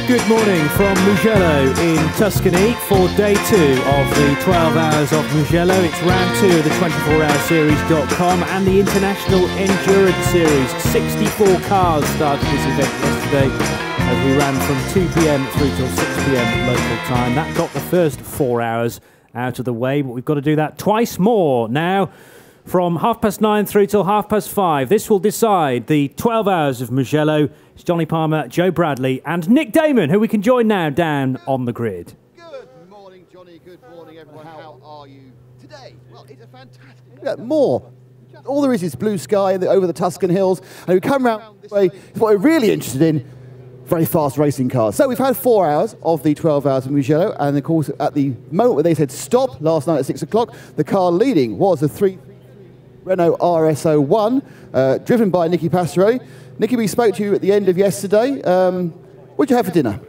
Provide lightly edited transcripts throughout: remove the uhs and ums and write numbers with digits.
Good morning from Mugello in Tuscany for day 2 of the 12 Hours of Mugello. It's round 2 of the 24hourseries.com and the International Endurance Series. 64 cars started this event yesterday as we ran from 2 p.m. through till 6 p.m. local time. That got the first 4 hours out of the way, but we've got to do that twice more now. From 9:30 through till 5:30. This will decide the 12 Hours of Mugello. It's Johnny Palmer, Joe Bradley and Nick Damon, who we can join now down on the grid. Good morning, Johnny. Good morning, everyone. How are you today? Well, it's a fantastic... Yeah, more. All there is blue sky over the Tuscan hills. And we come round this way. What we're really interested in, very fast racing cars. So we've had 4 hours of the 12 Hours of Mugello. And, of course, at the moment where they said stop last night at 6 o'clock, the car leading was a Renault RS01, driven by Nicky Pastorelli. Nicky, we spoke to you at the end of yesterday. What did you have for dinner?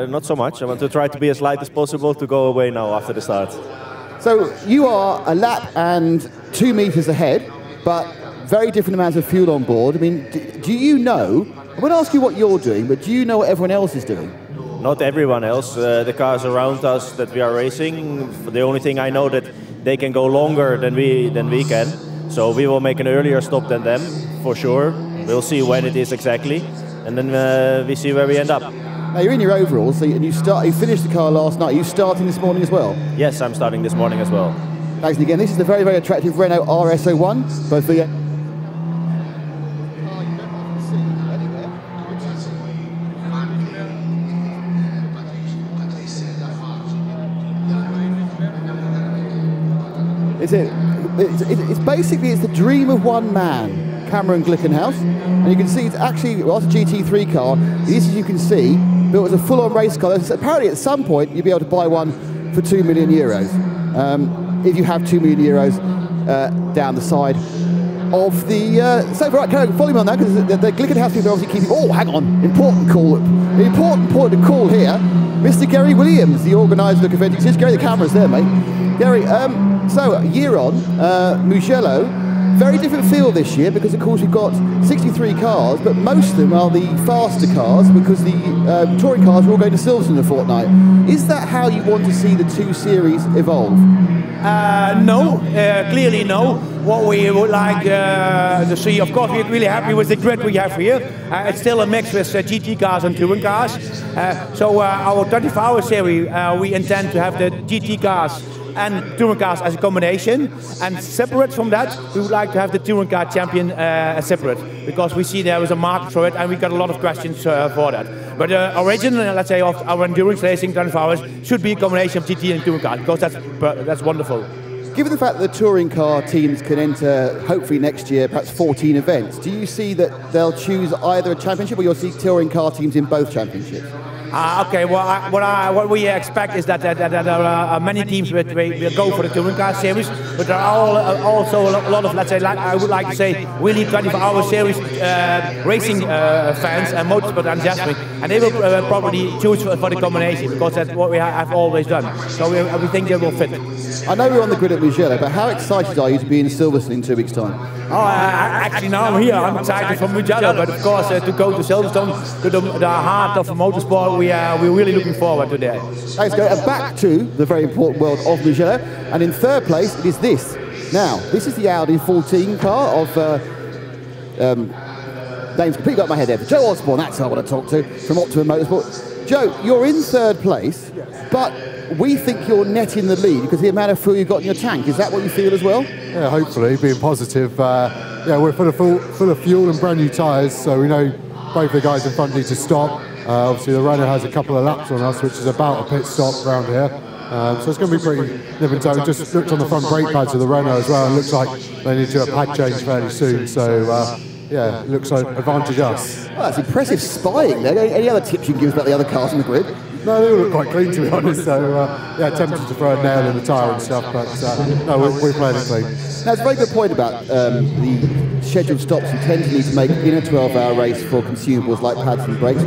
Not so much. I want to try to be as light as possible to go away now after the start. So you are a lap and 2 meters ahead, but very different amounts of fuel on board. I mean, do you know, I won't ask you what you're doing, but do you know what everyone else is doing? Not everyone else. The cars around us that we are racing, the only thing I know that they can go longer than we can. So we will make an earlier stop than them, for sure. We'll see when it is exactly, and then we see where we end up. Now you're in your overalls, so you finished the car last night. Are you starting this morning as well? Yes, I'm starting this morning as well. Thanks, and again, this is the very, very attractive Renault RS01, both the... It's basically the dream of one man, Cameron Glickenhaus, and you can see it's actually, well, it's a GT3 car. This, as you can see, built as a full-on race car. Apparently, at some point, you'll be able to buy one for €2 million. If you have €2 million down the side of the... so, right, follow me on that, because the Glickenhaus people are obviously keeping... Oh, hang on, important call. The important point to call here, Mr. Gary Williams, the organiser of the convention. Gary, the camera's there, mate. Gary, so a year on, Mugello, very different feel this year because, of course, we've got 63 cars, but most of them are the faster cars because the touring cars are all going to Silverstone in a fortnight. Is that how you want to see the two series evolve? No, clearly no. What we would like to see, of course, we're really happy with the grid we have here. It's still a mix with GT cars and touring cars. So our 24-hour series, we intend to have the GT cars and touring cars as a combination, and separate from that we would like to have the touring car champion separate, because we see there is a market for it and we got a lot of questions for that. But the origin, let's say, of our endurance racing 24 hours should be a combination of GT and touring car, because that's wonderful. Given the fact that the touring car teams can enter, hopefully next year, perhaps 14 events, do you see that they'll choose either a championship or you'll see touring car teams in both championships? Okay, well, what we expect is that there are many teams that will go for the touring car series, but there are also a lot of, let's say, I would like to say, really 24-hour series racing fans and motorsport enthusiasts, and they will probably choose for the combination, because that's what we have always done. So we think they will fit. I know we're on the grid at Mugello, but how excited are you to be in Silverstone in 2 weeks' time? Oh, actually now I'm here. I'm excited for Mugello, but of course to go to Silverstone, to the heart of motorsport, we're really looking forward to that. Thanks, Gary. And back to the very important world of Mugello, and in third place it is this. Now, this is the Audi 14 car of name's completely got my head there. Joe Osborne, that's who I want to talk to, from Optimum Motorsport. Joe, you're in third place, but we think you're net in the lead because of the amount of fuel you've got in your tank. Is that what you feel as well? Yeah, hopefully, being positive. Yeah, we're full of fuel and brand new tyres, so we know both the guys in front need to stop. Obviously, the Renault has a couple of laps on us, which is about a pit stop around here. So it's going to be pretty nip and toe. Just looked on the front brake pads of the Renault as well, and looks like they need to do a pad change fairly soon. So yeah, it looks like advantage us. Well, that's impressive spying there. Any other tips you can give us about the other cars on the grid? No, they all look quite clean, to be honest. So yeah, tempted to throw a nail in the tyre and stuff, but no, we're playing it clean. Now, it's a very good point about the scheduled stops you tend to need to make in a 12-hour race for consumables like pads and brakes.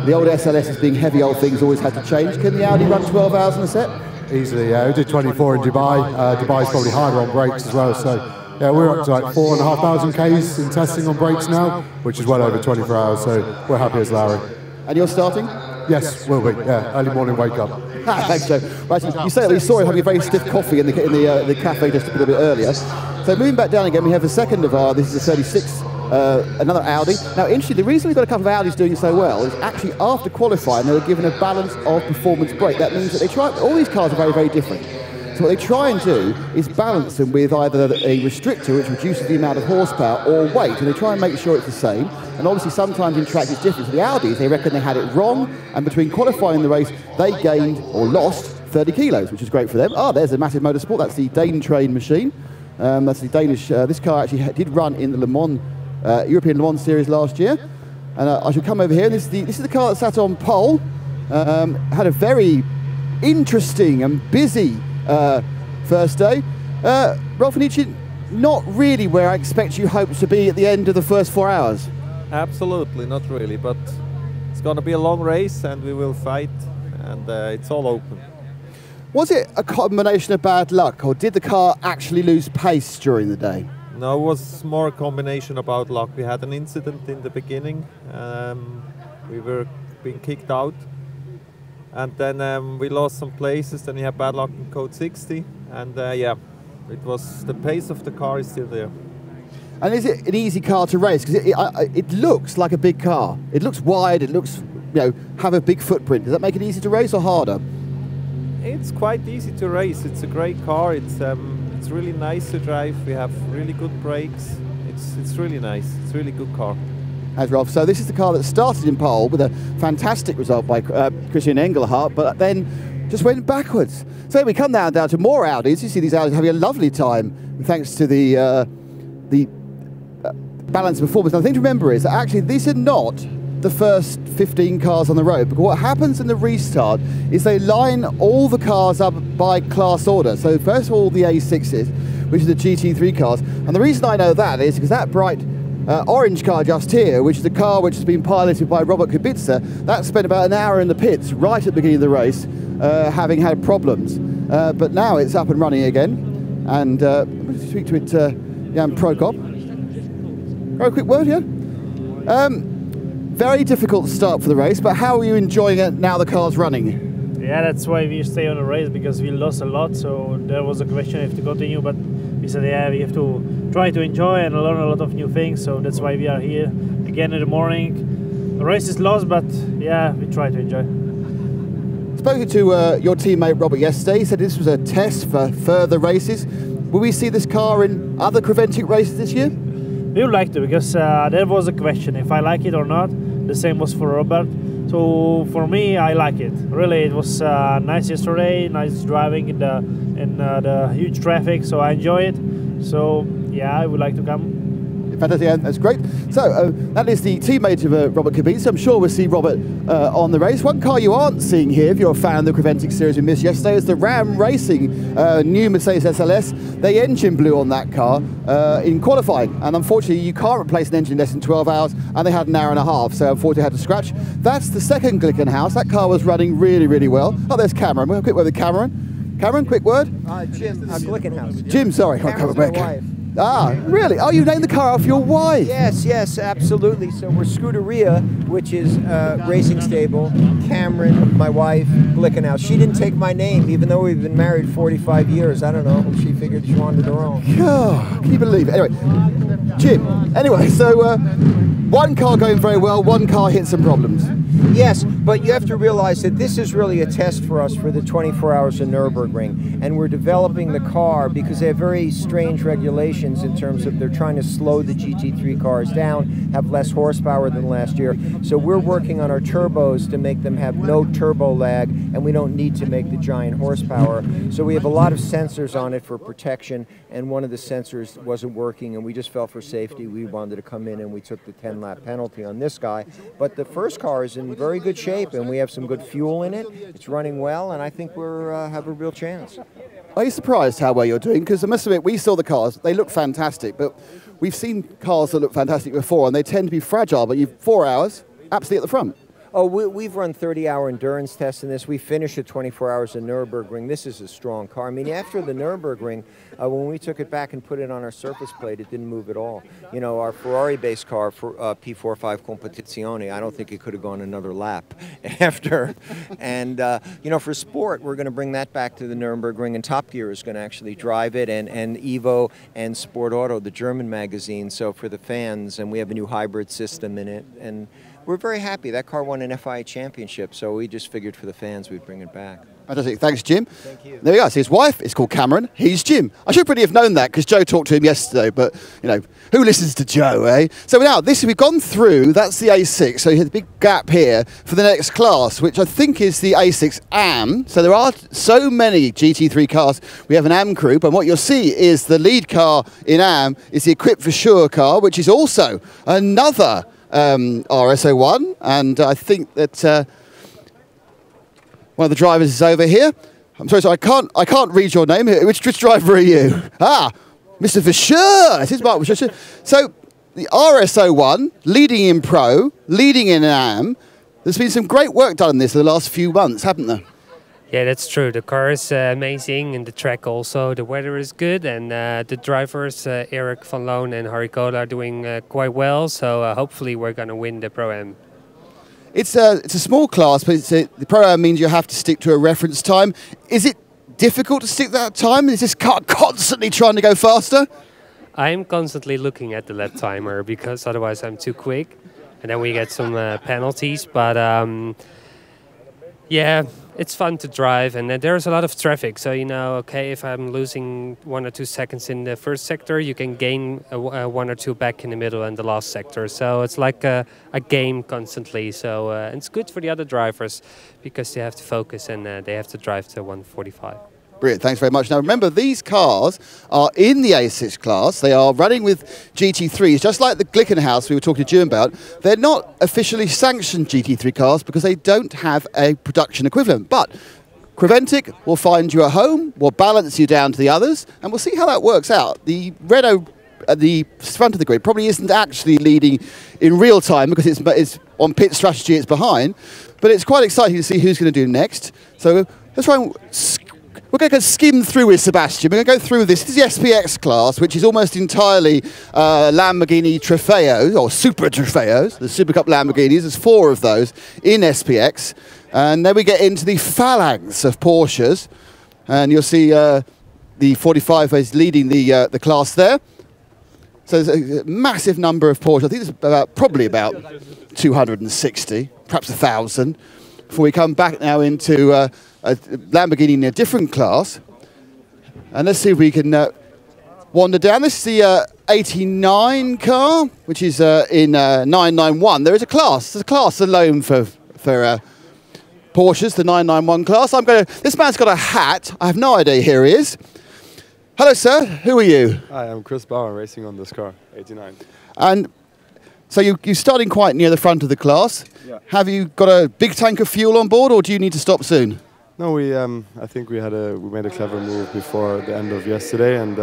The old SLSs being heavy old things always had to change. Can the Audi run 12 hours in a set? Easily, yeah. We did 24 in Dubai. Dubai's probably harder on brakes as well, so yeah, we're up to like 4,500 Ks in testing on brakes now, which is well over 24 hours, so we're happy as Larry. And you're starting? Yes, will be. Yeah, early morning wake up. Thanks, Joe. Right, you say that you saw him having a very stiff coffee in the cafe just a little bit earlier. So moving back down again, we have the second of our, this is the 36, another Audi. Now, interestingly, the reason we've got a couple of Audis doing so well is actually after qualifying, they were given a balance of performance brake. That means that they try, all these cars are very, very different. So what they try and do is balance them with either a restrictor, which reduces the amount of horsepower, or weight, and they try and make sure it's the same. And obviously sometimes in track it's different. So the Audis, they reckon they had it wrong, and between qualifying the race, they gained, or lost, 30 kilos, which is great for them. Ah, there's a massive motorsport. That's the Dane train machine. That's the Danish, this car actually did run in the Le Mans, European Le Mans Series last year. And I should come over here. This is the car that sat on pole. Had a very interesting and busy first day. Rolf Nietzsche, not really where I expect you hoped to be at the end of the first 4 hours. Absolutely, not really, but it's going to be a long race and we will fight, and it's all open. Was it a combination of bad luck, or did the car actually lose pace during the day? No, it was more a combination about luck. We had an incident in the beginning. We were being kicked out, and then we lost some places. Then we had bad luck in code 60, and yeah, it was, the pace of the car is still there. And is it an easy car to race? Because it looks like a big car. It looks wide. It looks, have a big footprint. Does that make it easy to race or harder? It's quite easy to race. It's a great car. It's really nice to drive. We have really good brakes. It's really nice. It's a really good car. As Rolf, so this is the car that started in pole with a fantastic result by Christian Engelhardt, but then just went backwards. So we come down to more Audis. You see these Audis having a lovely time thanks to the balance of performance. Now, the thing to remember is that actually these are not the first 15 cars on the road, because what happens in the restart is they line all the cars up by class order. So first of all the A6s, which are the GT3 cars, and the reason I know that is because that bright orange car just here, which is the car which has been piloted by Robert Kubica, that spent about an hour in the pits right at the beginning of the race, having had problems. But now it's up and running again, and I'm going to speak to it, Jan Prokop. Very quick word, Jan. Very difficult start for the race, but how are you enjoying it now the car's running? Yeah, that's why we stay on the race, because we lost a lot, so there was a question if to continue, but we said, yeah, we have to try to enjoy and learn a lot of new things, so that's why we are here again in the morning. The race is lost, but yeah, we try to enjoy. Spoken to your teammate Robert yesterday. He said this was a test for further races. Will we see this car in other Creventic races this year? We would like to, because there was a question if I like it or not. The same was for Robert. So for me, I like it. Really, it was nice yesterday, nice driving in the huge traffic, so I enjoy it. So yeah, I would like to come. Fantastic, yeah, that's great. So that is the teammate of Robert Kubica. I'm sure we'll see Robert on the race. One car you aren't seeing here, if you're a fan of the Creventic series we missed yesterday, is the Ram Racing new Mercedes SLS. The engine blew on that car in qualifying, and unfortunately you can't replace an engine in less than 12 hours, and they had an hour and a half, so unfortunately had to scratch. That's the second Glickenhaus. That car was running really, really well. Oh, there's Cameron. We'll have a quick word with Cameron. Cameron, quick word. Jim, Glickenhaus. Jim, sorry. Cameron's my wife. Ah, really? Oh, you named the car after your wife? Yes, yes, absolutely. So we're Scuderia, which is racing stable. Cameron, my wife, Glickenhaus. She didn't take my name, even though we've been married 45 years. I don't know. She figured she wanted her own. Oh, can you believe it? Anyway, Jim, anyway, so one car going very well, one car hit some problems. Yes, but you have to realize that this is really a test for us for the 24 hours of Nürburgring, and we're developing the car because they have very strange regulations in terms of they're trying to slow the GT3 cars down, have less horsepower than last year. So we're working on our turbos to make them have no turbo lag, and we don't need to make the giant horsepower. So we have a lot of sensors on it for protection, and one of the sensors wasn't working, and we just felt for safety we wanted to come in and we took the 10-lap penalty on this guy. But the first car is in very good shape, and we have some good fuel in it. It's running well, and I think we're have a real chance. Are you surprised how well you're doing? Because I must admit, we saw the cars, they look fantastic, but we've seen cars that look fantastic before, and they tend to be fragile, but you've 4 hours, absolutely at the front. Oh, we've run 30-hour endurance tests in this. We finished at 24 hours in Nürburgring. This is a strong car. I mean, after the Nürburgring, when we took it back and put it on our surface plate, it didn't move at all. You know, our Ferrari-based car, for P45 Competizione, I don't think it could have gone another lap after. And, you know, for sport, we're going to bring that back to the Nürburgring, and Top Gear is going to actually drive it, and Evo and Sport Auto, the German magazine, so for the fans, and we have a new hybrid system in it. And we're very happy. That car won an FIA championship, so we just figured for the fans we'd bring it back. Fantastic. Thanks, Jim. Thank you. There we go. So his wife is called Cameron. He's Jim. I should pretty have known that because Joe talked to him yesterday, but, you know, who listens to Joe, eh? So now, we've gone through, that's the A6, so you have the big gap here for the next class, which I think is the A6 AM. So there are so many GT3 cars. We have an AM group, and what you'll see is the lead car in AM is the Equipped for Sure car, which is also another RS01, and I think that one of the drivers is over here. I'm sorry, so I can't read your name. Which driver are you? Ah, Mr. Verschure. This is Mark Verschure. So the RS01, leading in Pro, leading in AM. There's been some great work done on this in the last few months, haven't there? Yeah, that's true. The car is amazing, and the track also. The weather is good, and the drivers, Eric van Loon and Harry Kool, are doing quite well. So hopefully we're going to win the Pro-Am. It's a small class, but the Pro-Am means you have to stick to a reference time. Is it difficult to stick that time? Is this car constantly trying to go faster? I'm constantly looking at the lap timer because otherwise I'm too quick, and then we get some penalties. But yeah, it's fun to drive, and there's a lot of traffic. So, you know, okay, if I'm losing 1 or 2 seconds in the first sector, you can gain 1 or 2 back in the middle and the last sector. So it's like a game constantly. So it's good for the other drivers because they have to focus and they have to drive to 145. Brilliant, thanks very much. Now remember, these cars are in the A6 class. They are running with GT3s, just like the Glickenhaus we were talking to Jim about. They're not officially sanctioned GT3 cars because they don't have a production equivalent. But Creventic will find you a home, will balance you down to the others, and we'll see how that works out. The Renault at the front of the grid probably isn't actually leading in real time because it's on pit strategy, it's behind. But it's quite exciting to see who's going to do next. So let's try and we're going to skim through with Sebastian. We're going to go through this. This is the SPX class, which is almost entirely Lamborghini Trofeos, or Super Trofeos, the Super Cup Lamborghinis. There's 4 of those in SPX. And then we get into the phalanx of Porsches. And you'll see the 45 is leading the class there. So there's a massive number of Porsches. I think there's probably about 260, perhaps 1,000, before we come back now into a Lamborghini in a different class. And let's see if we can wander down. This is the 89 car, which is in 991. There is a class. There's a class alone for Porsches, the 991 class. This man's got a hat. I have no idea. Here he is. Hello, sir. Who are you? Hi, I'm Chris Bauer, racing on this car, 89. And so you're starting quite near the front of the class. Yeah. Have you got a big tank of fuel on board, or do you need to stop soon? No, I think we made a clever move before the end of yesterday and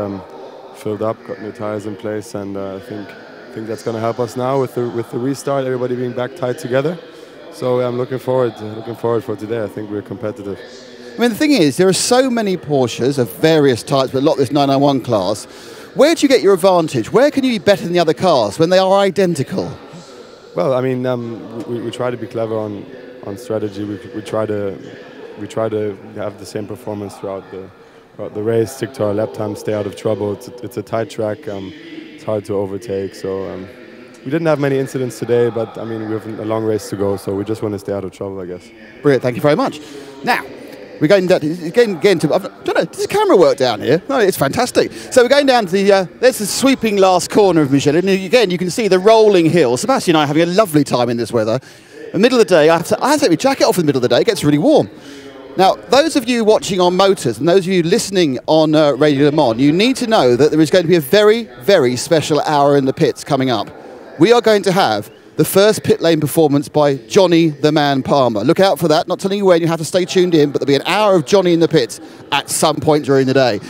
filled up, got new tires in place, and I think that's going to help us now with the restart. Everybody being back tied together. So I'm looking forward for today. I think we're competitive. I mean, the thing is, there are so many Porsches of various types, but a lot of this 991 class. Where do you get your advantage? Where can you be better than the other cars when they are identical? Well, I mean, we try to be clever on strategy. We try to have the same performance throughout the race, stick to our lap time, stay out of trouble. It's a tight track. It's hard to overtake. So we didn't have many incidents today, but I mean, we have a long race to go, so we just want to stay out of trouble, I guess. Brilliant, thank you very much. Now, we're going down to, I don't know, does the camera work down here? No, it's fantastic. So we're going down to there's the sweeping last corner of Mugello, and again, you can see the rolling hill. Sebastian and I are having a lovely time in this weather. In the middle of the day, I have to take my jacket off in the middle of the day, it gets really warm. Now, those of you watching on Motors and those of you listening on Radio Le Mans, you need to know that there is going to be a very, very special hour in the pits coming up. We are going to have the first pit lane performance by Johnny the Man Palmer. Look out for that. Not telling you when, you have to stay tuned in, but there'll be an hour of Johnny in the pits at some point during the day.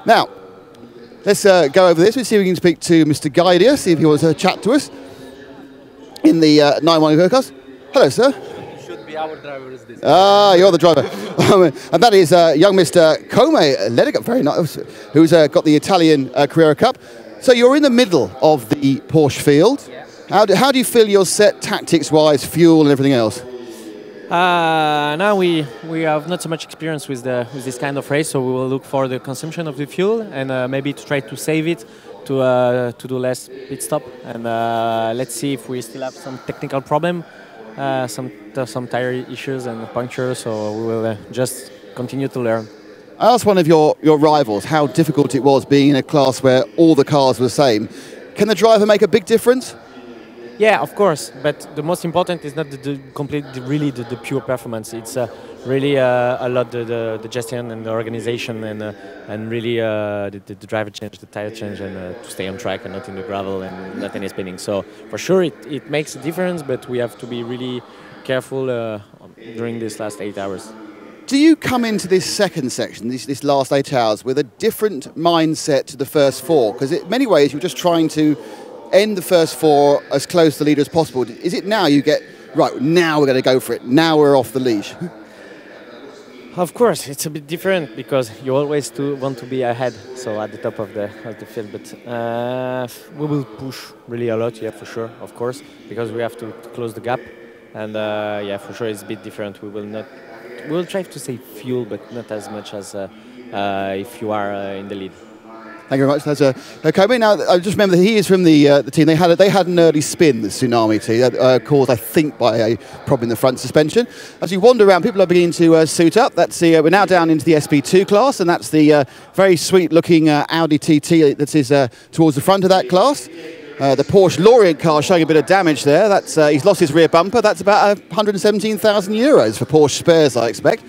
Now, let's go over this. We'll see if we can speak to Mr. Guidia, see if he wants to chat to us in the 911 class. Hello, sir. You should be our driver. Is this? Ah, you're the driver. And that is young Mr. Come Lediga, very nice, who's got the Italian Carrera Cup. So you're in the middle of the Porsche field. Yeah. How do you feel you're set tactics-wise, fuel and everything else? Now we have not so much experience with this kind of race, so we will look for the consumption of the fuel and maybe to try to save it to do less pit stop. And let's see if we still have some technical problem, some tire issues and punctures. So we will just continue to learn. I asked one of your rivals how difficult it was being in a class where all the cars were the same. Can the driver make a big difference? Yeah, of course, but the most important is not really the pure performance. It's really a lot the gestion and the organization and really the driver change, the tire change, and to stay on track and not in the gravel and not any spinning. So for sure it makes a difference, but we have to be really careful during these last 8 hours. Do you come into this second section, this last 8 hours, with a different mindset to the first 4? Because in many ways you're just trying to end the first 4 as close to the leader as possible. Is it now you get, right, now we're going to go for it, now we're off the leash? Of course, it's a bit different because you always want to be ahead, so at the top of the field. But we will push really a lot, yeah, for sure, of course, because we have to close the gap. And yeah, for sure, it's a bit different. We will try to save fuel, but not as much as if you are in the lead. Thank you very much. That's Kobe. Now, I just remember that he is from the team. They had an early spin, the Tsunami team, caused, I think, by a problem in the front suspension. As you wander around, people are beginning to suit up. That's we're now down into the SP2 class, and that's the very sweet-looking Audi TT that is towards the front of that class. The Porsche Lorient car showing a bit of damage there. That's he's lost his rear bumper. That's about 117,000 euros for Porsche spares, I expect.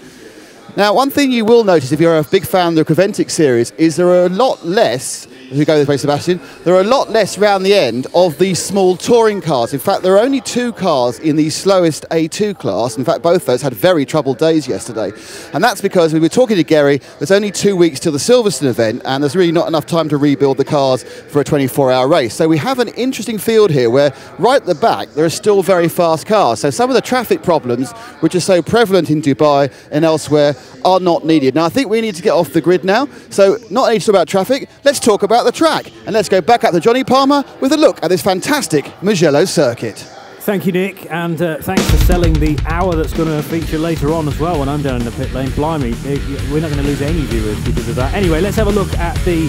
Now, one thing you will notice if you're a big fan of the Creventic series is there are a lot less, as we go this way, Sebastian, there are a lot less around the end of these small touring cars. In fact, there are only 2 cars in the slowest A2 class. In fact, both those had very troubled days yesterday. And that's because we were talking to Gary, there's only 2 weeks till the Silverstone event, and there's really not enough time to rebuild the cars for a 24-hour race. So we have an interesting field here where right at the back, there are still very fast cars. So some of the traffic problems, which are so prevalent in Dubai and elsewhere, are not needed. Now, I think we need to get off the grid now. So not only to talk about traffic, let's talk about the track. And let's go back up to Johnny Palmer with a look at this fantastic Mugello circuit. Thank you, Nick, and thanks for selling the hour that's going to feature later on as well when I'm down in the pit lane. Blimey, we're not going to lose any viewers because of that. Anyway, let's have a look at the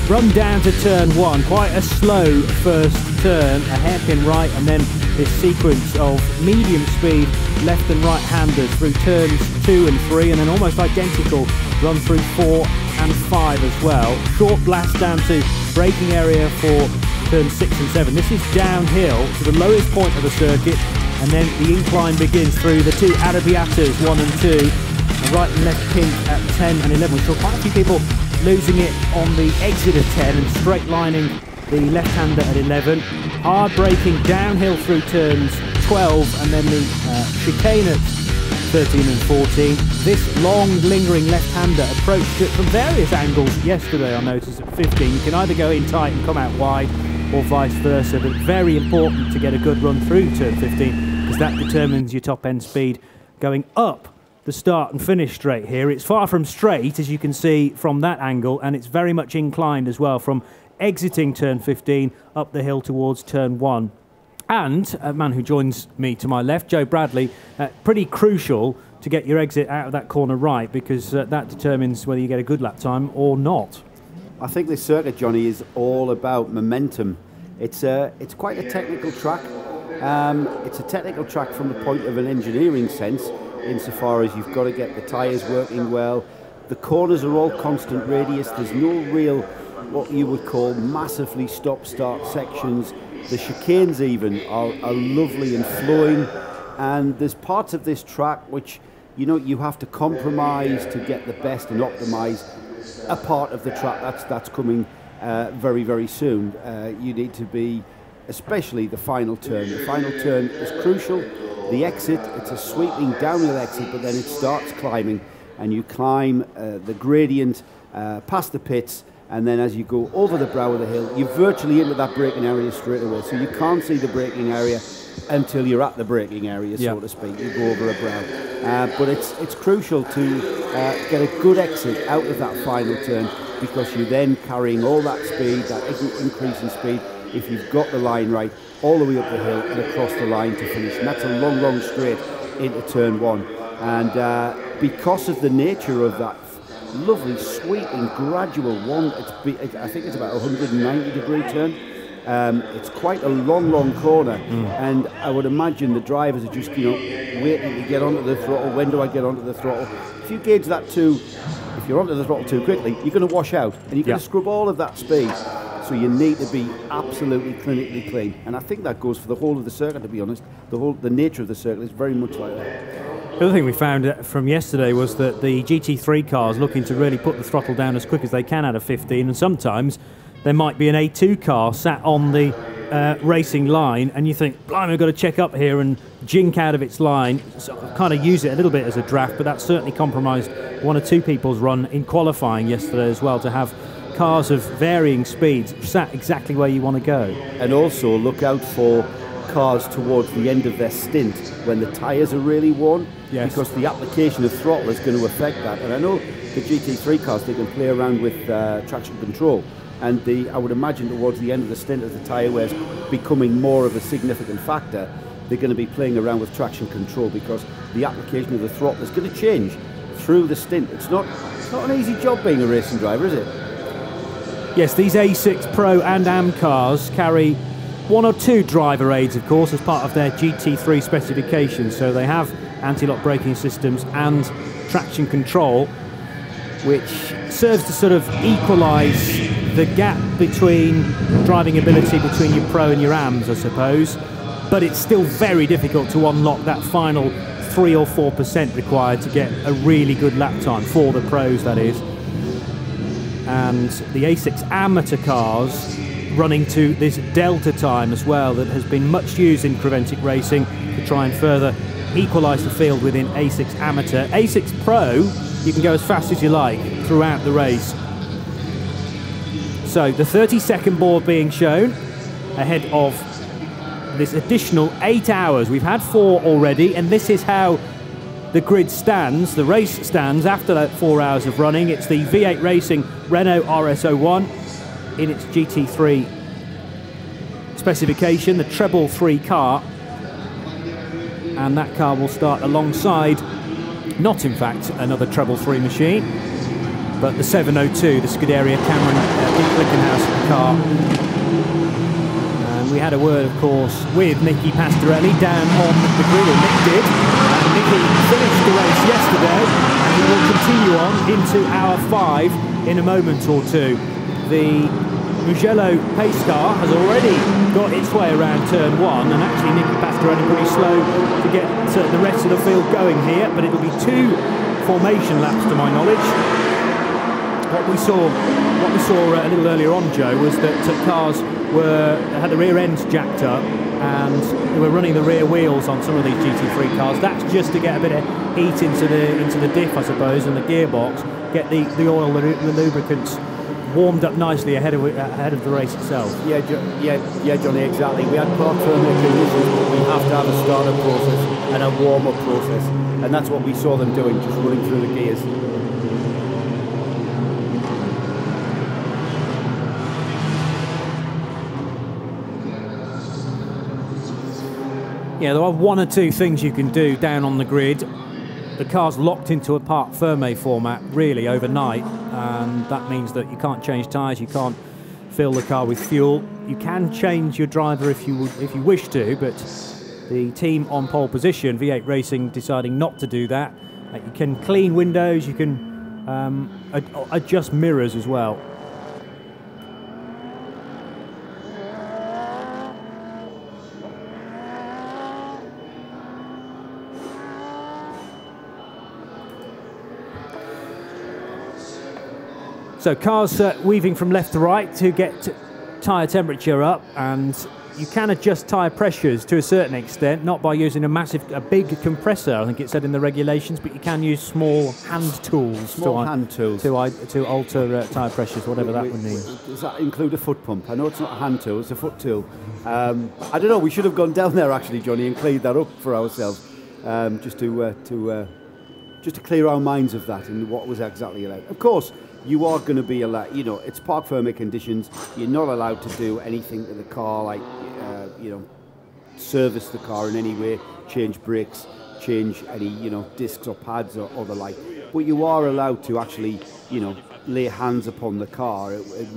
run down to turn 1. Quite a slow first turn, a hairpin right, and then this sequence of medium speed left and right handers through turns 2 and 3, and then almost identical run through 4 and 5 as well. Short blast down to braking area for turn 6 and 7. This is downhill to the lowest point of the circuit, and then the incline begins through the 2 Arrabbiatas, 1 and 2, and right and left pink at 10 and 11. We saw quite a few people losing it on the exit of 10 and straight lining the left-hander at 11. Hard braking downhill through turns 12 and then the chicane at 13 and 14. This long lingering left-hander approached it from various angles yesterday, I noticed, at 15. You can either go in tight and come out wide or vice versa, but very important to get a good run through turn 15 because that determines your top end speed going up the start and finish straight here. It's far from straight, as you can see from that angle, and it's very much inclined as well from exiting turn 15 up the hill towards turn 1. And a man who joins me to my left, Joe Bradley, pretty crucial to get your exit out of that corner right, because that determines whether you get a good lap time or not. I think this circuit, Johnny, is all about momentum. It's quite a technical track. It's a technical track from the point of an engineering sense, insofar as you've got to get the tyres working well. The corners are all constant radius. There's no real, what you would call, massively stop-start sections. The chicanes even are lovely and flowing, and there's parts of this track which, you know, you have to compromise to get the best and optimize a part of the track that's coming very, very soon. You need to be, especially the final turn. The final turn is crucial. The exit, it's a sweeping downhill exit, but then it starts climbing, and you climb the gradient past the pits, and then as you go over the brow of the hill, you're virtually into that braking area straight away. So you can't see the braking area until you're at the braking area, so to speak. You go over a brow. But it's crucial to get a good exit out of that final turn, because you're then carrying all that speed, that increase in speed, if you've got the line right, all the way up the hill and across the line to finish. And that's a long, long straight into turn one. And because of the nature of that lovely, sweet and gradual one, I think it's about a 190-degree turn. It's quite a long, long corner, and I would imagine the drivers are just, waiting to get onto the throttle. When do I get onto the throttle? If you gauge that if you're onto the throttle too quickly, you're going to wash out, and you're going to scrub all of that speed. So you need to be absolutely clinically clean, and I think that goes for the whole of the circuit. To be honest, the nature of the circuit is very much like that. The other thing we found from yesterday was that the GT3 cars looking to really put the throttle down as quick as they can out of 15, and sometimes there might be an A2 car sat on the racing line, and you think, blimey, I've got to check up here and jink out of its line, so kind of use it a little bit as a draft, but that certainly compromised one or two people's run in qualifying yesterday as well, to have cars of varying speeds sat exactly where you want to go. And also look out for cars towards the end of their stint when the tyres are really worn, because the application of throttle is going to affect that. And I know the GT3 cars, they can play around with traction control, and I would imagine towards the end of the stint, as the tyre wear is becoming more of a significant factor, they're going to be playing around with traction control, because the application of the throttle is going to change through the stint. It's not an easy job being a racing driver, is it? Yes, these A6 Pro and AM cars carry one or two driver aids, of course, as part of their GT3 specifications. So they have anti-lock braking systems and traction control, which serves to sort of equalise the gap between driving ability between your Pro and your AMs, I suppose. But it's still very difficult to unlock that final 3 or 4% required to get a really good lap time for the Pros, that is. And the A6 amateur cars running to this delta time as well, that has been much used in Creventic racing to try and further equalise the field within A6 amateur. A6 Pro, you can go as fast as you like throughout the race. So the 30-second board being shown ahead of this additional 8 hours. We've had 4 already, and this is how the grid stands, the race stands after that 4 hours of running. It's the V8 Racing Renault RS01 in its GT3 specification, the treble 3 car, and that car will start alongside, not in fact another treble 3 machine, but the 702, the Scuderia Cameron Glickenhaus car. And we had a word, of course, with Nicky Pastorelli down on the grid, or Nick did. Nicky finished the race yesterday, and he will continue on into hour 5 in a moment or two. The Mugello pace car has already got its way around turn 1, and actually Nicky Pastorelli pretty slow to get the rest of the field going here, but it'll be 2 formation laps to my knowledge. What we saw a little earlier on, Joe, was that cars had the rear ends jacked up, and they were running the rear wheels on some of these GT3 cars. That's just to get a bit of heat into the diff, I suppose, and the gearbox, get the oil, the lubricants warmed up nicely ahead of the race itself. Yeah, Johnny, exactly. We had park thermal conditions, but we have to have a startup process and a warm-up process, and that's what we saw them doing, just running through the gears. Yeah, there are 1 or 2 things you can do down on the grid. The car's locked into a parc fermé format really overnight, and that means that you can't change tyres, you can't fill the car with fuel. You can change your driver if you wish to, but the team on pole position, V8 Racing, deciding not to do that. You can clean windows, you can adjust mirrors as well. So cars weaving from left to right to get tyre temperature up, and you can adjust tyre pressures to a certain extent, not by using a big compressor, I think it said in the regulations, but you can use small hand tools to alter tyre pressures, whatever that would mean. Does that include a foot pump? I know it's not a hand tool, it's a foot tool. I don't know, we should have gone down there actually, Johnny, and cleared that up for ourselves, just to clear our minds of that and what was exactly allowed. Of course, you are going to be allowed, you know, it's park permit conditions. You're not allowed to do anything to the car, like, you know, service the car in any way, change brakes, change any, you know, discs or pads or the like. But you are allowed to actually, you know, lay hands upon the car. It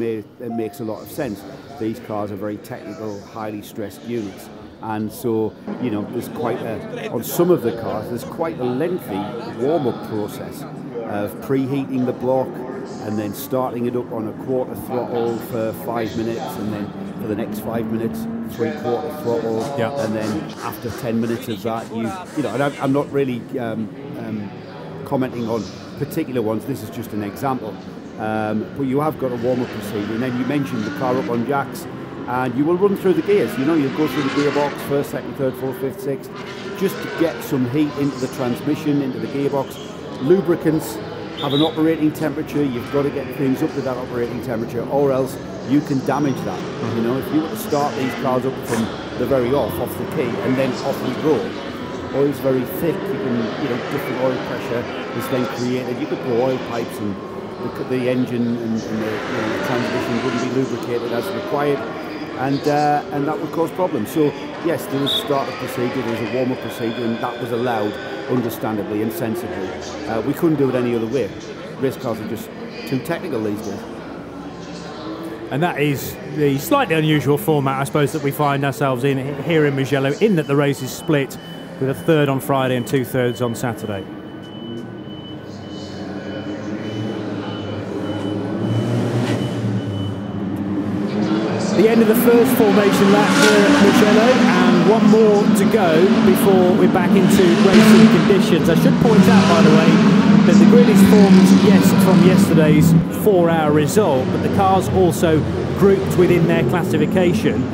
makes a lot of sense. These cars are very technical, highly stressed units. And so, you know, there's on some of the cars, there's quite a lengthy warm-up process of preheating the block, and then starting it up on a quarter throttle for 5 minutes, and then for the next 5 minutes, 3/4 throttle, and then after 10 minutes of that, you know, and I'm not really commenting on particular ones. This is just an example, but you have got a warm-up procedure, and then you mentioned the car up on jacks, and you will run through the gears. You know, you'll go through the gearbox, first, second, third, fourth, fifth, sixth, just to get some heat into the transmission, into the gearbox. Lubricants have an operating temperature. You've got to get things up to that operating temperature, or else you can damage that. You know, if you were to start these cars up from the very off the key, and then off we go, oil's very thick. You can, you know, different oil pressure is then created. You could blow oil pipes, and the engine and the transmission wouldn't be lubricated as required, and that would cause problems. So yes, there was a startup procedure, there was a warm-up procedure, and that was allowed, understandably and sensibly. We couldn't do it any other way. Race cars are just too technical these days. And that is the slightly unusual format, I suppose, that we find ourselves in here in Mugello, in that the race is split with a third on Friday and 2/3 on Saturday. The end of the first formation lap here at Mugello, and one more to go before we're back into racing conditions. I should point out, by the way, that the grid is formed, yes, from yesterday's 4-hour result, but the cars also grouped within their classification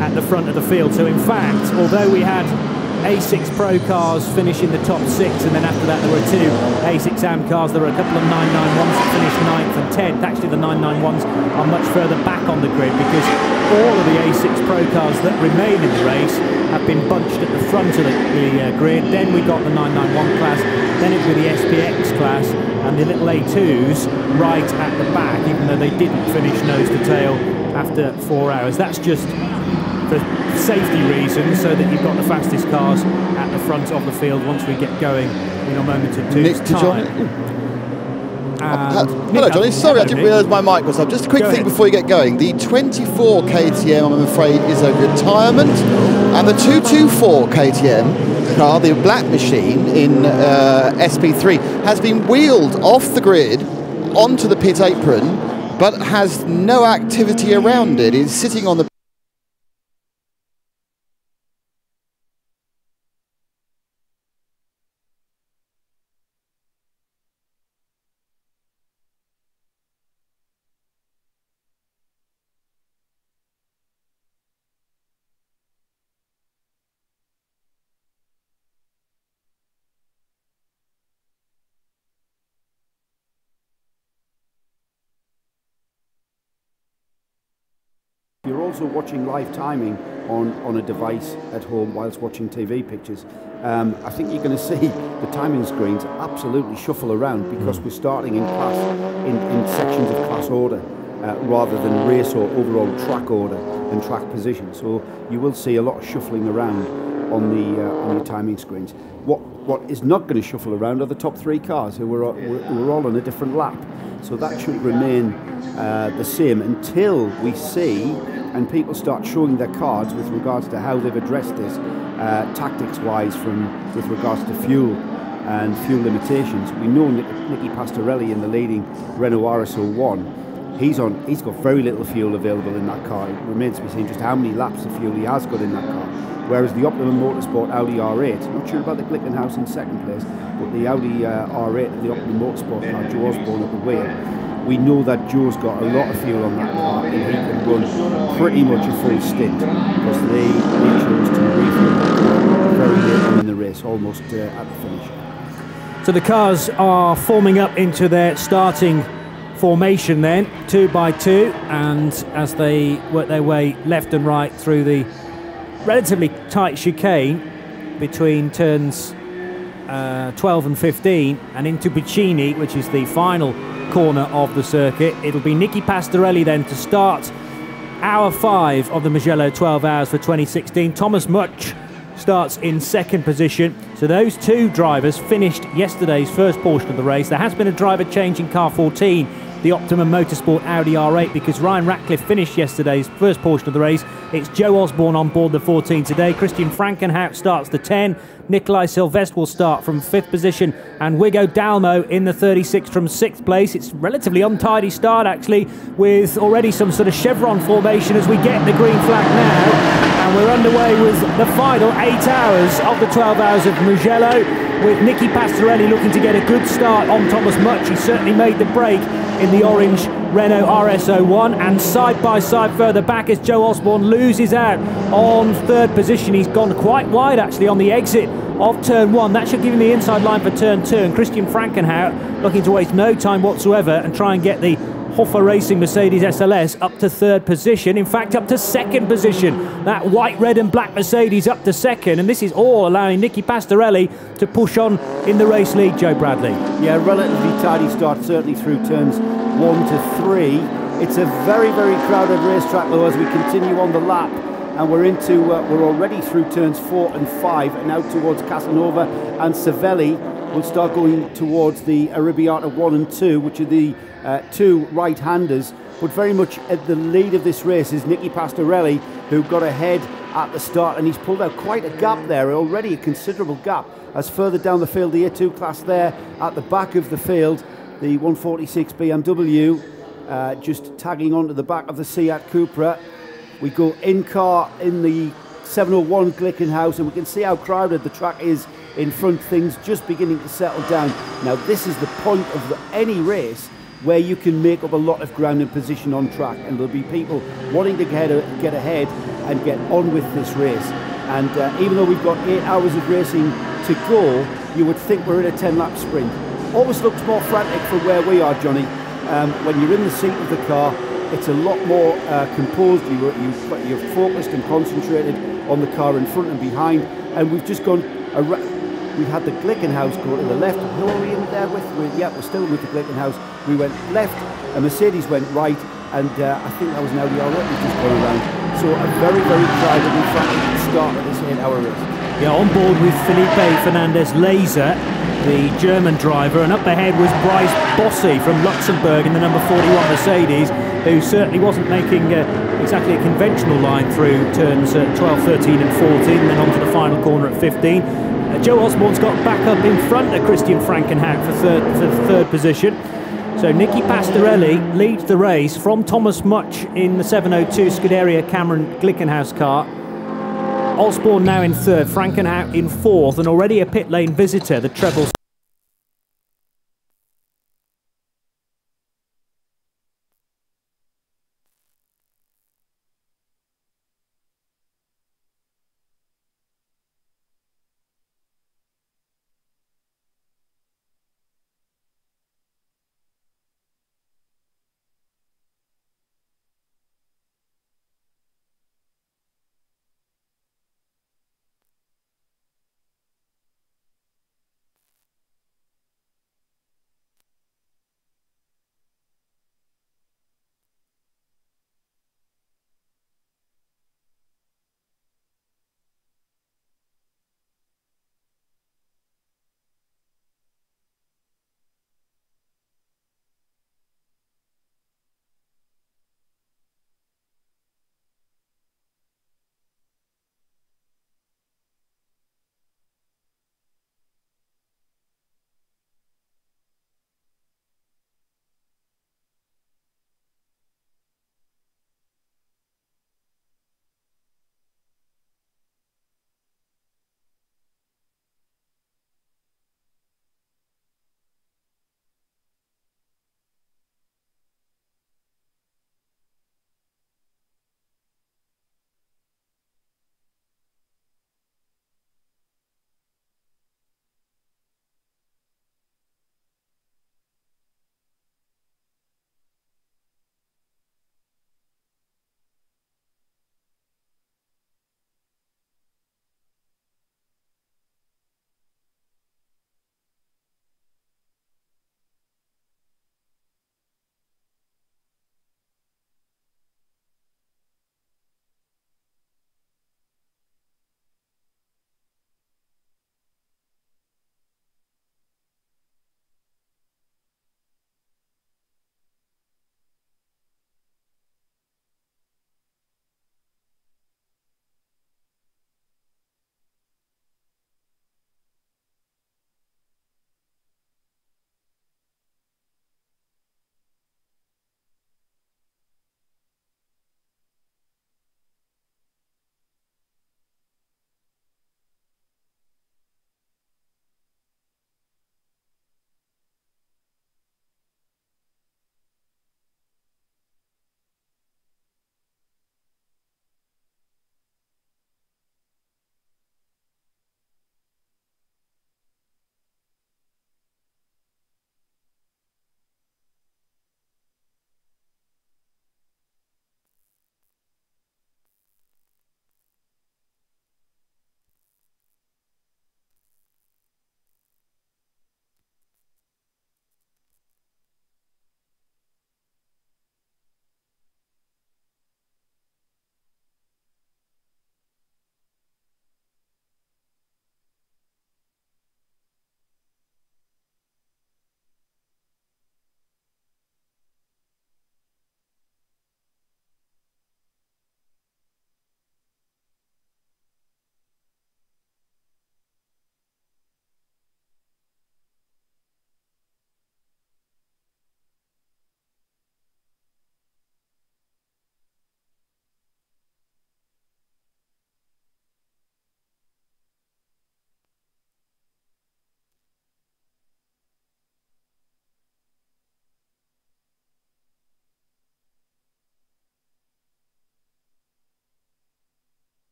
at the front of the field. So in fact, although we had A6 Pro cars finish in the top 6, and then after that there were 2 A6 AM cars, there were a couple of 991s that finished 9th and 10th. Actually the 991s are much further back on the grid, because all of the A6 Pro cars that remain in the race have been bunched at the front of the grid. Then we got the 991 class, then it was the SPX class, and the little A2s right at the back, even though they didn't finish nose to tail after 4 hours. That's just for safety reasons, so that you've got the fastest cars at the front of the field once we get going in a moment or two's time. Hello, Johnny. Sorry, I didn't realise my mic was up. Just a quick thing before you get going. The 24 KTM, I'm afraid, is a retirement, and the 224 KTM car, the black machine in SP3, has been wheeled off the grid onto the pit apron, but has no activity around it. It's sitting on the You're also watching live timing on a device at home whilst watching TV pictures. I think you're going to see the timing screens absolutely shuffle around, because we're starting in class, in sections of class order, rather than race or overall track order and track position. So you will see a lot of shuffling around on your timing screens. What is not going to shuffle around are the top 3 cars who were all on a different lap. So that should remain the same until we see and people start showing their cards with regards to how they've addressed this tactics-wise with regards to fuel and fuel limitations. We know Nicky Pastorelli in the leading Renault RS01, he's got very little fuel available in that car. It remains to be seen just how many laps of fuel he has got in that car. Whereas the Optimum Motorsport Audi R8, not sure about the Glickenhaus in second place, but the Audi R8, the Optimum Motorsport car, Joe Osborne at the wheel, we know that Joe's got a lot of fuel on that car and he can run pretty much a full stint because they chose to refuel that car very late on in the race, almost at the finish. So the cars are forming up into their starting formation then, 2 by 2, and as they work their way left and right through the relatively tight chicane between turns 12 and 15 and into Bicini, which is the final corner of the circuit. It'll be Nicky Pastorelli then to start hour 5 of the Mugello 12 Hours for 2016. Thomas Much starts in second position. So those two drivers finished yesterday's first portion of the race. There has been a driver change in car 14, the Optimum Motorsport Audi R8, because Ryan Ratcliffe finished yesterday's first portion of the race. It's Joe Osborne on board the 14 today. Christian Frankenhout starts the 10. Nikolai Silvestre will start from 5th position, and Wigo Dalmo in the 36 from 6th place. It's a relatively untidy start actually, with already some sort of chevron formation as we get the green flag now. And we're underway with the final 8 hours of the 12 Hours of Mugello, with Nicky Pastorelli looking to get a good start on Thomas Much. He certainly made the break in the orange Renault RS01, and side by side further back as Joe Osborne loses out on 3rd position. He's gone quite wide actually on the exit of turn 1. That should give him the inside line for turn 2, and Christian Frankenhout looking to waste no time whatsoever and try and get the Hoffa Racing Mercedes SLS up to 3rd position, in fact up to 2nd position. That white, red and black Mercedes up to 2nd, and this is all allowing Nicky Pastorelli to push on in the race lead. Joe Bradley. Yeah, relatively tidy start, certainly through turns 1 to 3. It's a very, very crowded racetrack though as we continue on the lap, and we're already through turns 4 and 5 and out towards Casanova and Savelli. We'll start going towards the Arrabbiata 1 and 2, which are the two right-handers, but very much at the lead of this race is Nicky Pastorelli, who got ahead at the start, and he's pulled out quite a gap there, already a considerable gap, as further down the field, the A2 class there at the back of the field, the 146 BMW just tagging onto the back of the Seat Cupra. We go in car in the 701 Glickenhaus, and we can see how crowded the track is in front, things just beginning to settle down. Now this is the point of any race where you can make up a lot of ground and position on track, and there'll be people wanting to get ahead and get on with this race. And even though we've got 8 hours of racing to go, you would think we're in a 10-lap sprint. Always looks more frantic from where we are, Johnny. When you're in the seat of the car, it's a lot more composed. You're focused and concentrated on the car in front and behind. And we've just gone we've had the Glickenhaus go to the left. Who are we in there with? We're still with the Glickenhaus. We went left, a Mercedes went right, and I think that was an Audi R8 we've just gone around. So a very, very crowded and frantic start of this 8-hour race. Yeah, on board with Felipe Fernandez Laser, the German driver, and up ahead was Bryce Bossi from Luxembourg in the number 41 Mercedes, who certainly wasn't making exactly a conventional line through turns 12, 13 and 14, and then onto the final corner at 15. Joe Osborne's got back up in front of Christian Frankenhout for third position. So Nicky Pastorelli leads the race from Thomas Much in the 702 Scuderia Cameron Glickenhaus car. Osborne now in 3rd, Frankenhout in 4th, and already a pit lane visitor, the treble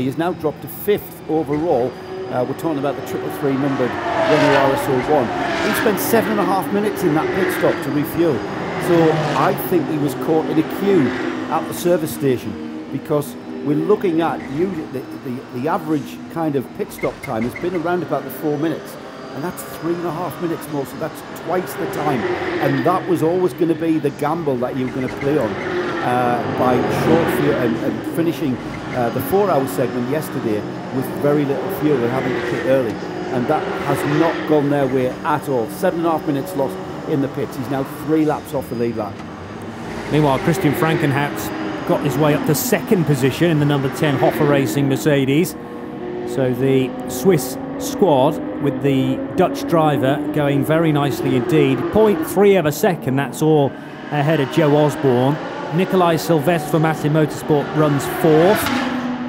He has now dropped to 5th overall. We're talking about the 333 numbered Renault RS01. He spent 7.5 minutes in that pit stop to refuel. So I think he was caught in a queue at the service station, because we're looking at the average kind of pit stop time has been around about the 4 minutes, and that's 3.5 minutes more, so that's twice the time. And that was always going to be the gamble that you were going to play on by short fuel and finishing the 4-hour segment yesterday with very little fuel and having to pit early. And that has not gone their way at all. 7.5 minutes lost in the pits. He's now 3 laps off the lead lap. Meanwhile, Christian Frankenhout's got his way up to 2nd position in the number 10 Hoffa Racing Mercedes. So the Swiss squad with the Dutch driver going very nicely indeed. 0.3 of a second, that's all ahead of Joe Osborne. Nikolai Silvestre for Massey Motorsport runs 4th.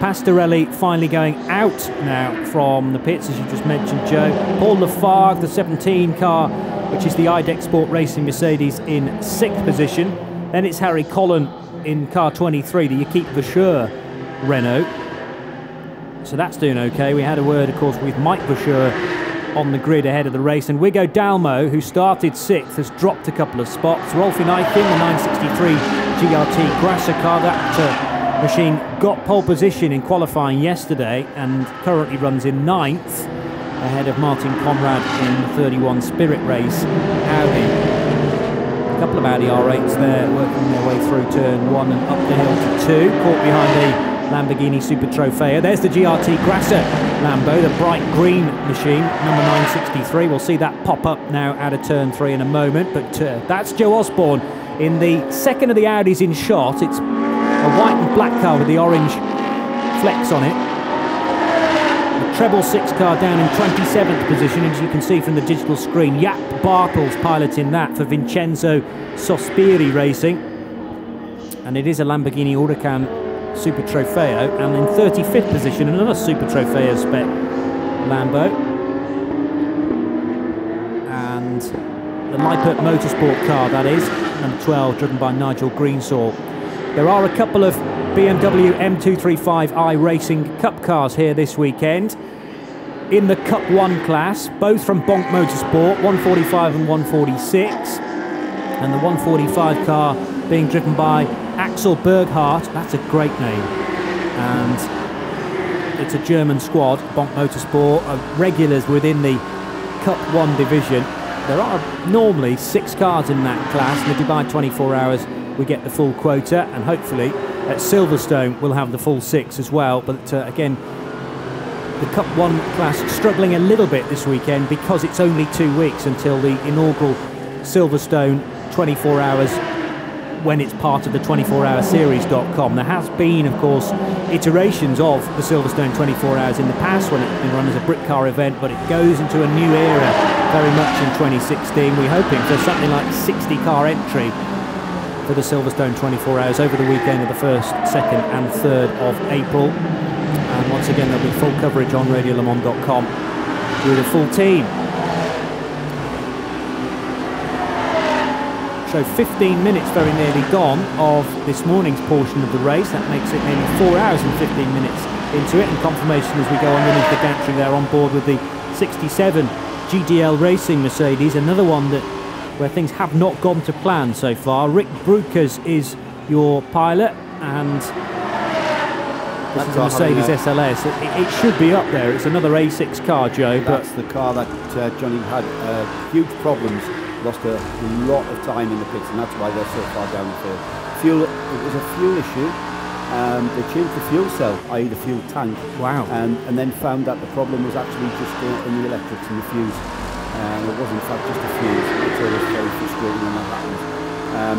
Pastorelli finally going out now from the pits, as you just mentioned, Joe. Paul Lafargue, the 17 car, which is the IDEC Sport Racing Mercedes, in 6th position. Then it's Harry Collin in car 23, the Equipe Vasseur Renault. So that's doing okay. We had a word, of course, with Mike Vasseur on the grid ahead of the race. And Wigo Dalmo, who started 6th, has dropped a couple of spots. Rolfie Nykin, the 963 GRT Grasser car, that machine got pole position in qualifying yesterday and currently runs in 9th, ahead of Martin Conrad in the 31 Spirit Race Audi. A couple of Audi R8s there working their way through turn 1 and up the hill to 2, caught behind the Lamborghini Super Trofeo. There's the GRT Grasser Lambo, the bright green machine, number 963. We'll see that pop up now out of turn 3 in a moment, but that's Joe Osborne in the 2nd of the Audis in shot. It's a white and black car with the orange flecks on it. The treble 6 car down in 27th position, as you can see from the digital screen. Jaap Bartels piloting that for Vincenzo Sospiri Racing. And it is a Lamborghini Huracan Super Trofeo. And in 35th position, another Super Trofeo spec Lambo. And the Lippert Motorsport car, that is, number 12, driven by Nigel Greensall. There are a couple of BMW M235i Racing Cup cars here this weekend in the Cup 1 class, both from Bonk Motorsport, 145 and 146. And the 145 car being driven by Axel Berghardt. That's a great name. And it's a German squad, Bonk Motorsport, regulars within the Cup 1 division. There are normally 6 cars in that class. In the Dubai 24 Hours, we get the full quota, and hopefully at Silverstone we'll have the full 6 as well. But again, the Cup 1 class struggling a little bit this weekend because it's only 2 weeks until the inaugural Silverstone 24 Hours, when it's part of the 24hourseries.com. There has been, of course, iterations of the Silverstone 24 Hours in the past when it's been run as a brick car event, but it goes into a new era very much in 2016. We're hoping for something like 60 car entry for the Silverstone 24 Hours over the weekend of the 1st, 2nd and 3rd of April. And once again, there'll be full coverage on radiolemans.com with a full team. So 15 minutes very nearly gone of this morning's portion of the race. That makes it nearly 4 hours and 15 minutes into it, and confirmation as we go underneath the gantry there on board with the 67 GDL Racing Mercedes, another one that where things have not gone to plan so far. Rick Brukers is your pilot, and this is a Mercedes SLS. It should be up there. It's another A6 car, Joe. That's the car that Johnny had huge problems, lost a lot of time in the pits, and that's why they're so far down the field. Fuel, it was a fuel issue. They changed the fuel cell, i.e. the fuel tank. Wow. And then found that the problem was actually just in the electrics and the fuse. It was in fact just a fuse. It's always very frustrating when that happens.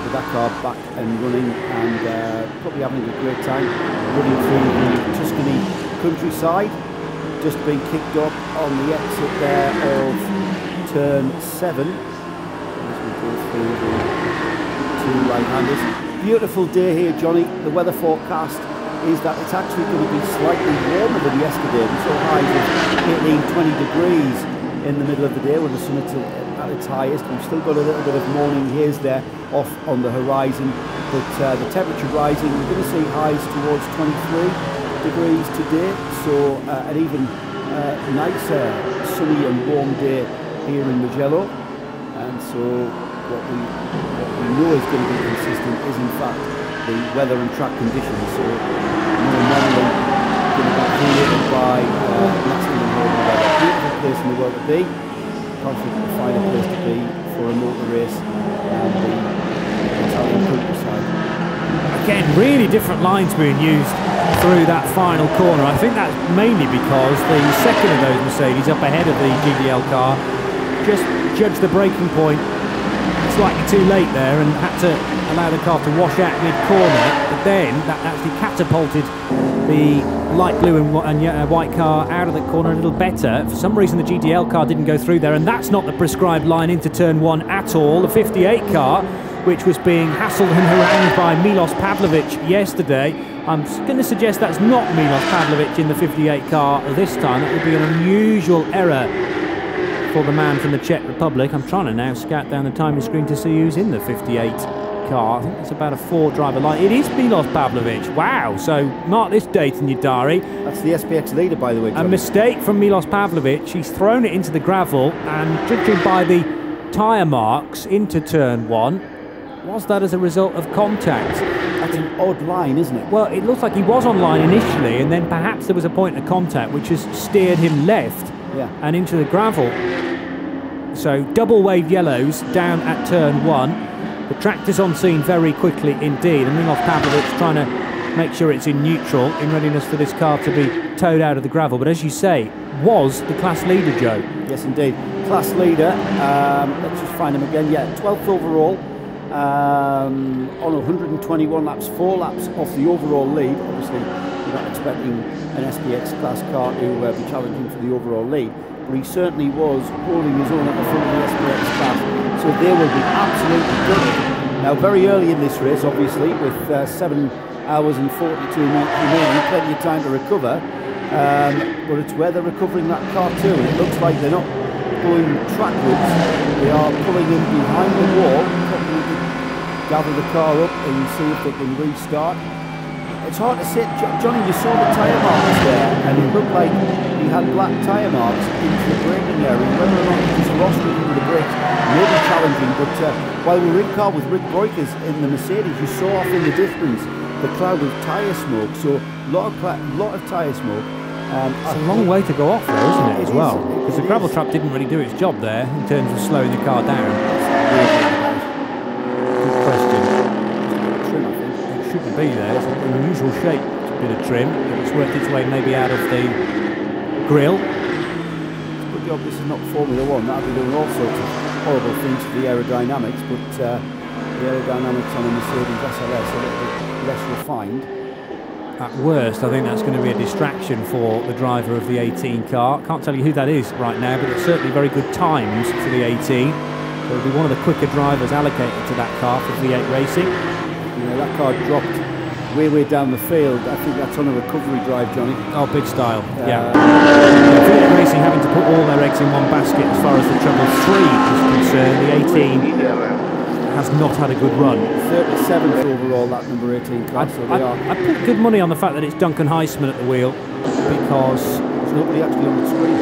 But that car back and running, and probably having a great time running through the Tuscany countryside, just being kicked up on the exit there of turn 7 as we go through the 2 right-handers. Beautiful day here, Johnny. The weather forecast is that it's actually going to be slightly warmer than yesterday. We saw highs of 18, 20 degrees in the middle of the day when the sun is at its highest. We've still got a little bit of morning haze there off on the horizon, but the temperature rising. We're going to see highs towards 23 degrees today, so an even nicer sunny and warm day here in Mugello. And so what we know is going to be consistent is in fact the weather and track conditions. So normally going to be created by maximum normal weather. Beautiful place in the world to be. Confident to find a place to be for a motor race and the Italian countryside. Again, really different lines being used through that final corner. I think that's mainly because the second of those Mercedes up ahead of the GDL car just judged the braking point slightly too late there and had to allow the car to wash out mid-corner, but then that actually catapulted the light blue and white car out of the corner a little better. For some reason the GDL car didn't go through there, and that's not the prescribed line into turn 1 at all. The 58 car, which was being hassled and harangued by Milos Pavlovic yesterday. I'm going to suggest that's not Milos Pavlovic in the 58 car this time. That would be an unusual error for the man from the Czech Republic. I'm trying to now scout down the timing screen to see who's in the 58 car. I think it's about a 4-driver line. It is Milos Pavlovic. Wow. So mark this date in your diary. That's the SPX leader, by the way, Johnny. A mistake from Milos Pavlovic. He's thrown it into the gravel, and judging by the tyre marks into turn 1, was that as a result of contact? That's an odd line, isn't it? Well, it looks like he was on line initially, and then perhaps there was a point of contact which has steered him left and into the gravel. So double wave yellows down at turn 1. The tractor's on scene very quickly indeed, and Milos Pavlovic trying to make sure it's in neutral in readiness for this car to be towed out of the gravel. But as you say, was the class leader, Joe? Yes, indeed. Class leader. Let's just find him again. Yeah, 12th overall. On 121 laps, 4 laps off the overall lead. Obviously, we're not expecting an SPX class car to be challenging for the overall lead, but he certainly was holding his own at the front of the SPX class, so they will be absolutely good. Now, very early in this race, obviously, with 7 hours and 42 minutes remaining, plenty of time to recover, but it's where they're recovering that car too, and it looks like they're not going trackwards, they are pulling in behind the wall, probably to gather the car up and see if they can restart. It's hard to say. Johnny, you saw the tyre marks there, and it looked like he had black tyre marks into the braking area. Whether or not he just lost it into the brakes may be challenging, but while we were in car with Rick Breukers in the Mercedes, you saw off in the distance the cloud of tyre smoke, so a lot of tyre smoke. It's a long way to go off there, isn't it, as well? Because the gravel trap didn't really do its job there in terms of slowing the car down. Good question. Trim, I think. It shouldn't be there. It's an unusual shaped bit of trim. It's worked its way maybe out of the grille. Good job this is not Formula 1. That would be doing all sorts of horrible things to the aerodynamics, but the aerodynamics on a Mercedes SLS are a little bit less refined. At worst, I think that's going to be a distraction for the driver of the 18 car. Can't tell you who that is right now, but it's certainly very good times for the 18. So it'll be one of the quicker drivers allocated to that car for V8 racing. You know, that car dropped way down the field. I think that's on a recovery drive, Johnny. Oh, big style, yeah. V8 racing having to put all their eggs in one basket as far as the Treble 3 is concerned. The 18 has not had a good run. 37th overall, that number 18 car, so they are. I put good money on the fact that it's Duncan Heisman at the wheel, because there's nobody actually on the screen.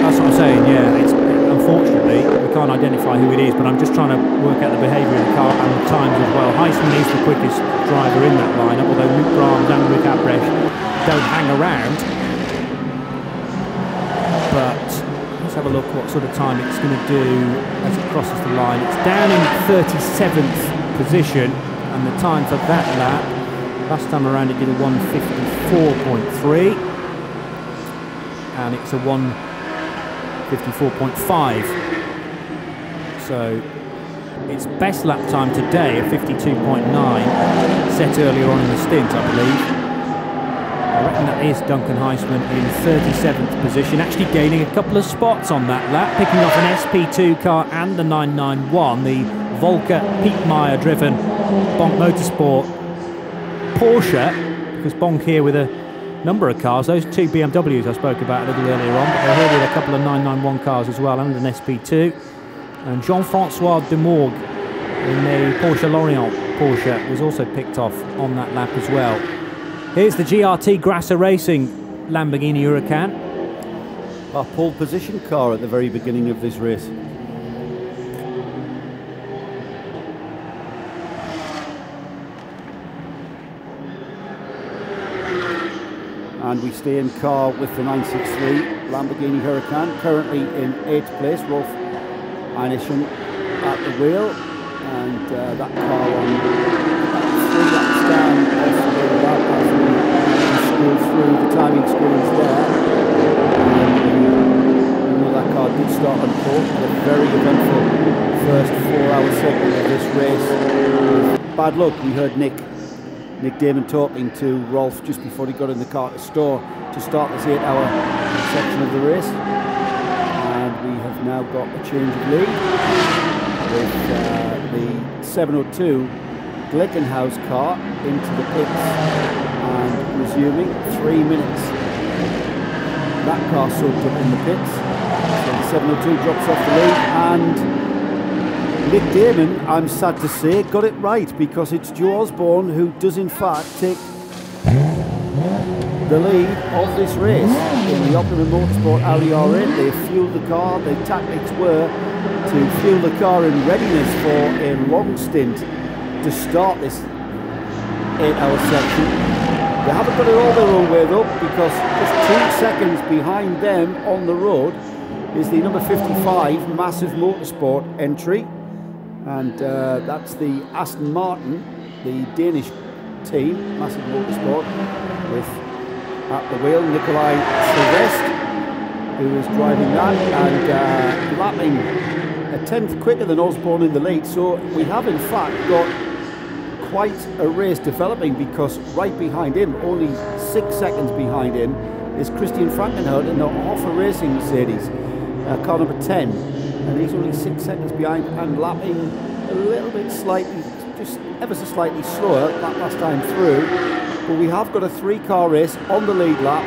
That's what I'm saying, yeah. It's, unfortunately, we can't identify who it is, but I'm just trying to work out the behaviour of the car and the times as well. Heisman is the quickest driver in that lineup, although Luke Brahms and Rick Abrecht don't hang around. But let's have a look what sort of time it's going to do as it crosses the line. It's down in 37th position, and the time for that lap, last time around it did a 1:54.3, and it's a 1:54.5. So its best lap time today, a 52.9, set earlier on in the stint, I believe. I reckon that is Duncan Heisman in 37th position, actually gaining a couple of spots on that lap, picking off an SP2 car and the 991, the Volker Piepmeier driven Bonk Motorsport Porsche, because Bonk here with a number of cars, those 2 BMWs I spoke about a little earlier on, but they're here with a couple of 991 cars as well and an SP2, and Jean-Francois Demorgue in the Porsche Lorient Porsche was also picked off on that lap as well. Here's the GRT Grasser Racing Lamborghini Huracan. Our pole position car at the very beginning of this race. And we stay in car with the 963 Lamborghini Huracan, currently in 8th place. Rolf Einischen at the wheel, and that car on 3 laps down off the wheel lap as we scroll through the timing screens there. And that car did start on pole, a very eventful first 4-hour segment of this race. Bad luck, we heard Nick Damon talking to Rolf just before he got in the car to start this 8-hour section of the race. And we have now got a change of lead with the 702 Glickenhaus car into the pits and resuming 3 minutes. That car soaked up in the pits, so the 702 drops off the lead, and Nick Damon, I'm sad to say, got it right, because it's Joe Osborne who does in fact take the lead of this race in the Optimum Motorsport Audi R8. They fueled the car. The tactics were to fuel the car in readiness for a long stint to start this 8-hour section. They haven't got it all their own way though, because just 2 seconds behind them on the road is the number 55 Massive Motorsport entry. And that's the Aston Martin, the Danish team, Massive Motorsport, with at the wheel Nikolai Sylvestre, who is driving that and lapping a 10th quicker than Osborne in the lead. So we have in fact got quite a race developing, because right behind him, only 6 seconds behind him, is Christian Frankenhout in the Hoffa Racing Mercedes, car number 10. And he's only 6 seconds behind and lapping a little bit slightly, just ever so slightly slower that last time through. But we have got a 3-car race on the lead lap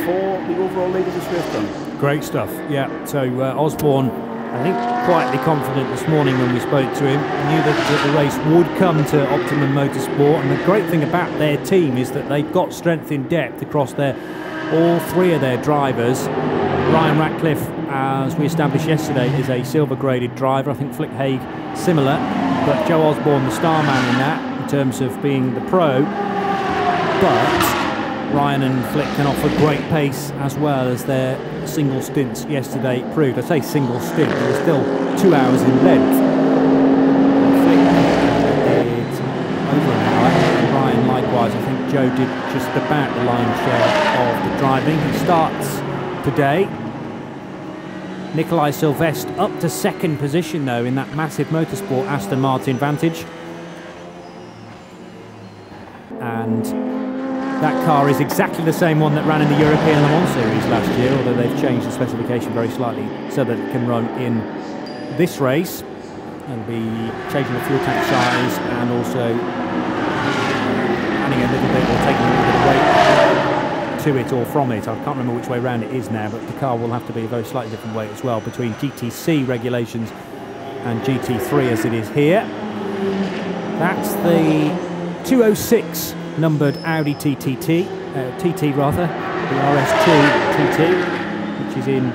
for the overall lead of this race done. Great stuff, yeah. So Osborne, I think, quietly confident this morning when we spoke to him, knew that the race would come to Optimum Motorsport. And the great thing about their team is that they've got strength in depth across all 3 of their drivers. Ryan Ratcliffe, as we established yesterday, is a silver-graded driver. I think Flick Haig similar, but Joe Osborne the star man in that, in terms of being the pro. But Ryan and Flick can offer great pace, as well as their single stints yesterday proved. I say single stint, but they're still 2 hours in length. Flick did over an hour, and Ryan likewise. I think Joe did just about the lion's share of the driving. He starts today. Nikolai Sylvestre up to 2nd position though in that Massive Motorsport Aston Martin Vantage. And that car is exactly the same one that ran in the European Le Mans Series last year, although they've changed the specification very slightly so that it can run in this race. They'll be changing the fuel tank size and also adding a little bit, or taking a little bit of weight to it or from it. I can't remember which way around it is now, but the car will have to be a very slightly different weight as well, between GTC regulations and GT3 as it is here. That's the 206 numbered Audi TT, the RS2 TT, which is in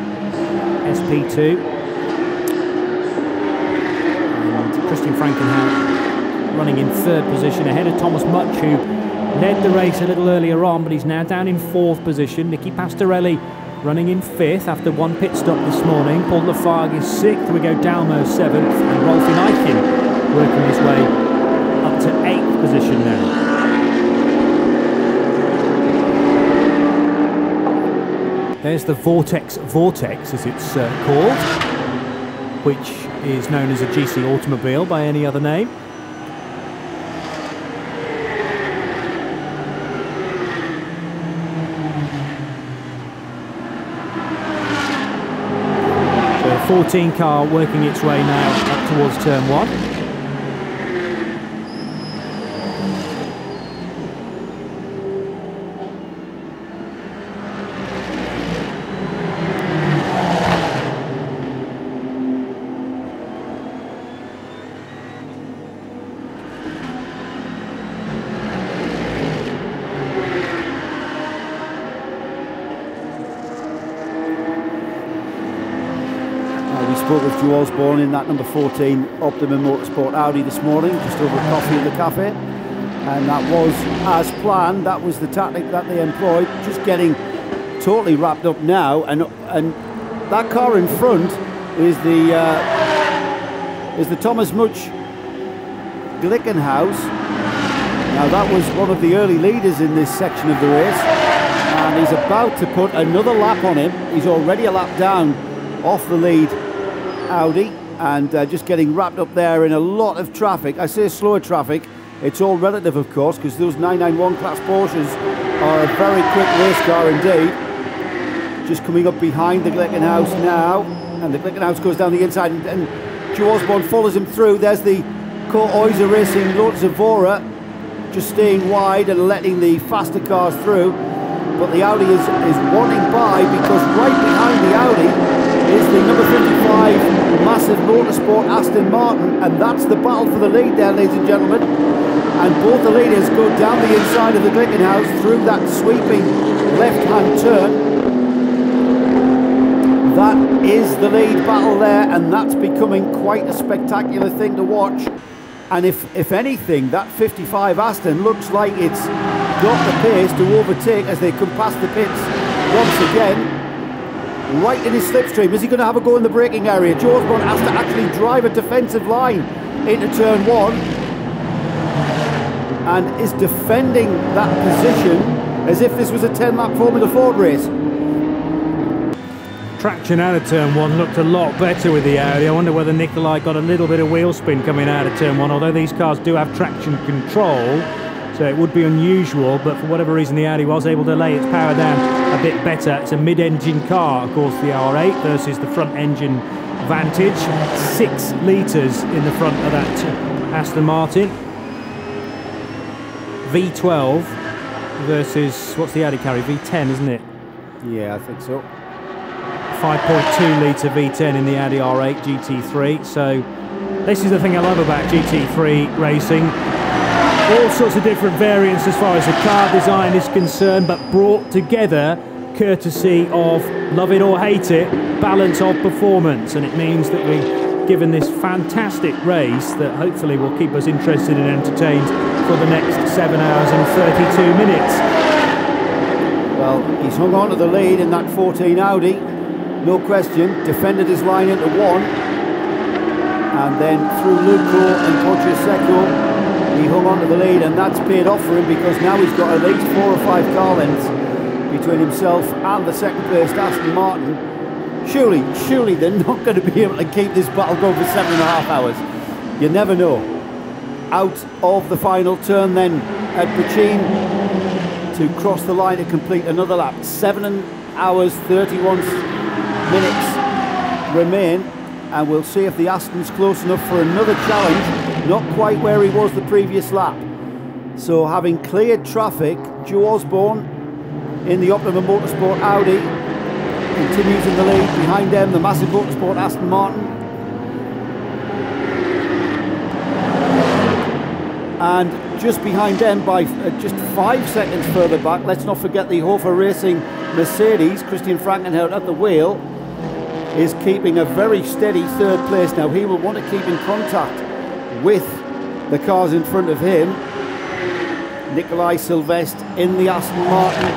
SP2. And Christian Frankenhout running in 3rd position ahead of Thomas Much, who led the race a little earlier on, but he's now down in 4th position. Nicky Pastorelli running in 5th after 1 pit stop this morning. Paul Lafargue is 6th. We go Dalmo 7th, and Rolf Eichen working his way up to 8th position now. There's the Vortex, as it's called, which is known as a GC automobile by any other name. So a 14 car working its way now up towards turn 1. spoke with Joe Osborne in that number 14 Optimum Motorsport Audi this morning, just over coffee in the cafe. And that was as planned. That was the tactic that they employed, just getting totally wrapped up now. And that car in front is the Thomas Much Glickenhaus. Now that was one of the early leaders in this section of the race, and he's about to put another lap on him. He's already a lap down off the lead Audi, and just getting wrapped up there in a lot of traffic. I say slower traffic. It's all relative, of course, because those 991 class Porsches are a very quick race car indeed. Just coming up behind the Glickenhaus now, and the Glickenhaus goes down the inside, and Joe Osborne follows him through. There's the Oyster Racing Lotus Evora, just staying wide and letting the faster cars through. But the Audi is wanting by, because right behind the Audi is the number 55 Massive Motorsport Aston Martin, and that's the battle for the lead there, ladies and gentlemen. And both the leaders go down the inside of the Glickenhaus through that sweeping left-hand turn. That is the lead battle there, and that's becoming quite a spectacular thing to watch. And if anything, that 55 Aston looks like it's got the pace to overtake as they come past the pits once again. Right in his slipstream. Is he going to have a go in the braking area? Joe Osborne has to actually drive a defensive line into turn 1 and is defending that position as if this was a 10-lap Formula Ford race. Traction out of turn 1 looked a lot better with the Audi. I wonder whether Nikolai got a little bit of wheel spin coming out of turn 1, although these cars do have traction control, so it would be unusual, but for whatever reason the Audi was able to lay its power down a bit better. It's a mid-engine car, of course, the R8 versus the front engine Vantage. 6 litres in the front of that Aston Martin. V12 versus, what's the Audi carry? V10, isn't it? Yeah, I think so. 5.2 litre V10 in the Audi R8 GT3. So this is the thing I love about GT3 racing. All sorts of different variants as far as the car design is concerned, but brought together courtesy of, love it or hate it, balance of performance. And it means that we're given this fantastic race that hopefully will keep us interested and entertained for the next 7 hours and 32 minutes. Well, he's hung on to the lead in that 14 Audi, no question. Defended his line into 1, and then through Luco and Poggio he hung on to the lead, and that's paid off for him, because now he's got at least 4 or 5 car lengths between himself and the second placed Aston Martin. Surely they're not going to be able to keep this battle going for 7.5 hours. You never know. Out of the final turn then at Bachin to cross the line to complete another lap. 7 hours 31 minutes remain, and we'll see if the Aston's close enough for another challenge. Not quite where he was the previous lap. So having cleared traffic, Joe Osborne in the Optimum Motorsport Audi continues in the lead. Behind them, the Massive Motorsport Aston Martin. And just behind them, by just 5 seconds further back, let's not forget the Hofer Racing Mercedes. Christian Frankenhout at the wheel is keeping a very steady 3rd place. Now he will want to keep in contact with the cars in front of him. Nikolai Sylvestre in the Aston Martin,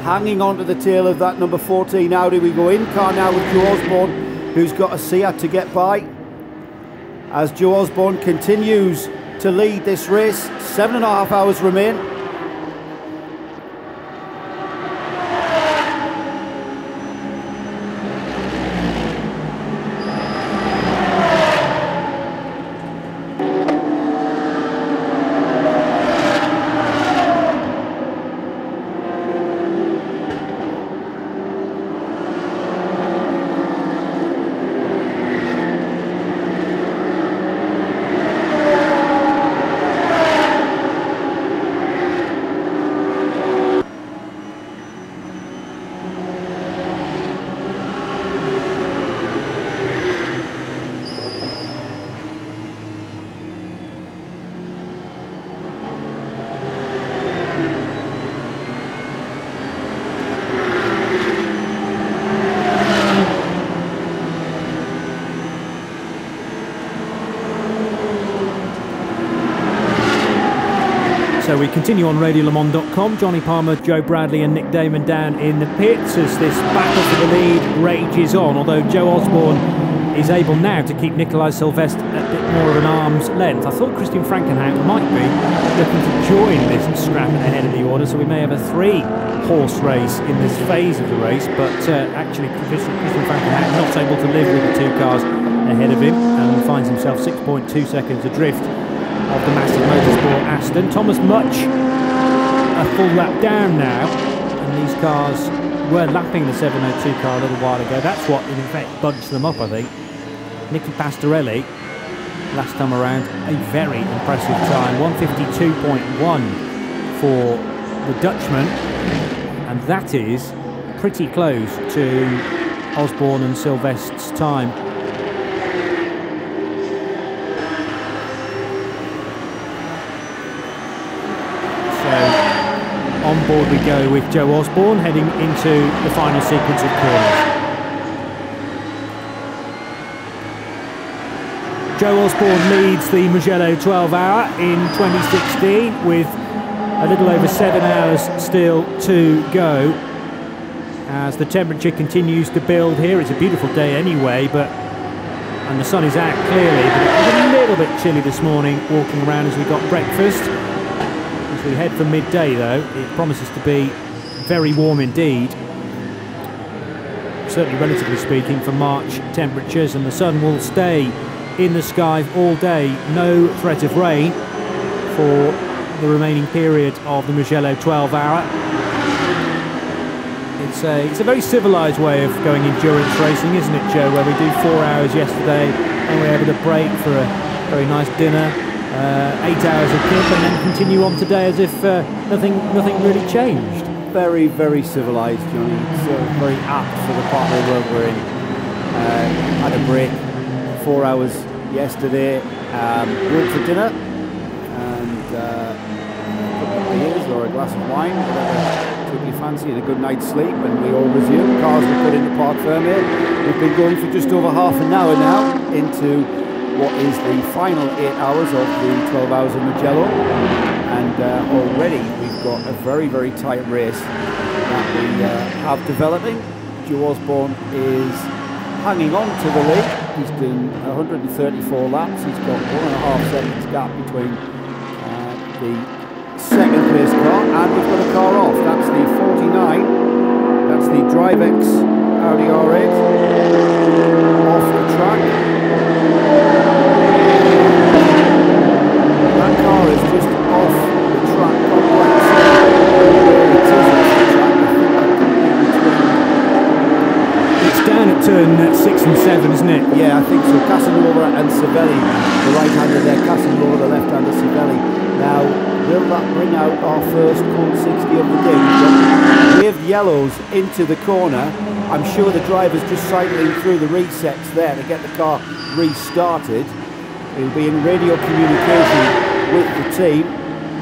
hanging on to the tail of that number 14 Audi. We go in car now with Joe Osborne, who's got a Seat to get by, as Joe Osborne continues to lead this race. 7.5 hours remain. So we continue on RadioLeMans.com. Johnny Palmer, Joe Bradley and Nick Damon down in the pits as this battle for the lead rages on, although Joe Osborne is able now to keep Nikolai Sylvestre a bit more of an arm's length. I thought Christian Frankenhout might be looking to join this scrap ahead of the order, so we may have a 3-horse race in this phase of the race, but actually Christian Frankenhout not able to live with the 2 cars ahead of him and finds himself 6.2 seconds adrift of the massive motorsport Aston. Thomas Much a full lap down now, and these cars were lapping the 702 car a little while ago. That's what in effect bunched them up, I think. Nicky Pastorelli last time around, a very impressive time, 152.1 for the Dutchman, and that is pretty close to Osborne and Sylvestre's time. On board we go with Joe Osborne heading into the final sequence of corners. Joe Osborne leads the Mugello 12 hour in 2016 with a little over 7 hours still to go as the temperature continues to build here. It's a beautiful day anyway, and the sun is out clearly, but it was a little bit chilly this morning walking around as we got breakfast. As we head for midday though, it promises to be very warm indeed, certainly relatively speaking for March temperatures, and the sun will stay in the sky all day. No threat of rain for the remaining period of the Mugello 12 hour. It's a very civilised way of going endurance racing, isn't it, Joe, where we do 4 hours yesterday and we're able to break for a very nice dinner, 8 hours of kip, and then continue on today as if nothing really changed. Very, very civilised, Johnny. It's very apt for the part of the world we're in. Had a break, 4 hours yesterday, went for dinner, and a couple of beers or a glass of wine, whatever took your fancy, and a good night's sleep, and we all resumed. Cars were put into Parc Fermé. We've been going for just over half an hour now into what is the final 8 hours of the 12 hours of Mugello, and already we've got a very, very tight race that we have developing. Joe Osborne is hanging on to the lead. He's done 134 laps. He's got 1.5 seconds gap between the second place car, and we've got a car off. That's the 49. That's the DriveX Audi R8 off the track. That car is just off the track complex. It's down at turn 6 and 7, isn't it? Yeah, I think so. Casanova and Savelli, the right-hander there. Casanova, the left-hander, Savelli. Now, will that bring out our first cold 60 of the day? With yellows into the corner. I'm sure the driver's just cycling through the resets there to get the car restarted. He'll be in radio communication with the team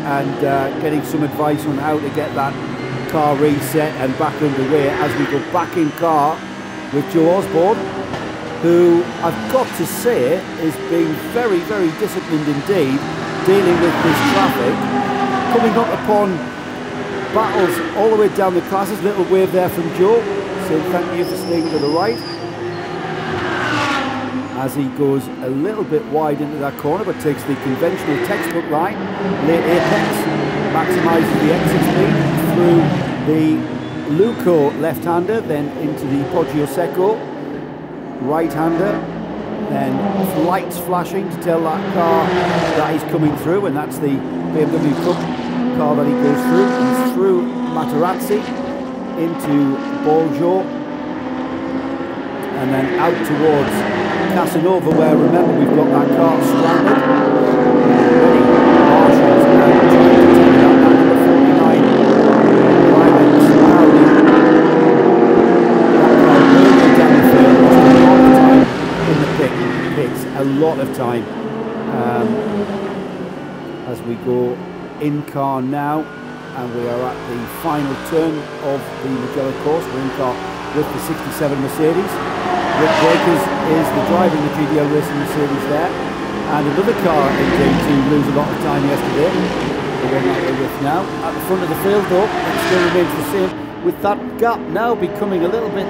and getting some advice on how to get that car reset and back underway as we go back in car with Joe Osborne, who I've got to say is being very, very disciplined indeed, dealing with this traffic, coming up upon battles all the way down the classes. Little wave there from Joe, saying thank you for staying to the right, as he goes a little bit wide into that corner, but takes the conventional textbook line, late apex, maximises the exit speed through the Luco left-hander, then into the Poggio Secco right-hander, then lights flashing to tell that car that he's coming through, and that's the BMW Cup car that he goes through. He's through Materazzi into Borgio, and then out towards Casanova, where remember we've got that car stranded. Already Marshall's now trying to take that number 49 private Audi. That car really down the field, lost a lot of time in the pits, a lot of time. As we go in car now, and we are at the final turn of the Mugello course. We're in car with the 67 Mercedes. Rick Breakers is the driver in the GDO Racing Mercedes there, and another car indeed to lose a lot of time yesterday the one that we're with now. At the front of the field though, it still remains the same, with that gap now becoming a little bit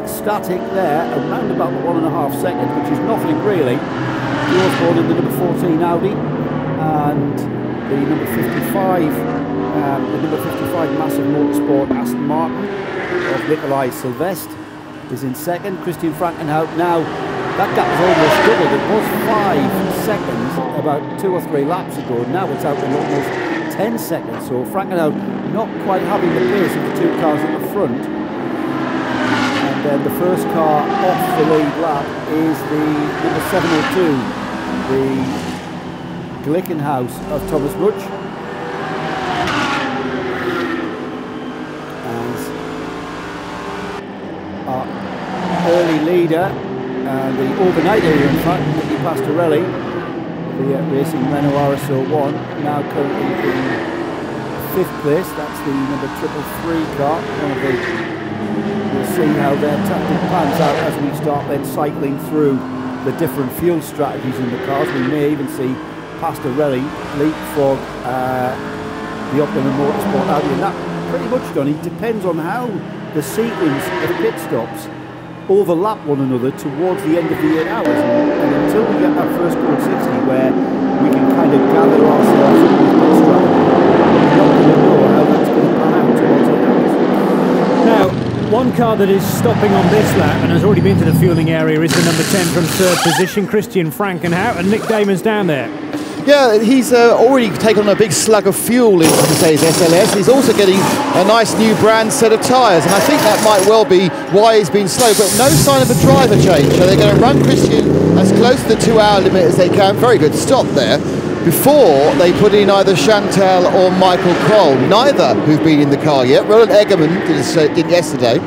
static there, around about 1.5 seconds, which is nothing really. He was born in the number 14 Audi, and the number 55 Massive Motorsport Aston Martin of Nikolai Sylvestre is in second. Christian Frankenhout now, that gap has almost doubled. It was 5 seconds about 2 or 3 laps ago. Now it's out in almost 10 seconds. So Frankenhout not quite having the pace of the two cars at the front. And then the first car off the lead lap is the number 702, the Glickenhaus of Thomas Much. As our early leader, the overnight leader in fact, Nicky Pastorelli, the racing Renault RS01, now currently in 5th place. That's the number 333 car. We'll see how their tactic pans out as we start then cycling through the different fuel strategies in the cars. We may even see Pastorelli leapfrog the Optimum Motorsport Audi, and that pretty much, Johnny, depends on how the sequence of pit stops overlap one another towards the end of the 8 hours, and until we get that first code 60 where we can kind of gather ourselves up with pit strategy, we're not going to know how that's going to pan out towards 8 hours. Now, one car that is stopping on this lap and has already been to the fueling area is the number 10 from 3rd position, Christian Frankenhout, and Nick Damon's down there. Yeah, he's already taken on a big slug of fuel into Mercedes SLS. He's also getting a nice new brand set of tyres, and I think that might well be why he's been slow, but no sign of a driver change. So they're going to run Christian as close to the 2-hour limit as they can. Very good stop there. Before they put in either Chantal or Michael Kroll, neither who've been in the car yet. Roland Eggerman did yesterday.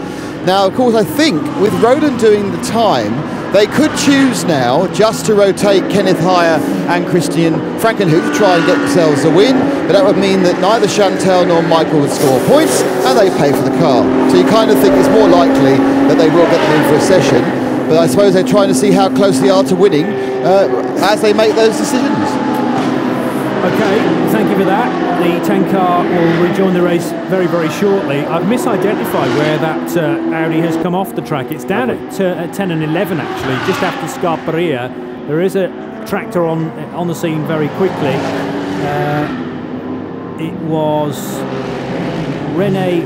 Now, of course, I think with Roland doing the time, they could choose now just to rotate Kenneth Heyer and Christian Frankenhout to try and get themselves a win, but that would mean that neither Chantal nor Michael would score points, and they pay for the car. So you kind of think it's more likely that they will get them in for a session, but I suppose they're trying to see how close they are to winning as they make those decisions. Okay, thank you for that. The 10 car will rejoin the race very, very shortly. I've misidentified where that Audi has come off the track. It's down at 10 and 11 actually, just after Scarperia. There is a tractor on the scene very quickly. It was Rene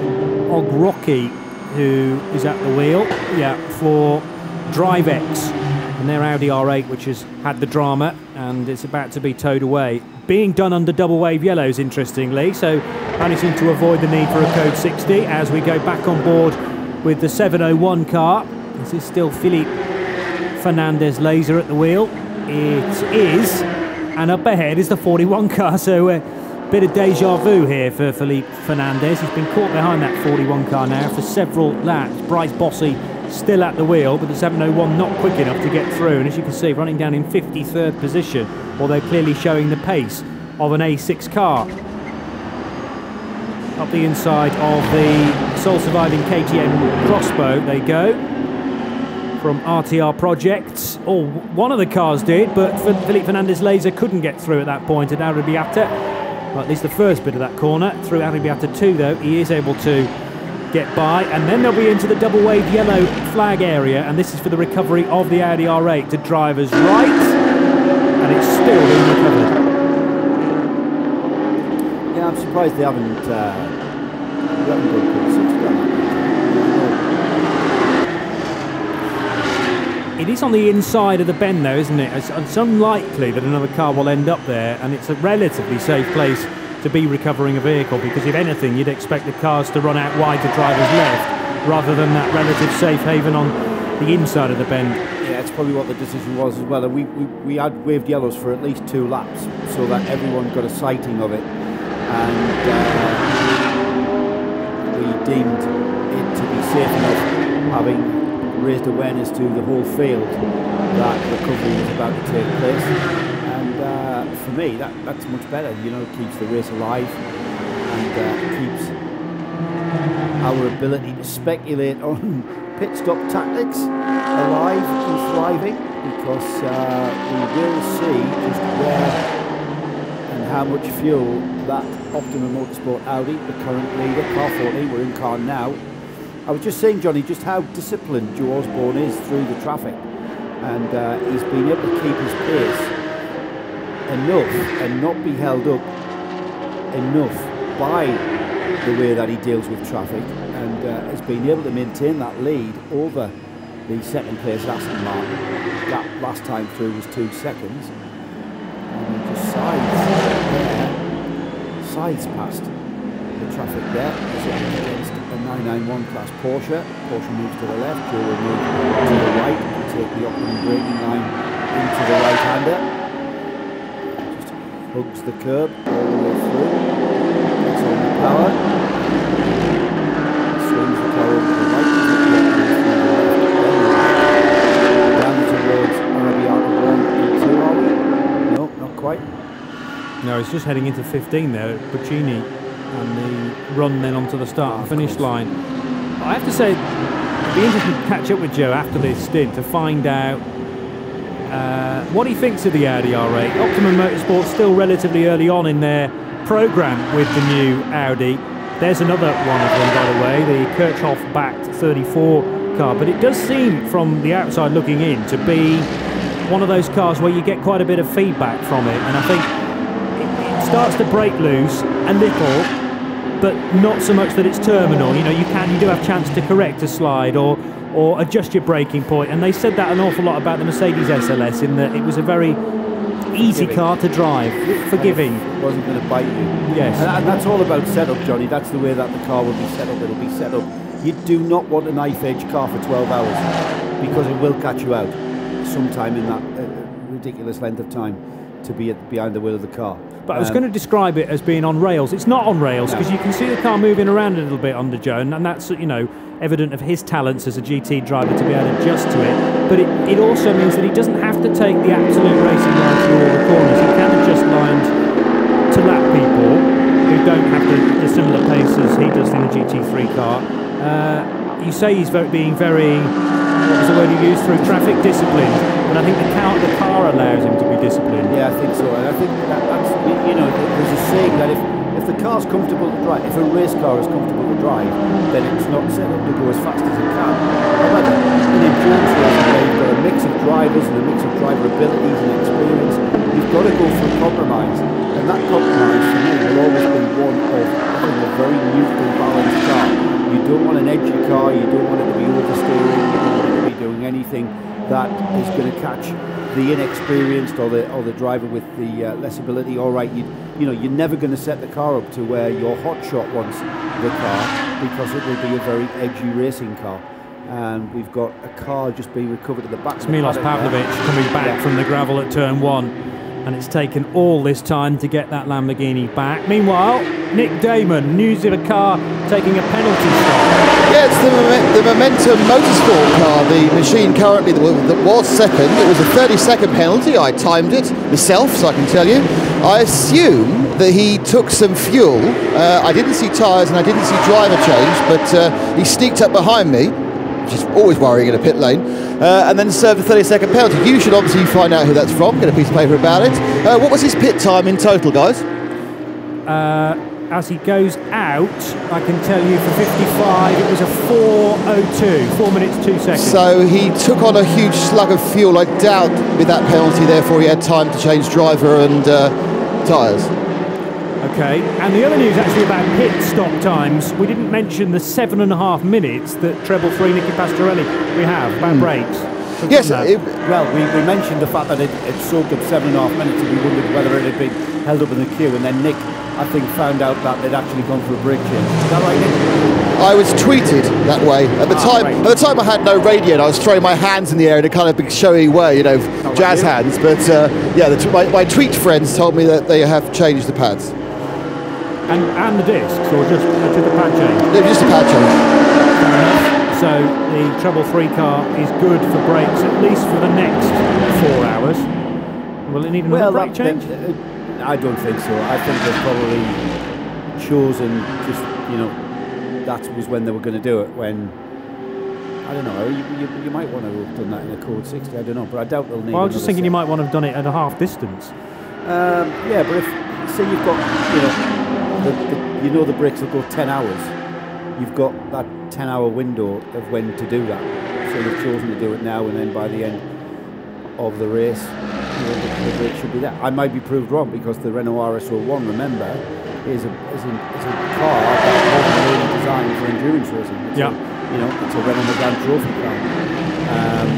Ogrocki who is at the wheel, for DriveX, and their Audi R8, which has had the drama and it's about to be towed away. Being done under double wave yellows, interestingly, so managing to avoid the need for a code 60 as we go back on board with the 701 car. This is still Philippe Fernandez Laser at the wheel. It is, and up ahead is the 41 car, so a bit of deja vu here for Philippe Fernandez. He's been caught behind that 41 car now for several laps. Bryce Bossy still at the wheel, but the 701 not quick enough to get through, and as you can see, running down in 53rd position, although clearly showing the pace of an A6 car. Up the inside of the sole surviving KTM Crossbow they go from RTR Projects. Oh, one of the cars did, but Philippe Fernandez Laser couldn't get through at that point at Arrabbiata. Well, at least the first bit of that corner. Through Arrabbiata 2 though, he is able to get by, and then they'll be into the double wave yellow flag area, and this is for the recovery of the Audi R8 to driver's right, and it's still being recovered. Yeah, I'm surprised they haven't It is on the inside of the bend though, isn't it? It's unlikely that another car will end up there, and it's a relatively safe place to be recovering a vehicle, because if anything you'd expect the cars to run out wide to driver's left rather than that relative safe haven on the inside of the bend. Yeah, it's probably what the decision was as well. We had waved yellows for at least 2 laps so that everyone got a sighting of it, and we deemed it to be safe enough, having raised awareness to the whole field that recovery was about to take place. For me, that's much better. You know, it keeps the race alive and keeps our ability to speculate on pit stop tactics alive and thriving, because we will see just where and how much fuel that Optimum Motorsport Audi, the current leader, car 14, we're in car now. I was just saying, Johnny, just how disciplined Joe Osborne is through the traffic, and he's been able to keep his pace enough and not be held up enough by the way that he deals with traffic, and has been able to maintain that lead over the second place Aston Martin. That last time through was 2 seconds, and he just sides past the traffic there. It's against a 991 class Porsche. Porsche moves to the left, Joe will move to the right to take the optimum braking line into the right-hander. Just hugs the curb all the way through, gets on the power, swings the car over to the right, down towards Arabiata 1 and 2, are we? No, not quite. No, he's just heading into 15 there, Puccini, and the run then onto the start and finish line. I have to say, it'd be interesting to catch up with Joe after this stint to find out what he thinks of the Audi R8. Optimum Motorsport still relatively early on in their programme with the new Audi. There's another one of them, by the way, the Kirchhoff-backed 34 car, but it does seem from the outside looking in to be one of those cars where you get quite a bit of feedback from it, and I think it starts to break loose a little, but not so much that it's terminal. You know, you do have a chance to correct a slide or adjust your braking point, and they said that an awful lot about the Mercedes SLS, in that it was a very easy car to drive, forgiving. It wasn't going to bite you. Yes. And that's all about setup, Johnny. That's the way that the car will be set up. It'll be set up. You do not want a knife-edge car for 12 hours, because it will catch you out sometime in that ridiculous length of time to be behind the wheel of the car. But I was going to describe it as being on rails. It's not on rails, because you can see the car moving around a little bit under Joe, and that's, you know, evident of his talents as a GT driver to be able to adjust to it. But it also means that he doesn't have to take the absolute racing line through all the corners. He can adjust lines to lap people who don't have the similar pace as he does in a GT3 car. You say he's being very, what was the word you used, through traffic disciplined, but I think the car allows him to be disciplined. Yeah, I think so. And I think that's, you know, there's a saying that if the car's comfortable to drive, if a race car is comfortable to drive, then it's not set up to go as fast as it can. However, in endurance racing, where you've got a mix of drivers and a mix of driver abilities and experience, you've got to go for a compromise. And that compromise, for me, will always be one of having a very neutral, balanced car. You don't want an edgy car, you don't want it to be oversteering, you don't want it to be doing anything that is going to catch the inexperienced or the driver with the less ability. All right, you know, you're never going to set the car up to where your hotshot wants the car, because it will be a very edgy racing car. And we've got a car just being recovered at the back. It's Milos Pavlovic coming back from the gravel at turn 1, and it's taken all this time to get that Lamborghini back. Meanwhile, Nick Damon, news of a car taking a penalty stop. Yeah, it's the Momentum Motorsport car, the machine currently that was second. It was a 30-second penalty. I timed it myself, so I can tell you. I assume that he took some fuel. I didn't see tyres and I didn't see driver change, but he sneaked up behind me, which is always worrying in a pit lane, and then served a 30-second penalty. You should obviously find out who that's from, get a piece of paper about it. What was his pit time in total, guys? As he goes out, I can tell you for 55, it was a 4:02, 4 minutes 2 seconds. So he took on a huge slug of fuel. I doubt with that penalty, therefore he had time to change driver and tyres. Okay, and the other news actually about pit stop times, we didn't mention the 7.5 minutes that Treble 3 Nicky Pastorelli we have about brakes. Yes, well, we mentioned the fact that it soaked up 7.5 minutes, and we wondered whether it had been held up in the queue, and then Nick, I think, found out that they'd actually gone for a brake change. Is that right, Nick? I was tweeted that way at the time. Right. At the time, I had no radio, and I was throwing my hands in the air in a kind of big showy way, you know, jazz hands. But yeah, my tweet friends told me that they have changed the pads. And the discs, or just the pad change? Yeah, just a pad change. So the Treble 3 car is good for brakes at least for the next 4 hours. Will it need another brake change? I don't think so. I think they've probably chosen just, you know, that was when they were going to do it. When, I don't know, you might want to have done that in a Code 60, I don't know, but I doubt they'll need. Well, I was just thinking you might want to have done it at a half distance. Yeah, but say you've got, you know the brakes will go 10 hours. You've got that 10-hour window of when to do that. So you've chosen to do it now, and then by the end of the race, the brake should be there. I might be proved wrong, because the Renault RS01, remember, is a car that wasn't really designed for endurance racing. It's it's a Renault Megane Trophy car.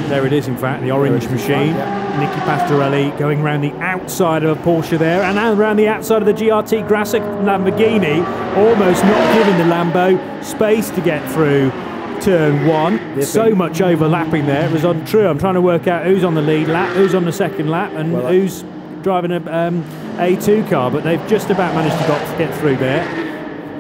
There it is, in fact, the orange machine. Nicky Pastorelli going around the outside of a Porsche there, and around the outside of the GRT Grasser Lamborghini, almost not giving the Lambo space to get through turn 1. So much overlapping there, it was untrue. I'm trying to work out who's on the lead lap, who's on the second lap, and who's driving a A2 car, but they've just about managed to get through there.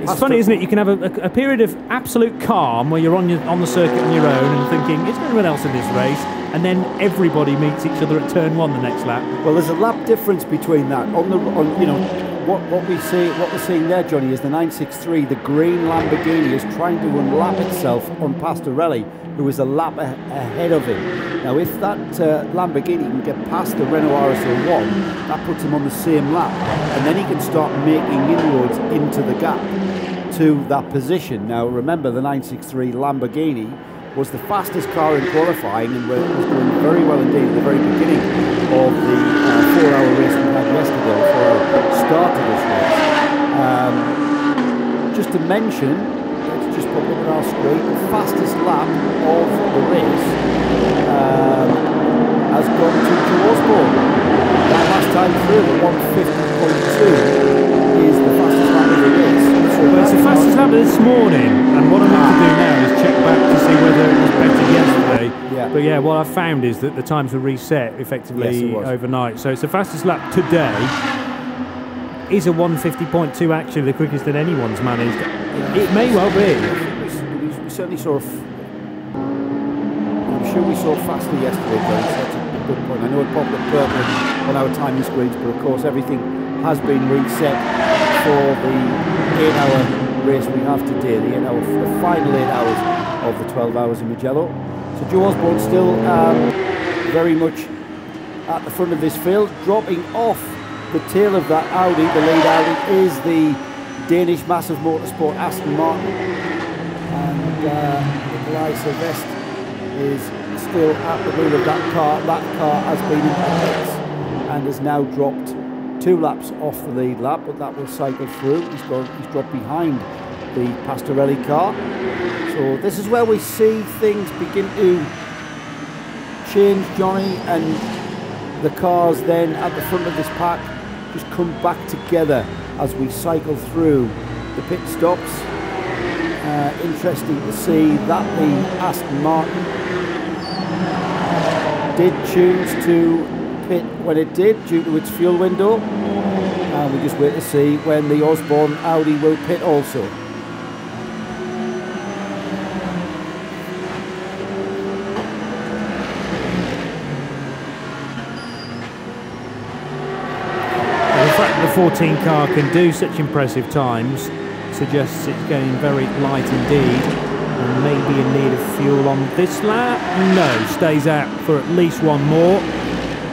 It's funny, isn't it? You can have a period of absolute calm where you're on the circuit on your own and thinking, is there anyone else in this race? And then everybody meets each other at turn 1 the next lap. Well, there's a lap difference between that. What we're seeing there, Johnny, is the 963, the green Lamborghini, is trying to unlap itself on Pastorelli, who is a lap ahead of him. Now, if that Lamborghini can get past the Renault RS01, that puts him on the same lap, and then he can start making inroads into the gap to that position. Now, remember, the 963 Lamborghini was the fastest car in qualifying, and was doing very well indeed at the very beginning of the 4-hour race we had yesterday, for a start of this race. Just to mention, let's just pop up on our screen, the fastest lap of the race has gone to Joe Osborne. That last time through, the 150.2 is the fastest lap of the race. Well, it's the fastest lap this morning, and what I need to do now is check back to see whether it was better yesterday. But yeah, what I've found is that the times were reset effectively overnight. So it's the fastest lap today. Is a 150.2 actually the quickest that anyone's managed? It may well be. We certainly saw. I'm sure we saw faster yesterday, James. That's a good point. I know it popped up purple on our timing screens, but of course everything has been reset for the 8-hour race we have today, the final 8 hours of the 12 hours in Mugello. So Joe Osborne still very much at the front of this field, dropping off the tail of that Audi. The lead Audi is the Danish massive motorsport Aston Martin, and Nikolai Sylvestre is still at the wheel of that car. That car has been in the pits and has now dropped 2 laps off the lead lap, but that will cycle through. He's dropped behind the Pastorelli car. So this is where we see things begin to change, Johnny, and the cars then at the front of this pack just come back together as we cycle through the pit stops. Interesting to see that the Aston Martin did choose to pit when it did due to its fuel window, and we just wait to see when the Osborne Audi will pit also. The fact that the 14 car can do such impressive times suggests it's going very light indeed, and maybe in need of fuel on this lap. No, stays out for at least one more.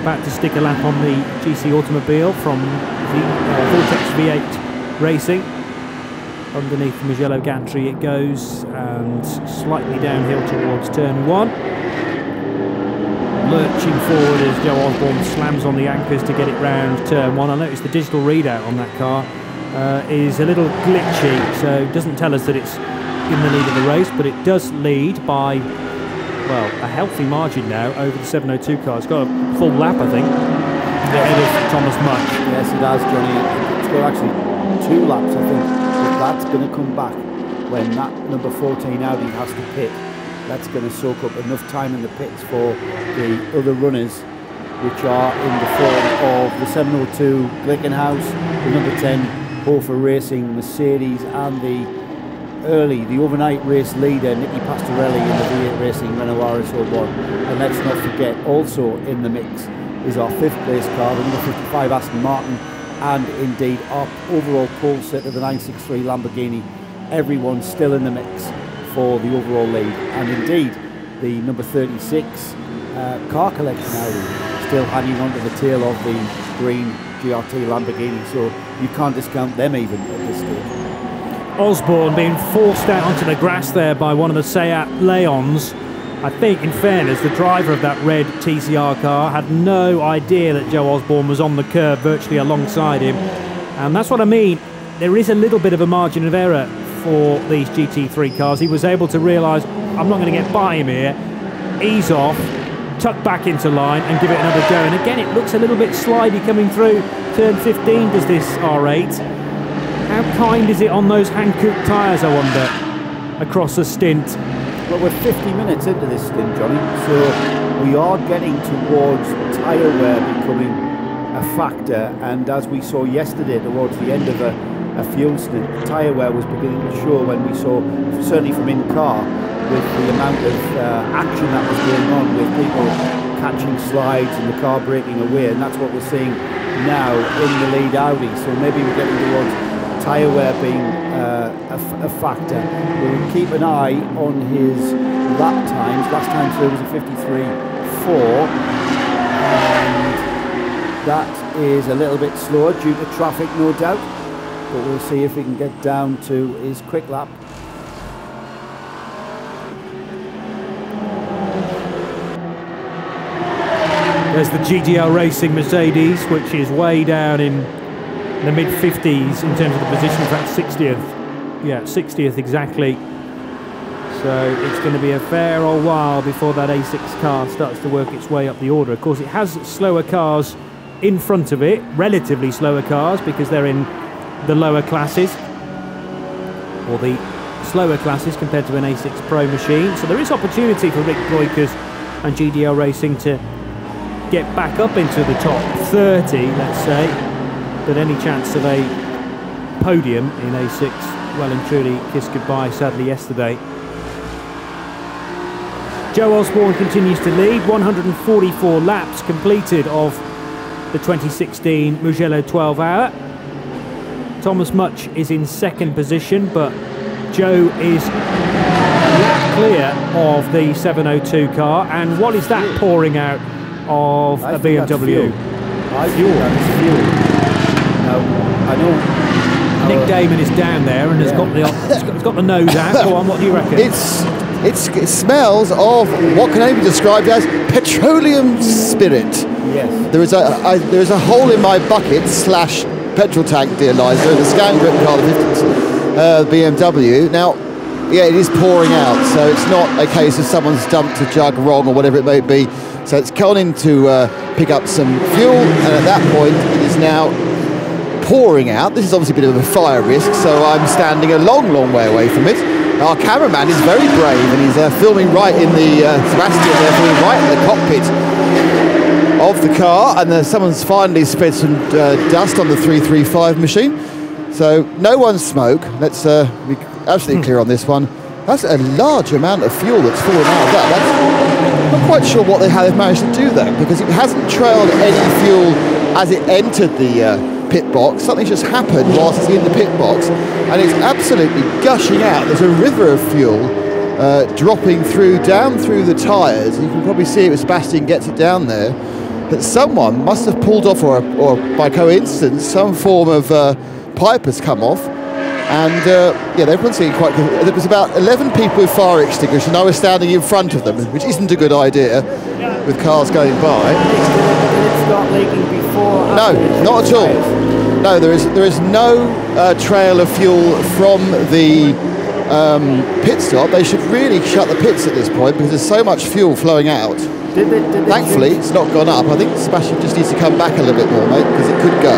About to stick a lap on the GC automobile from the Vortex V8 Racing. Underneath the Mugello gantry it goes, and slightly downhill towards turn 1. Lurching forward as Joe Osborne slams on the anchors to get it round turn 1. I noticed the digital readout on that car is a little glitchy, so it doesn't tell us that it's in the lead of the race, but it does lead by, well, a healthy margin now over the 702 car. It's got a full lap, I think, ahead of Thomas Much. Yes, it has, Johnny. It's got actually 2 laps, I think, but that's going to come back when that number 14 Audi has to pit. That's going to soak up enough time in the pits for the other runners, which are in the form of the 702 Glickenhaus, the number 10 Hofer Racing Mercedes, and the overnight race leader Nicky Pastorelli in the V8 Racing Renault RS01. And let's not forget, also in the mix is our 5th place car, the number 55 Aston Martin, and indeed our overall pole sitter, the 963 Lamborghini. Everyone's still in the mix for the overall lead, and indeed the number 36 car collection Audi still hanging onto the tail of the green GRT Lamborghini, so you can't discount them even at this stage. Osborne being forced out onto the grass there by one of the Seat Leons. I think, in fairness, the driver of that red TCR car had no idea that Joe Osborne was on the curb virtually alongside him. And that's what I mean. There is a little bit of a margin of error for these GT3 cars. He was able to realise, I'm not going to get by him here, ease off, tuck back into line and give it another go. And again, it looks a little bit slidey coming through turn 15, does this R8. How kind is it on those Hankook tyres, I wonder, across the stint? Well, we're 50 minutes into this stint, Johnny, so we are getting towards tyre wear becoming a factor, and as we saw yesterday towards the end of a fuel stint, tyre wear was beginning to show when we saw, certainly from in-car, with the amount of action that was going on with people catching slides and the car breaking away, and that's what we're seeing now in the lead Audi, so maybe we're getting towards tyre wear being a factor. We'll keep an eye on his lap times. Last time through was a 53.4, and that is a little bit slower due to traffic, no doubt, but we'll see if we can get down to his quick lap. There's the GDL Racing Mercedes, which is way down in the mid-50s in terms of the position. In fact, 60th. Yeah, 60th exactly. So it's going to be a fair old while before that A6 car starts to work its way up the order. Of course, it has slower cars in front of it, relatively slower cars, because they're in the lower classes, or the slower classes compared to an A6 Pro machine. So there is opportunity for Rick Broikers and GDL Racing to get back up into the top 30, let's say. But any chance of a podium in A6, well and truly kissed goodbye sadly yesterday. Joe Osborne continues to lead, 144 laps completed of the 2016 Mugello 12 Hour. Thomas Much is in second position, but Joe is lap clear of the 702 car. And what is that pouring out of a BMW? I think that's fuel. I know Nick Damon is down there and has got the nose out. Go on, what do you reckon? It smells of what can only be described as petroleum spirit. Yes. There is a hole in my bucket / petrol tank, dear Liza, in the scan grip car, the BMW. Now, yeah, it is pouring out, so it's not a case of someone's dumped a jug wrong or whatever it may be. So it's gone in to pick up some fuel, and at that point, it is now pouring out. This is obviously a bit of a fire risk, so I'm standing a long, long way away from it. Our cameraman is very brave, and he's filming right in the Sebastian, there, filming right in the cockpit of the car, and someone's finally spread some dust on the 335 machine. So no one's smoke. Let's be absolutely clear on this one. That's a large amount of fuel that's fallen out of that. I'm not quite sure how they've managed to do that, because it hasn't trailed any fuel as it entered the pit box. Something just happened whilst it's in the pit box, and it's absolutely gushing out. There's a river of fuel dropping down through the tyres. You can probably see it as Sebastian gets it down there. That someone must have pulled off, or by coincidence, some form of pipe has come off. And yeah, everyone's seeing quite good. There was about 11 people with fire extinguishers, and I was standing in front of them, which isn't a good idea with cars going by. Did it start leaking before? No, not at all. No, there is no trail of fuel from the pit stop. They should really shut the pits at this point, because there's so much fuel flowing out. Thankfully, it's not gone up. I think Sebastian just needs to come back a little bit more, mate, because it could go.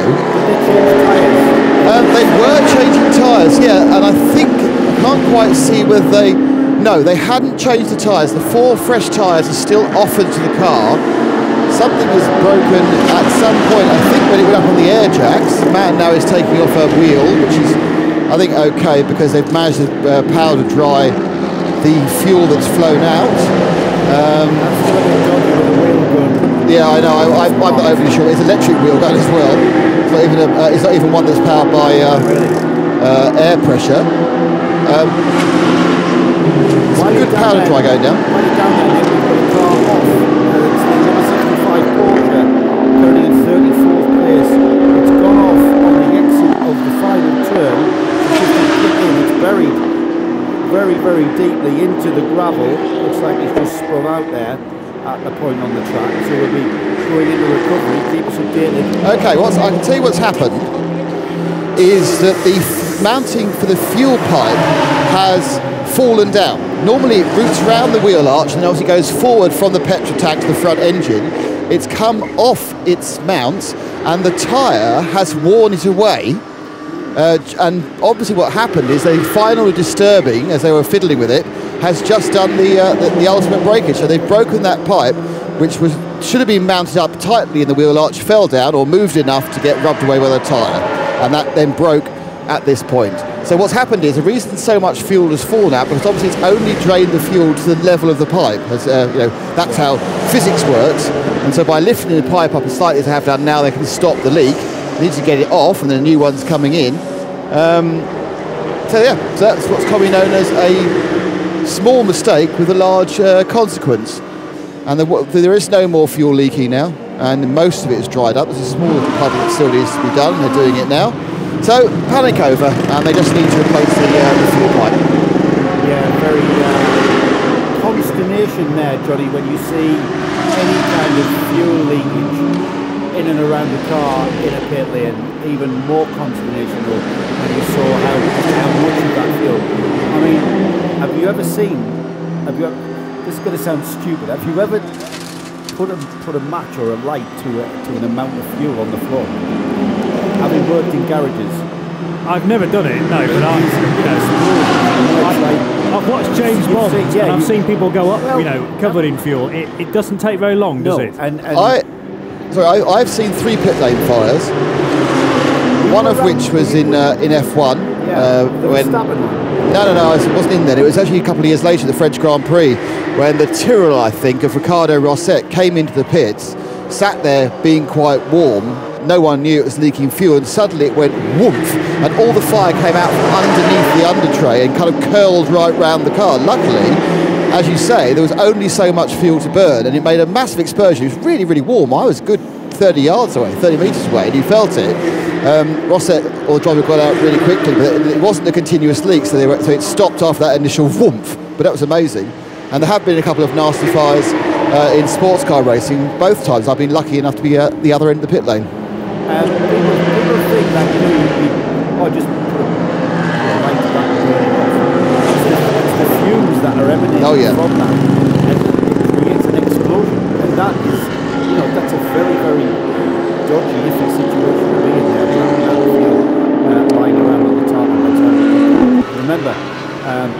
They were changing tyres, yeah, and I can't quite see whether they... No, they hadn't changed the tyres. The 4 fresh tyres are still offered to the car. Something was broken at some point, I think, when it went up on the air jacks. The man now is taking off a wheel, which is, I think, okay, because they've managed to powder dry the fuel that's flown out. Yeah, I know. I'm not overly sure. It's an electric wheel gun as well. It's not even one that's powered by air pressure. It's a good powder dry going down. Currently in 34th place in very deeply into the gravel. Looks like he's just sprung out there at the point on the track. So we'll be going into recovery. Keep us updated. Okay, I can tell you what's happened is that the mounting for the fuel pipe has fallen down. Normally it routes around the wheel arch and then obviously goes forward from the petrol tank to the front engine. It's come off its mount and the tyre has worn it away. And obviously what happened is the final disturbing, as they were fiddling with it, has just done the ultimate breakage. So they've broken that pipe, which should have been mounted up tightly in the wheel arch, fell down or moved enough to get rubbed away by the tyre. And that then broke at this point. So what's happened is the reason so much fuel has fallen out, because obviously it's only drained the fuel to the level of the pipe. As, that's how physics works. And so by lifting the pipe up as slightly as they have done now, they can stop the leak. They need to get it off, and then a new one's coming in. So that's what's commonly known as a small mistake with a large consequence. And there is no more fuel leaking now, and most of it is dried up. There's a small little puddle that still needs to be done, and they're doing it now. So, panic over, and they just need to replace the fuel pipe. Yeah, very consternation there, Johnny, when you see any kind of fuel leakage in and around the car in a pit lane. Even more consternation when you saw how much of that fuel. I mean, have you ever seen, this is going to sound stupid, have you ever put a match or a light to an amount of fuel on the floor? Having worked in garages. I've never done it, no, but I've watched James Bond, and I've seen people go up, covered in fuel. It doesn't take very long, does it? I've seen 3 pit lane fires. One of which was in F1. No, it wasn't in then. It was actually a couple of years later, the French Grand Prix, when the Tyrrell, I think, of Ricardo Rosset came into the pits, sat there being quite warm. No one knew it was leaking fuel, and suddenly it went whoomph, and all the fire came out from underneath the under tray and kind of curled right round the car. Luckily, as you say, there was only so much fuel to burn, and it made a massive explosion. It was really, really warm. I was good 30 yards away, 30 metres away, and you felt it. Rosset or the driver got out really quickly, but it wasn't a continuous leak, so it stopped after that initial whoomph. But that was amazing. And there have been a couple of nasty fires in sports car racing. Both times I've been lucky enough to be at the other end of the pit lane. People think that just put a light to that and turn it off. It's the fumes that are emanating from that, and it creates an explosion. And that is, that's a very, very dodgy, iffy situation to be in there. That fuel lying around all the time. Remember,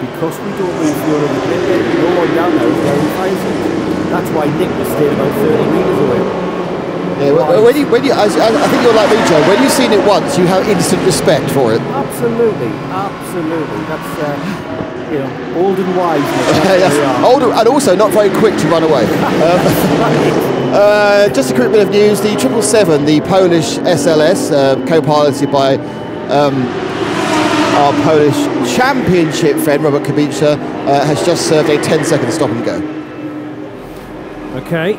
because we don't move fuel in the pit lane, no one down there is wearing fire suits. That's why Nick was staying about 30 metres away. Yeah, I think you're like me, Joe. When you've seen it once, you have instant respect for it. Absolutely. That's old and wise. Yes. Old and also not very quick to run away. Just a quick bit of news: the 777, the Polish SLS, co-piloted by our Polish championship friend Robert Kubica, has just served a 10-second stop and go. Okay.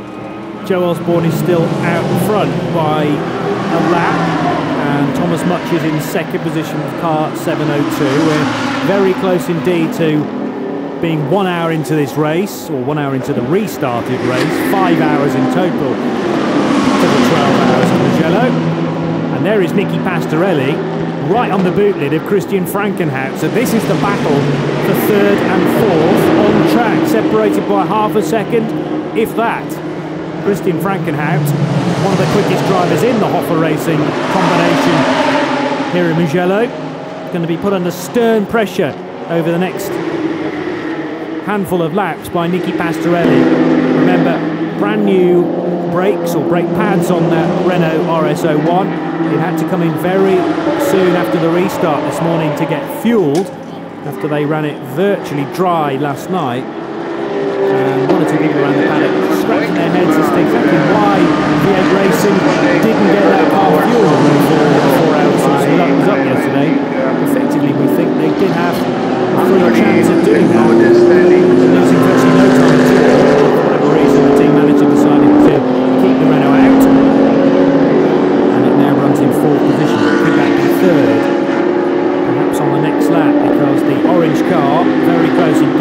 Joe Osborne is still out front by a lap, and Thomas Much is in second position with car 702. We're very close indeed to being 1 hour into this race, or 1 hour into the restarted race, 5 hours in total to the 12 hours of Mugello. And there is Nicky Pastorelli right on the boot lid of Christian Frankenhout. So this is the battle for third and fourth on track, separated by half a second, if that. Christian Frankenhout, one of the quickest drivers in the Hoffa Racing combination here in Mugello, going to be put under stern pressure over the next handful of laps by Nicky Pastorelli. Remember, brand new brakes or brake pads on the Renault RS01. It had to come in very soon after the restart this morning to get fueled after they ran it virtually dry last night. And one or two people around the paddock scratching their heads as to exactly why V8 Racing didn't get that car fueled for 4 hours since the was up yesterday. Effectively, we think they did have a free chance of doing that. Losing virtually no time to it. For whatever reason, the team manager decided to keep the Renault out. And it now runs in fourth position. Could that be third? Perhaps on the next lap, because the orange car very close in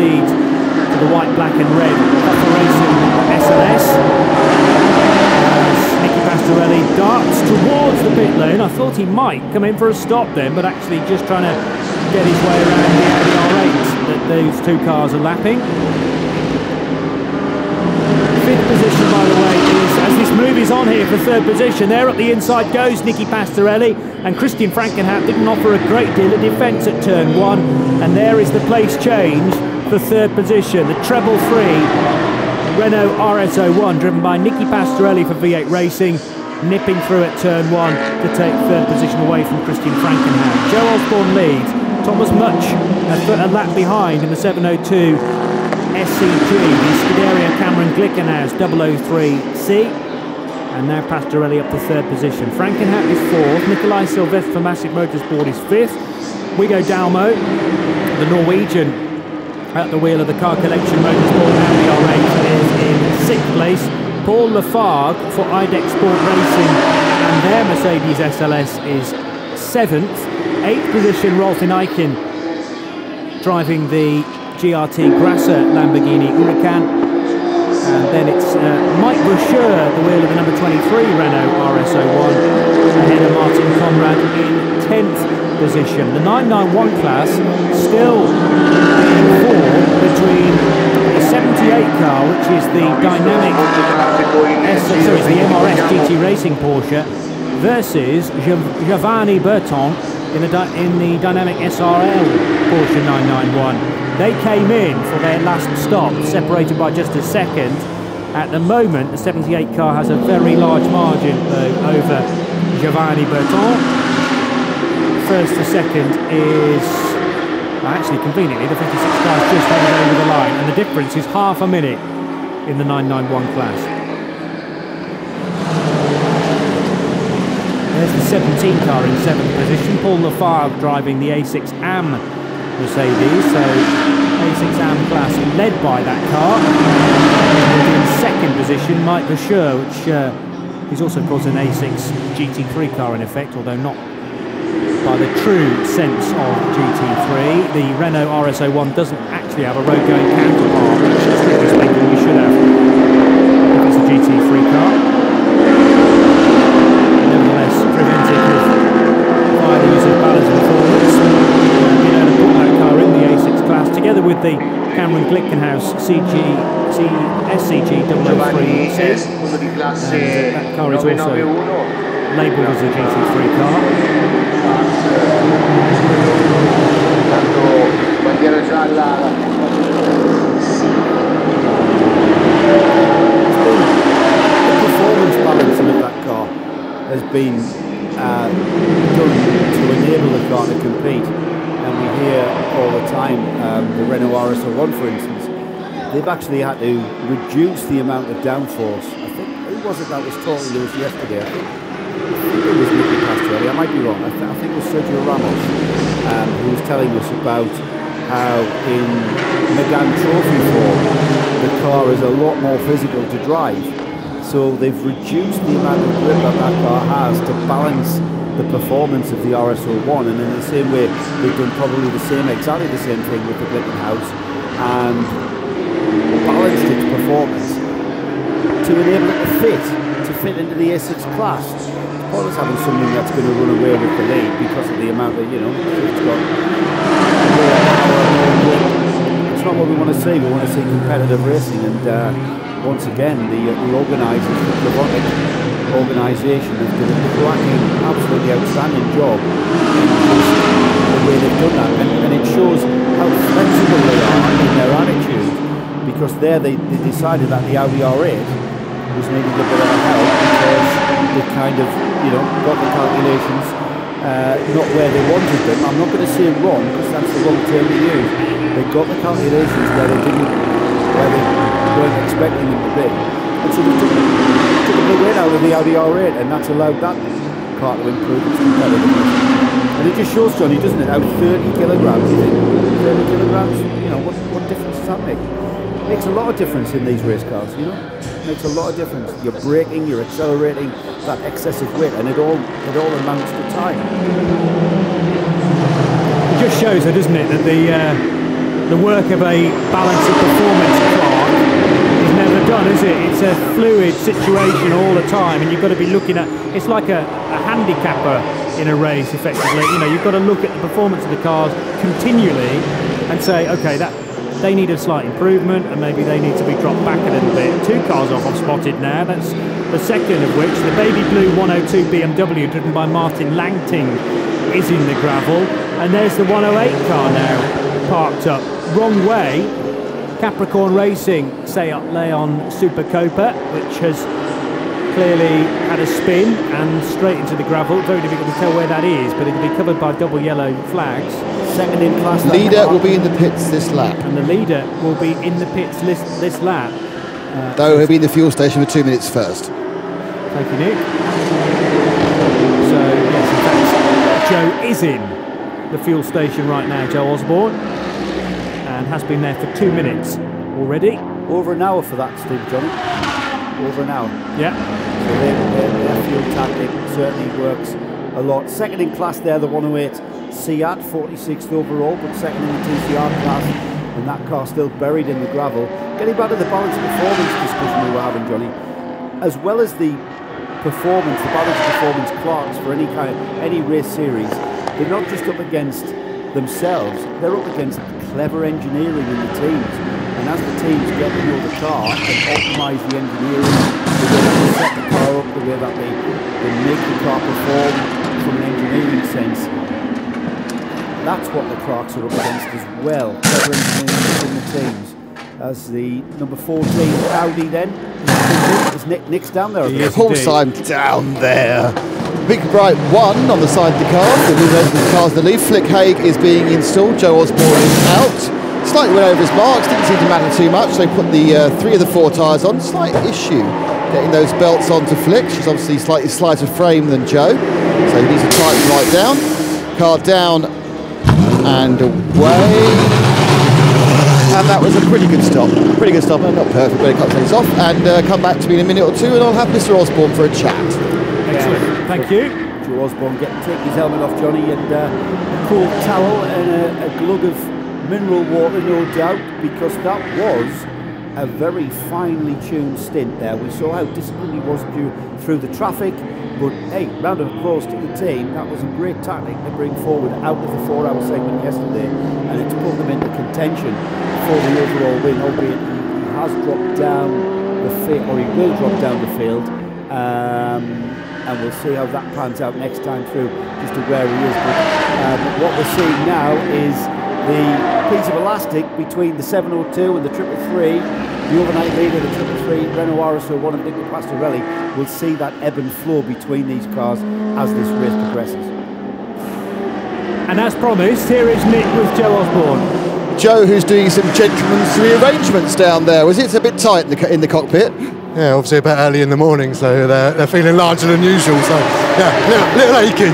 thought he might come in for a stop then, but actually just trying to get his way around the Audi R8 that those two cars are lapping. Fifth position, by the way, is, as this move is on here for third position, there at the inside goes Nicky Pastorelli, and Christian Frankenhat didn't offer a great deal of defence at turn 1, and there is the place change for third position. The treble 3 Renault RS01 driven by Nicky Pastorelli for V8 Racing, nipping through at turn 1 to take third position away from Christian Frankenhat. Joe Osborne leads, Thomas Much a lap behind in the 702 SCG, the Scuderia Cameron Glickenhaus 003C, and now Pastorelli up to third position. Frankenhat is fourth, Nikolai Silvestre for Massive Motorsport is fifth, Guido Dalmo, the Norwegian, at the wheel of the Car Collection Motorsport Audi R8 is in sixth place. Paul Lafargue for IDEX Sport Racing and their Mercedes SLS is seventh. Eighth position, Rolf Eichen driving the GRT Grasser Lamborghini Huracan. And then it's Mike Boucher at the wheel of the number 23 Renault RS01, ahead of Martin Conrad in 10th position. The 991 class still being fought between the 78 car, which is the dynamic, the MRS GT Racing Porsche, versus Giovanni Berton in the dynamic SRL Porsche 991. They came in for their last stop, separated by just a second. At the moment, the 78 car has a very large margin, though, over Giovanni Berton. First to second is, actually conveniently, the 56 car is just headed over the line, and the difference is half a minute in the 991 class. There's the 17 car in 7th position, Paul Lafargue driving the A6 AM Mercedes, so A6 AM class led by that car. In second position, Mike Boucher, which is also of course an A6 GT3 car in effect, although not by the true sense of GT3. The Renault RS01 doesn't actually have a road-going counterpart, which strictly speaking we should have if it's a GT3 car. Nevertheless, prevented by the use of balance performance, being able to put that car in the A6 class together with the Cameron Glickenhaus SCG 003C. That car is also labelled as a GT3 car. The performance balancing of that car has been done to enable the car to compete, and we hear all the time the Renault RS01, for instance, they've actually had to reduce the amount of downforce. I think, who was it that was talking to us yesterday? I think it was Nicky Pastorelli, I might be wrong. I think it was Sergio Ramos who was telling us about how in Megane Trophy form the car is a lot more physical to drive. So they've reduced the amount of grip that that car has to balance the performance of the RS01, and in the same way they've done probably exactly the same thing with the Glickenhaus and balanced its performance to enable it to fit into the A6 class. Always having something that's going to run away with the lead because of the amount of, it's got more power, more grip. It's not what we want to see. We want to see competitive racing, and once again, the organisers, the Plavonic organisation, have done a cracking, absolutely outstanding job in the way they've done that, and it shows how flexible they are in their attitude, because there they decided that the Audi R8 was needing a bit of a help because they kind of, got the calculations not where they wanted them. I'm not going to say wrong because that's the wrong term to use. They got the calculations where they weren't expecting them to be, and so they took the weight out of the Audi R8, and that's allowed that car to improve its competitiveness. And it just shows, Johnny, doesn't it, how 30 kilograms, you think? 30 kilograms, what difference does that make? It makes a lot of difference in these race cars, It makes a lot of difference. You're braking, you're accelerating, that excessive weight, and it all amounts to time. It just shows, doesn't it, that the work of a balanced performance car is never done, is it? It's a fluid situation all the time, and you've got to be looking at. It's like a handicapper in a race effectively. You know, you've got to look at the performance of the cars continually and say, okay, that they need a slight improvement and maybe they need to be dropped back a little bit. 2 cars off I've spotted now. That's the second of which, the baby blue 102 BMW driven by Martin Langting is in the gravel. And there's the 108 car now parked up. Wrong way. Capricorn Racing Seat Leon Super Copa, which has clearly had a spin and straight into the gravel. Very difficult to tell where that is, but it'll be covered by double yellow flags. Second in class. Leader will be in the pits this lap. And the leader will be in the pits this lap. Though he'll be in the fuel station for 2 minutes first. Thank you, Nick. So, yes, in fact, Joe is in the fuel station right now, Joe Osborne, and has been there for 2 minutes already. Over an hour for that, Steve, Johnny. Over an hour. Yeah. So their fuel tactic certainly works a lot. Second in class there, the 108 Seat, 46th overall, but second in the TCR class, and that car still buried in the gravel. Getting back to the balance of performance discussion we were having, Johnny, as well as the performance, the balance of performance clocks for any race series, they're not just up against themselves, they're up against clever engineering in the teams. And as the teams get to know the car and optimise the engineering, the way that they set the car up, the way that they make the car perform from an engineering sense, that's what the Clarks are up against as well. Clever engineering in the teams. As the number 14 Audi then, is Nick's down there. Of course I'm down there. Big bright 1 on the side of the car. The car's in the lead. Flick Haig is being installed. Joe Osborne is out. Slightly went over his marks. Didn't seem to matter too much. They put the 3 of the 4 tyres on. Slight issue getting those belts onto Flick. She's obviously slightly slighter frame than Joe, so he needs to tighten right down. Car down and away. And that was a pretty good stop. Pretty good stop. Not perfect, but a couple of things off. And come back to me in a minute or 2, and I'll have Mr. Osborne for a chat. Excellent. Thank you. Joe Osborne taking his helmet off, Johnny, and a cool towel and a glug of mineral water, no doubt, because that was a very finely tuned stint there. We saw how disciplined he was through the traffic, but hey, round of applause to the team. That was a great tactic to bring forward out of the 4-hour segment yesterday, and it's put them into contention for the overall win, albeit he has dropped down the field, or he will drop down the field, and we'll see how that pans out next time through as to where he is. But what we're seeing now is the piece of elastic between the 702 and the 333, the overnight leader, the 333, Renault RSO 1 and Nicola Pastorelli. We'll see that ebb and flow between these cars as this race progresses. And as promised, here is Nick with Joe Osborne. Joe, who's doing some gentleman's rearrangements down there. Was it a bit tight in the cockpit? Yeah, obviously a bit early in the morning, so they're feeling larger than usual. So yeah, little achy.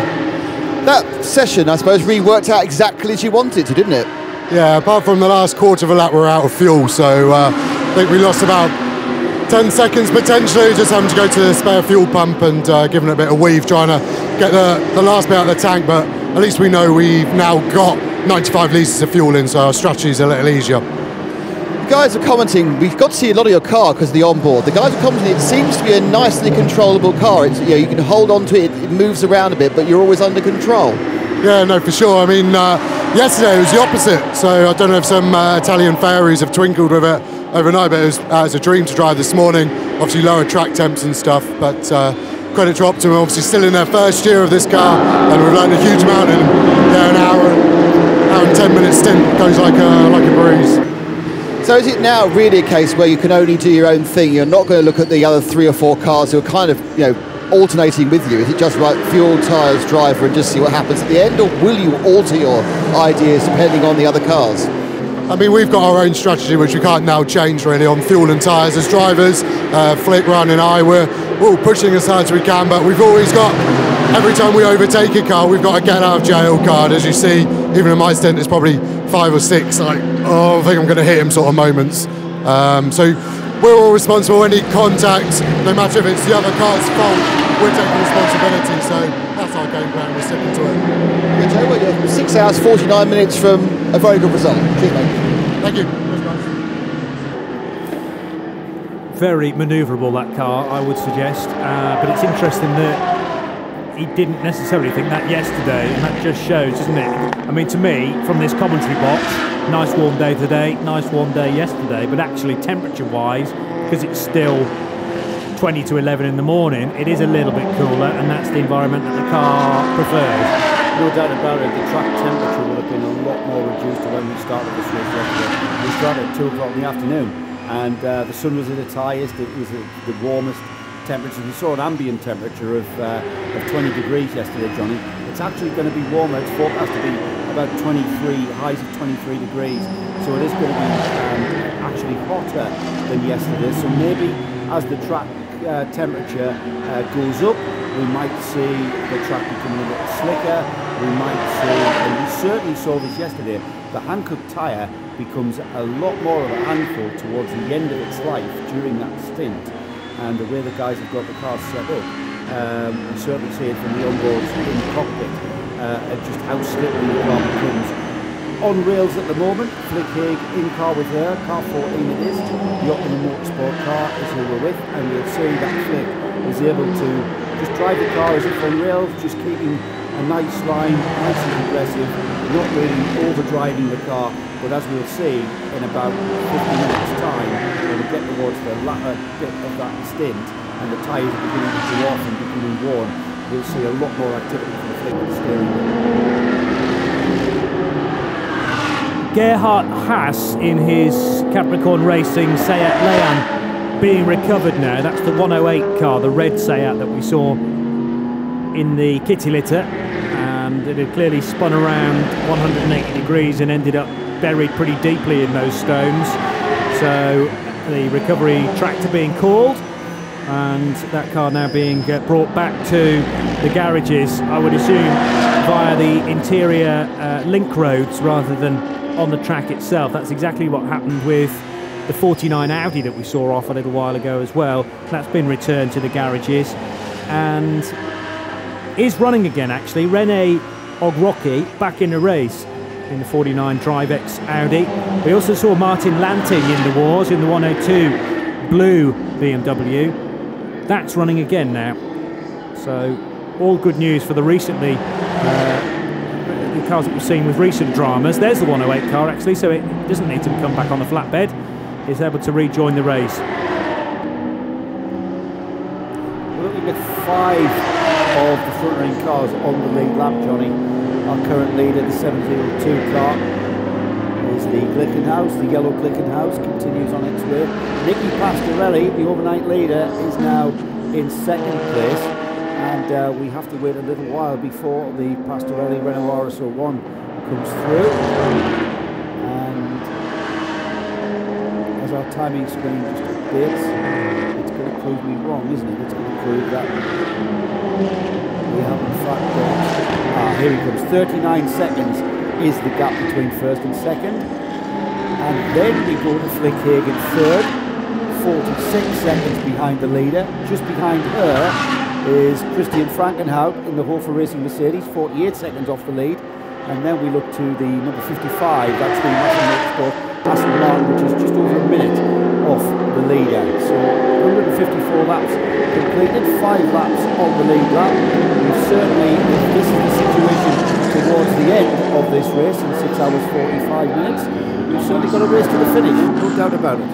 That session, I suppose, really worked out exactly as you wanted to, didn't it? Yeah, apart from the last quarter of a lap, we're out of fuel, so I think we lost about 10 seconds potentially, just having to go to the spare fuel pump and giving it a bit of weave, trying to get the last bit out of the tank, but at least we know we've now got 95 litres of fuel in, so our strategy's a little easier. The guys are commenting, we've got to see a lot of your car because of the onboard. The guys are commenting, it seems to be a nicely controllable car. It's, you can hold on to it, it moves around a bit, but you're always under control. Yeah, no, for sure. I mean, yesterday it was the opposite, so I don't know if some Italian fairies have twinkled with it overnight, but it was a dream to drive this morning. Obviously lower track temps and stuff, but credit to Optima, obviously still in their first year of this car, and we've learned a huge amount in an hour and 10 minute stint goes like a breeze. So is it now really a case where you can only do your own thing? You're not going to look at the other 3 or 4 cars who are kind of, alternating with you? Is it just like fuel, tyres, driver, and just see what happens at the end, or will you alter your ideas depending on the other cars? I mean, we've got our own strategy, which we can't now change really on fuel and tyres as drivers. Flick, Ryan and I, we're all pushing as hard as we can, but we've always got, every time we overtake a car, we've got a get out of jail card. As you see, even in my stint, it's probably 5 or 6, like, oh, I think I'm going to hit him sort of moments. So we're all responsible. Any contact, no matter if it's the other car's fault, we're taking responsibility. So that's our game plan. We're sticking to it. Okay, Joe, well, you're 6 hours 49 minutes from a very good result. Cheers, mate. Thank you. Very manoeuvrable, that car, I would suggest. But it's interesting that he didn't necessarily think that yesterday, and that just shows, doesn't it? I mean, to me, from this commentary box, nice warm day today, nice warm day yesterday, but actually temperature-wise, because it's still 20 to 11 in the morning, it is a little bit cooler, and that's the environment that the car prefers. No doubt about it, the track temperature would have been a lot more reduced to when we started this race yesterday. We started at 2 o'clock in the afternoon, and the sun was at its highest, it was the warmest temperature. We saw an ambient temperature of 20 degrees yesterday, Johnny. It's actually going to be warmer, it's forecast to be about 23, highs of 23 degrees, so it is going to be actually hotter than yesterday, so maybe as the track temperature goes up, we might see the track becoming a little slicker. We might see, and we certainly saw this yesterday, the Hankook tyre becomes a lot more of a handful towards the end of its life during that stint. And the way the guys have got the cars set up, we certainly see it from the onboards in the cockpit, and just how slippery the car becomes. On rails at the moment, Flick Haig in car with her, car 14 it is, the Optimum Motorsport car is who we're with, and we'll see that Flick is able to just drive the car as if on rails, just keeping a nice line, nice and aggressive, not really overdriving the car, but as we'll see in about 50 minutes time, when we get towards the latter bit of that stint, and the tyres are beginning to go off and becoming worn, we'll see a lot more activity from the Flick with the steering wheel. Gerhard Haas in his Capricorn Racing Seat Leon being recovered now. That's the 108 car, the red Seat that we saw in the kitty litter, and it had clearly spun around 180 degrees and ended up buried pretty deeply in those stones. So the recovery tractor being called, and that car now being brought back to the garages, I would assume via the interior link roads rather than on the track itself. That's exactly what happened with the 49 Audi that we saw off a little while ago as well. That's been returned to the garages and is running again, actually. René Ogrocki back in the race in the 49 DriveX Audi. We also saw Martin Lanting in the wars in the 102 blue BMW. That's running again now. So all good news for the recently the cars that we've seen with recent dramas. There's the 108 car actually, so it doesn't need to come back on the flatbed. It's able to rejoin the race. We're looking at 5 of the front running cars on the lead lap, Johnny. Our current leader, the 702 car, is the Glickenhaus. The yellow Glickenhaus continues on its way. Nicky Pastorelli, the overnight leader, is now in second place. And we have to wait a little while before the Pastorelli Renault RS01 comes through. And as our timing screen just updates, it's going to prove me wrong, isn't it? It's going to prove that we have in fact got... here he comes. 39 seconds is the gap between first and second. And then we go to Flick Haig in third. 46 seconds behind the leader. Just behind her is Christian Frankenhout in the Hofer Racing Mercedes, 48 seconds off the lead. And then we look to the number 55, that's the National Motorsport Aston Martin, which is just over a minute off the leader. So 154 laps completed, 5 laps on the lead lap. We've certainly, if this is the situation towards the end of this race in 6 hours 45 minutes, we've certainly got a race to the finish, no doubt about it.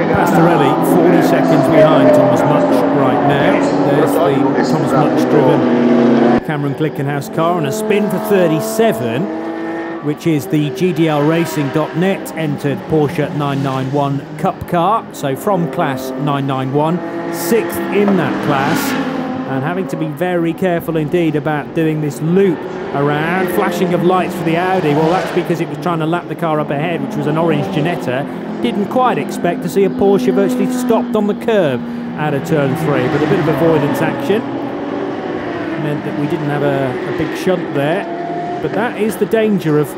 Pastorelli 40 seconds behind Thomas Much right now. There's the Thomas Much driven Cameron Glickenhaus car on a spin for 37, which is the GDLRacing.net entered Porsche 991 Cup car. So from class 991, 6th in that class, and having to be very careful indeed about doing this loop around. Flashing of lights for the Audi, well that's because it was trying to lap the car up ahead, which was an orange Ginetta. Didn't quite expect to see a Porsche virtually stopped on the curb out of turn 3, but a bit of avoidance action meant that we didn't have a big shunt there. But that is the danger of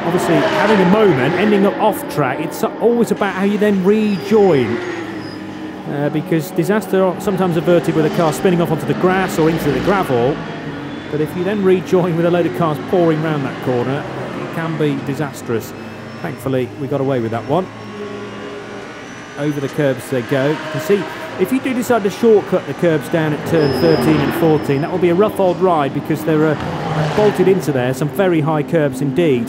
obviously having a moment, ending up off track. It's always about how you then rejoin, because disaster are sometimes averted with a car spinning off onto the grass or into the gravel. But if you then rejoin with a load of cars pouring round that corner, it can be disastrous. Thankfully, we got away with that one. over the curbs they go. You can see, if you do decide to shortcut the curbs down at turn 13 and 14, that will be a rough old ride because there are bolted into there some very high curbs indeed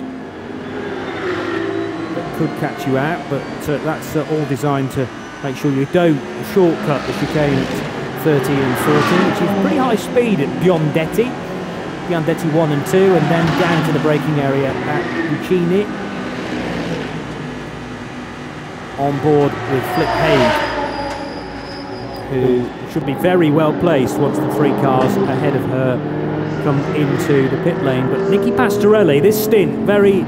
that could catch you out, but that's all designed to make sure you don't shortcut the chicane at 13 and 14, which is pretty high speed at Biondetti 1 and 2, and then down to the braking area at Ucini. On board with Flick Haig, who should be very well placed once the 3 cars ahead of her come into the pit lane. But Nicky Pastorelli, this stint, very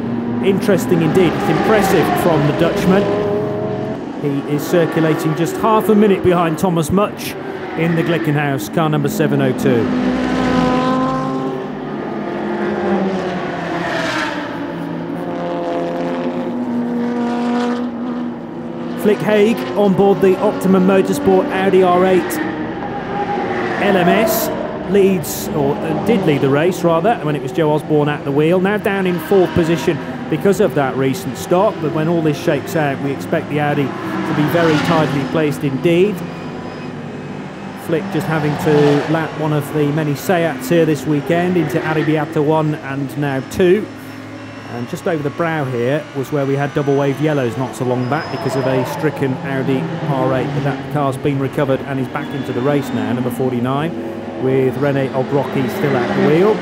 interesting indeed. It's impressive from the Dutchman. He is circulating just half a minute behind Thomas Much in the Glickenhaus, car number 702. Flick Haig on board the Optimum Motorsport Audi R8 LMS leads, or did lead the race rather, when it was Joe Osborne at the wheel. Now down in 4th position because of that recent stop, but when all this shakes out, we expect the Audi to be very tightly placed indeed. Flick just having to lap one of the many Seats here this weekend into Arrabbiata 1 and now 2. And just over the brow here was where we had double wave yellows not so long back because of a stricken Audi R8, but that car's been recovered and is back into the race now, number 49, with René Obrocki still at the wheel.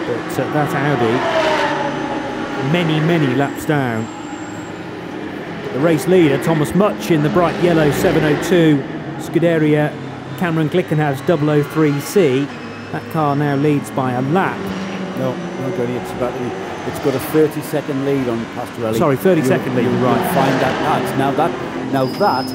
But that Audi, many laps down. But the race leader, Thomas Much, in the bright yellow 702 Scuderia Cameron Glickenhaus 003C. That car now leads by a lap. No, Gurney, it's got a 30-second lead on Pastorelli. Sorry, 30-second lead, right. You'll find that now that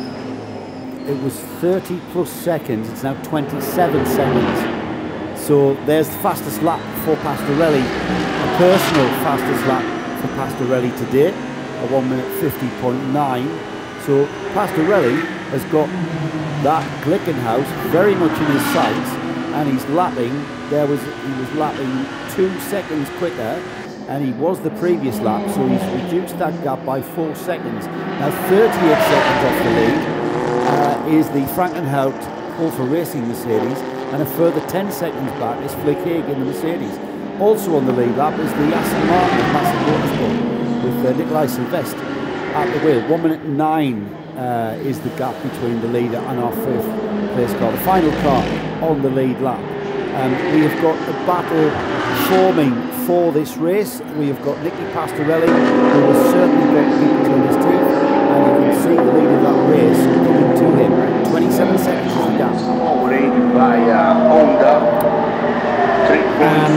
it was 30 plus seconds, it's now 27 seconds. So there's the fastest lap for Pastorelli, a personal fastest lap for Pastorelli today, a 1 minute 50.9. So Pastorelli has got that Glickenhaus very much in his sights, and he's lapping. He was lapping 2 seconds quicker, and he was the previous lap, so he's reduced that gap by 4 seconds. Now 38 seconds off the lead is the Frankenhout Alfa Racing Mercedes, and a further 10 seconds back is Flick Haig in the Mercedes. Also on the lead lap is the Aston Martin of Massey Motorsport with Nikolai Silvestre at the wheel. 1 minute 9 is the gap between the leader and our 5th place car, the final car on the lead lap. We have got a battle forming for this race. We have got Nicky Pastorelli, who has certainly got the people between his teeth, and you can see the lead of that race coming to him. 27 seconds is the gap. And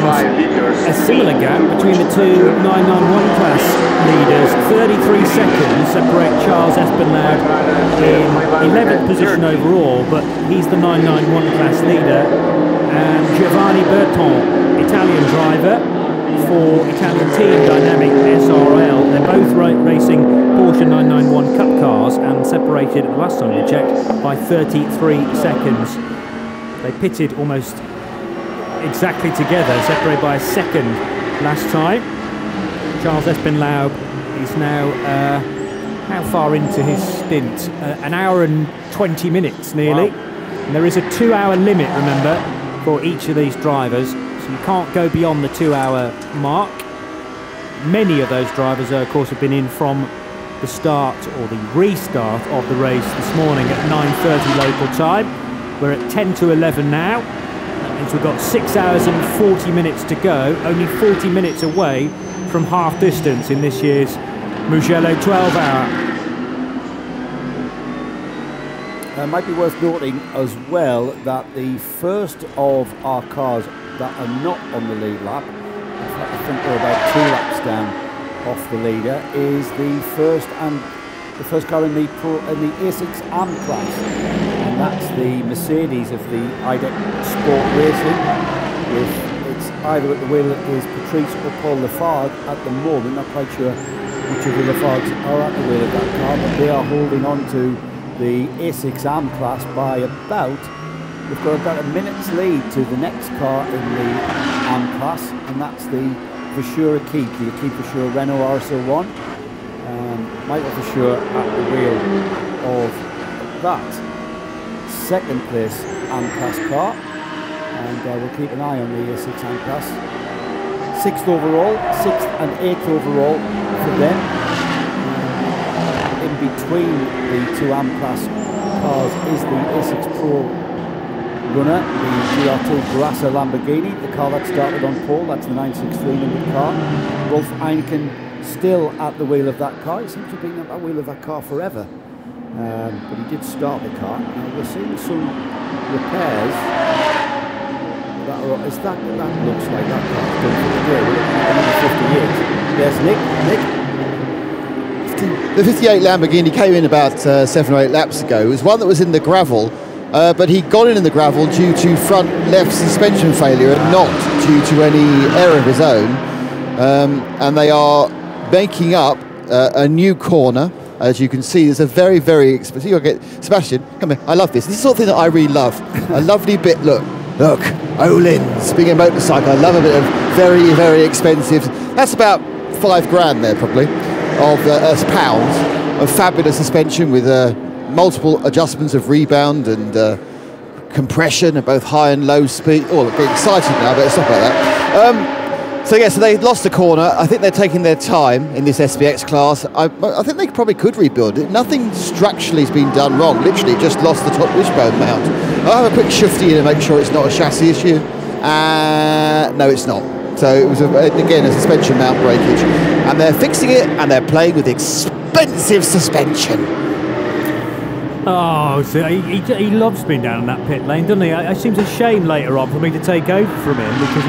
a similar gap between the two 991 class leaders. 33 seconds separate Charles Espenlaub in 11th position overall, but he's the 991 class leader. And Giovanni Berton, Italian driver for Italian team Dynamic SRL. They're both racing Porsche 991 Cup cars and separated, the last time we checked, by 33 seconds. They pitted almost exactly together, separated by a second last time. Charles Espenlaub is now how far into his stint? An hour and 20 minutes nearly. Wow. And there is a 2-hour limit, remember, for each of these drivers, so you can't go beyond the 2-hour mark. Many of those drivers, of course, have been in from the start or the restart of the race this morning at 9:30 local time. We're at 10 to 11 now. That means we've got 6 hours and 40 minutes to go, only 40 minutes away from half distance in this year's Mugello 12-hour. It might be worth noting as well that the first of our cars that are not on the lead lap, in fact I think we're about 2 laps down off the leader, is the first car in the A6 AM class, and that's the Mercedes of the IDEC Sport Racing. It's either at the wheel is Patrice or Paul Lafargue at the moment. Not quite sure which of the Lafargues are at the wheel of that car, but they are holding on to the A6 AM class by we've got about a minute's lead to the next car in the AM class, and that's the Vauchur Equipe, the Equipe Vauchur Renault RS01. Michael for sure at the wheel of that second place AM-Class car, and we'll keep an eye on the 6 AM-Class. 6th overall, 6th and 8th overall for them. In between the 2 AM-Class cars is the A6 Pro runner, the GR2 Grasser Lamborghini, the car that started on pole. That's the 963 numbered car. Rolf Eineken still at the wheel of that car. He seems to have been at the wheel of that car forever. But he did start the car. Now we're seeing some repairs. That looks like that car's done for the day. We're looking at number 58. There's Nick. The 58 Lamborghini came in about 7 or 8 laps ago. It was one that was in the gravel, but he got in the gravel due to front left suspension failure and not due to any error of his own. And they are making up a new corner. As you can see, there's a very, very expensive. You'll get Sebastian. Come here. I love this. This is the sort of thing that I really love. A lovely bit. Look, Öhlins being a motorcycle. I love a bit of very, very expensive. That's about £5 there, probably, of pounds of fabulous suspension with multiple adjustments of rebound and compression at both high and low speed. Oh, I'm getting excited now. Better stop like that. So they lost the corner. I think they're taking their time in this SBX class. I think they probably could rebuild it. Nothing structurally has been done wrong. Literally just lost the top wishbone mount. I'll have a quick shifty in and make sure it's not a chassis issue. No, it's not. So it was, again, a suspension mount breakage. And they're fixing it, and they're playing with expensive suspension. Oh, so he loves being down in that pit lane, doesn't he? It seems a shame later on for me to take over from him because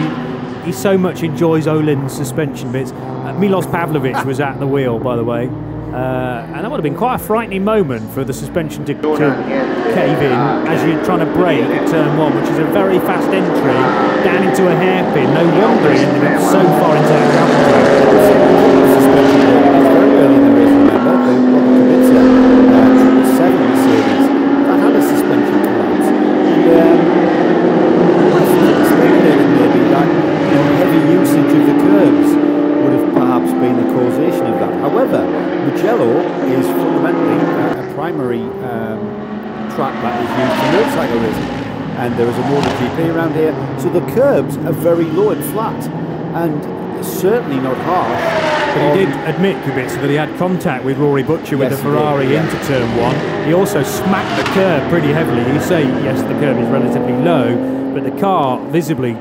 he so much enjoys Öhlins suspension bits. Milos Pavlovic was at the wheel, by the way, and that would have been quite a frightening moment for the suspension to cave in as you're trying to brake at turn 1, which is a very fast entry down into a hairpin. No wonder he ended up so far into that gravel track. It's very early in the race, remember? The 7 series that had a suspension collapse. Maybe that heavy usage of the curbs would have perhaps been the causation of that. However, Mugello is fundamentally a primary track that is used for motorcycle racing, and there is a MotoGP around here, so the curbs are very low and flat, and certainly not harsh. But he did admit, Kubica, that he had contact with Rory Butcher with the Ferrari into turn 1. He also smacked the curb pretty heavily. You say, yes, the curb is relatively low, but the car visibly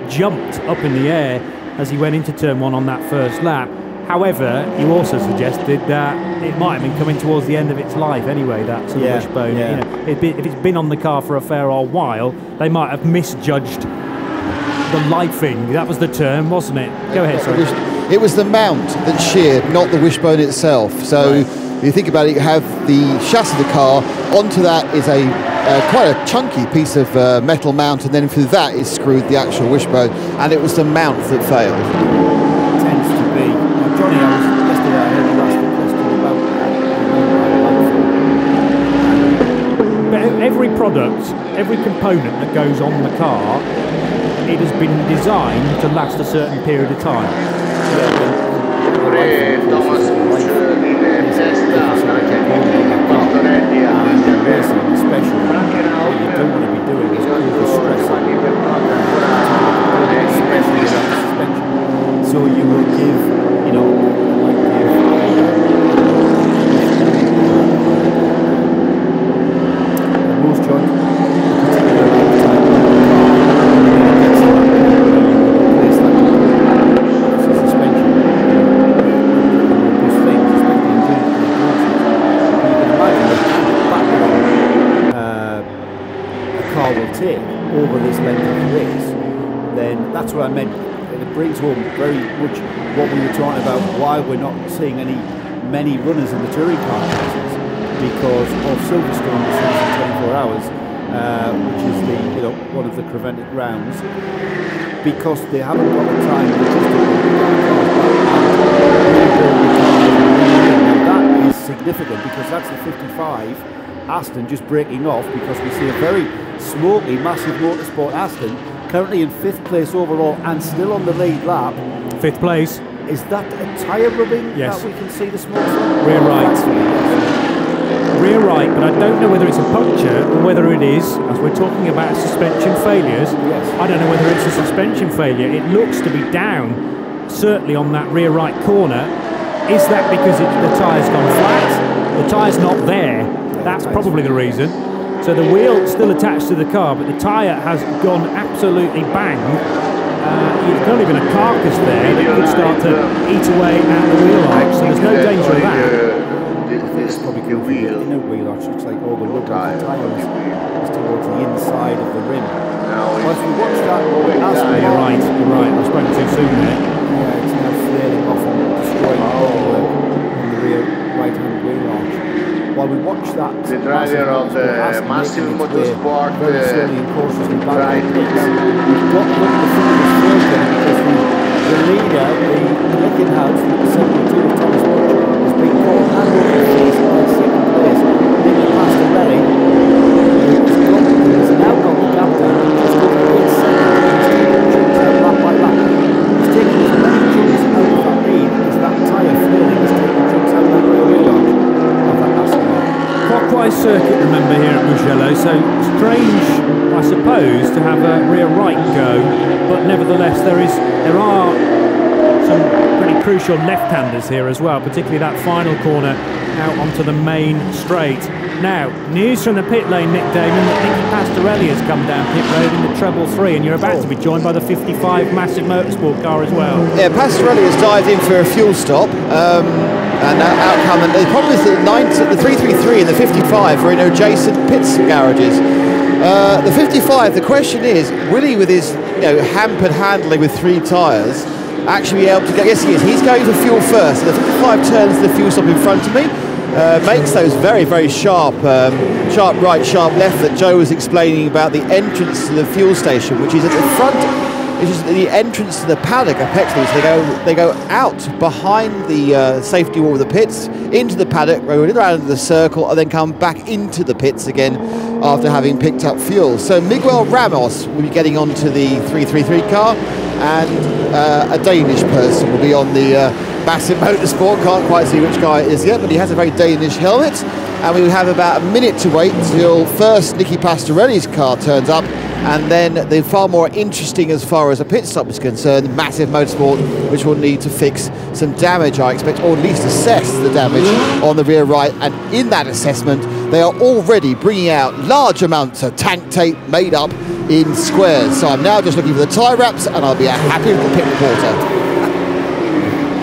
jumped up in the air as he went into turn 1 on that first lap. However, you also suggested that it might have been coming towards the end of its life anyway, that sort of wishbone. You know, if it's been on the car for a fair old while, they might have misjudged the lifing. That was the term, wasn't it? Go ahead, sorry. It was the mount that sheared, not the wishbone itself. So if you think about it, you have the chassis of the car. Onto that is quite a chunky piece of metal mount, and then through that is screwed the actual wishbone, and it was the mount that failed. It tends to be. Johnny, yesterday I heard you ask the question about. But every product, every component that goes on the car, it has been designed to last a certain period of time. So you will give, most joint, over this length of the race, then that's what I meant. It brings home very much what we were talking about, why we're not seeing many runners in the touring car classes, because of Silverstone the 24 hours, which is one of the prevented rounds, because they haven't got the time logistically to get the cars back. That is significant, because that's the 55 Aston just breaking off, because we see a very smoky, massive motorsport Aston currently in 5th place overall and still on the lead lap. 5th place. Is that a tyre rubbing Yes. that we can see the smoke from? Rear right. Rear right, but I don't know whether it's a puncture or whether it is, as we're talking about suspension failures, I don't know whether it's a suspension failure. It looks to be down, certainly on that rear right corner. Is that because the tyre's gone flat? The tyre's not there. That's probably the reason. So the wheel still attached to the car, but the tyre has gone absolutely bang. There's not even a carcass there that could start to eat away at the wheel arch, so there's no danger of that. It's probably going for the inner wheel arch. Looks like all the rubber of the tyres is towards the inside of the rim. Well, if you watch that, You're right. I spoke too soon there. Yeah, it's now flailing off and destroying all the work on the rear right-hand wheel arch. While we watch that, the driver of the Massive Motorsport very slowly and cautiously back in pits. We've got to look at the front of this field then, because the leader, the Glickenhaus, the 72 of Thomas Butch, has been caught and overseas by second place. Nicky Pastorelli, who's now got the gap down, just over 8 seconds. He's taking chunks out lap by lap. He's taking as many chunks out of that lead as that tyre flailing is taking chunks out of that rear wheel arch of that Aston Martin. Clockwise circuit, remember, here at Mugello, so strange, I suppose, to have a rear right go, but nevertheless there are some pretty crucial left-handers here as well, particularly that final corner out onto the main straight. Now, news from the pit lane, Nick Damon, that Nicky Pastorelli has come down pit road in the treble 3, and you're about to be joined by the 55 Massive Motorsport car as well. Yeah, Pastorelli has dived in for a fuel stop, and out come. And the problem is that the 333 and the 55 are in adjacent pits garages. The 55, the question is, will he, with his hampered handling with 3 tyres, actually be able to get? Yes, he is. He's going for fuel first. So the 55 turns the fuel stop in front of me. Makes those very, very sharp, sharp right, sharp left that Joe was explaining about the entrance to the fuel station, which is at the front, which is the entrance to the paddock effectively. So they go out behind the safety wall of the pits, into the paddock, go around the circle, and then come back into the pits again after having picked up fuel. So Miguel Ramos will be getting onto the 333 car, and a Danish person will be on the Massive Motorsport. Can't quite see which guy it is yet, but he has a very Danish helmet. And we have about a minute to wait till first Nicky Pastorelli's car turns up, and then the far more interesting, as far as a pit stop is concerned, Massive Motorsport, which will need to fix some damage, I expect, or at least assess the damage on the rear right. And in that assessment, they are already bringing out large amounts of tank tape made up in squares. So I'm now just looking for the tyre wraps, and I'll be a happy little pit reporter.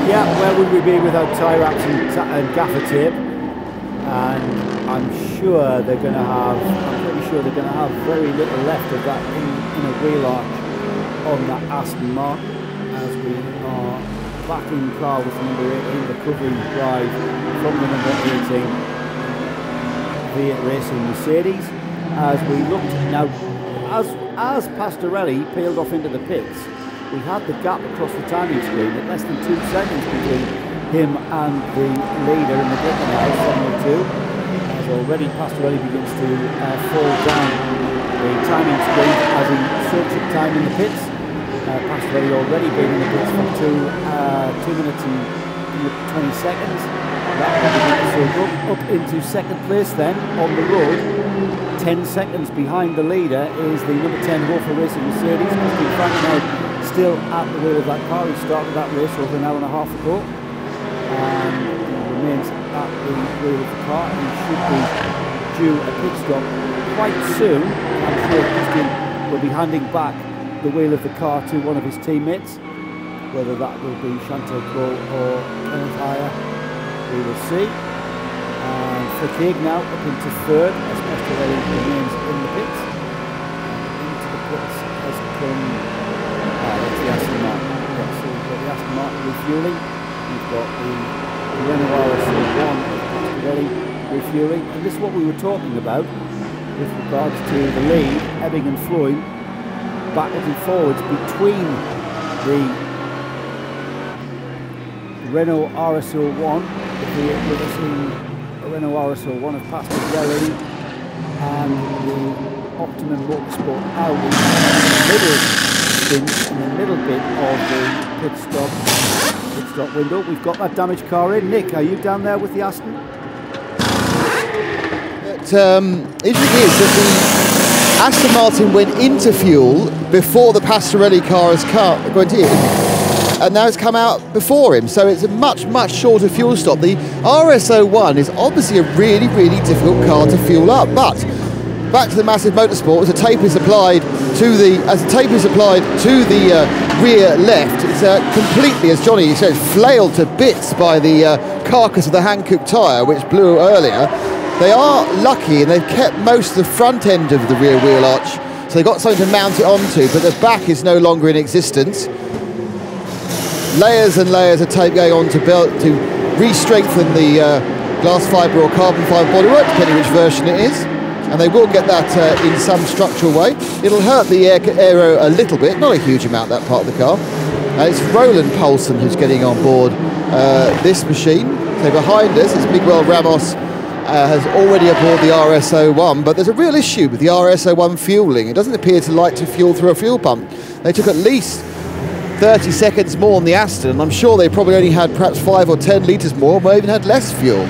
Yeah, where would we be without tie wraps and gaffer tape? And I'm pretty sure they're going to have very little left of that inner wheel arch on that Aston Martin, as we are backing car with number 18 recovering drive from the number 18 V8 Racing Mercedes. As we looked now, as Pastorelli peeled off into the pits, we had the gap across the timing screen at less than 2 seconds between him and the leader in the Glickenhaus 702. As already Pastorelli begins to fall down the timing screen as he soaks up time in the pits. Pastorelli already been in the pits for 2 minutes and 20 seconds. That so up into second place then on the road. 10 seconds behind the leader is the number 10 Wolfer Racing Mercedes. Christian Frankenau still at the wheel of that car. He started that race over an hour and a half ago, and remains at the wheel of the car, and should be due a pit stop quite soon. I'm sure Christian will be handing back the wheel of the car to one of his teammates, whether that will be Chantal Cole or Kenneth Ayer, we will see. And Flick now up into third, as Pastorelli remains in the pits. Into the pits has come that's the Aston Martin. Yeah, so we've got the Aston Martin refuelling. We've got the Renault RS1 of Pastorelli refuelling. And this is what we were talking about with regards to the lead ebbing and flowing backwards and forwards between the Renault RS01, the Renault RS01 of Pastorelli, and the Optimum Motorsport Audi in the middle bit of the pit stop drop window. We've got that damaged car in. Nick, are you down there with the Aston? Interesting is that the Aston Martin went into fuel before the Pastorelli car has went in, and now it's come out before him, so it's a much shorter fuel stop. The RS01 is obviously a really difficult car to fuel up, but back to the Massive Motorsport, as the tape is applied to the rear left, it's completely, as Johnny said, flailed to bits by the carcass of the Hankook tyre, which blew earlier. They are lucky, and they've kept most of the front end of the rear wheel arch, so they've got something to mount it onto, but the back is no longer in existence. Layers and layers of tape going on to re-strengthen the glass fibre or carbon fibre bodywork, depending which version it is. And they will get that in some structural way. It'll hurt the aero a little bit, not a huge amount, that part of the car. It's Roland Poulsen who's getting on board this machine. So behind us is Miguel Ramos, has already aboard the RS01, but there's a real issue with the RS01 fueling. It doesn't appear to like to fuel through a fuel pump. They took at least 30 seconds more on the Aston, and I'm sure they probably only had perhaps 5 or 10 litres more, or even had less fuel.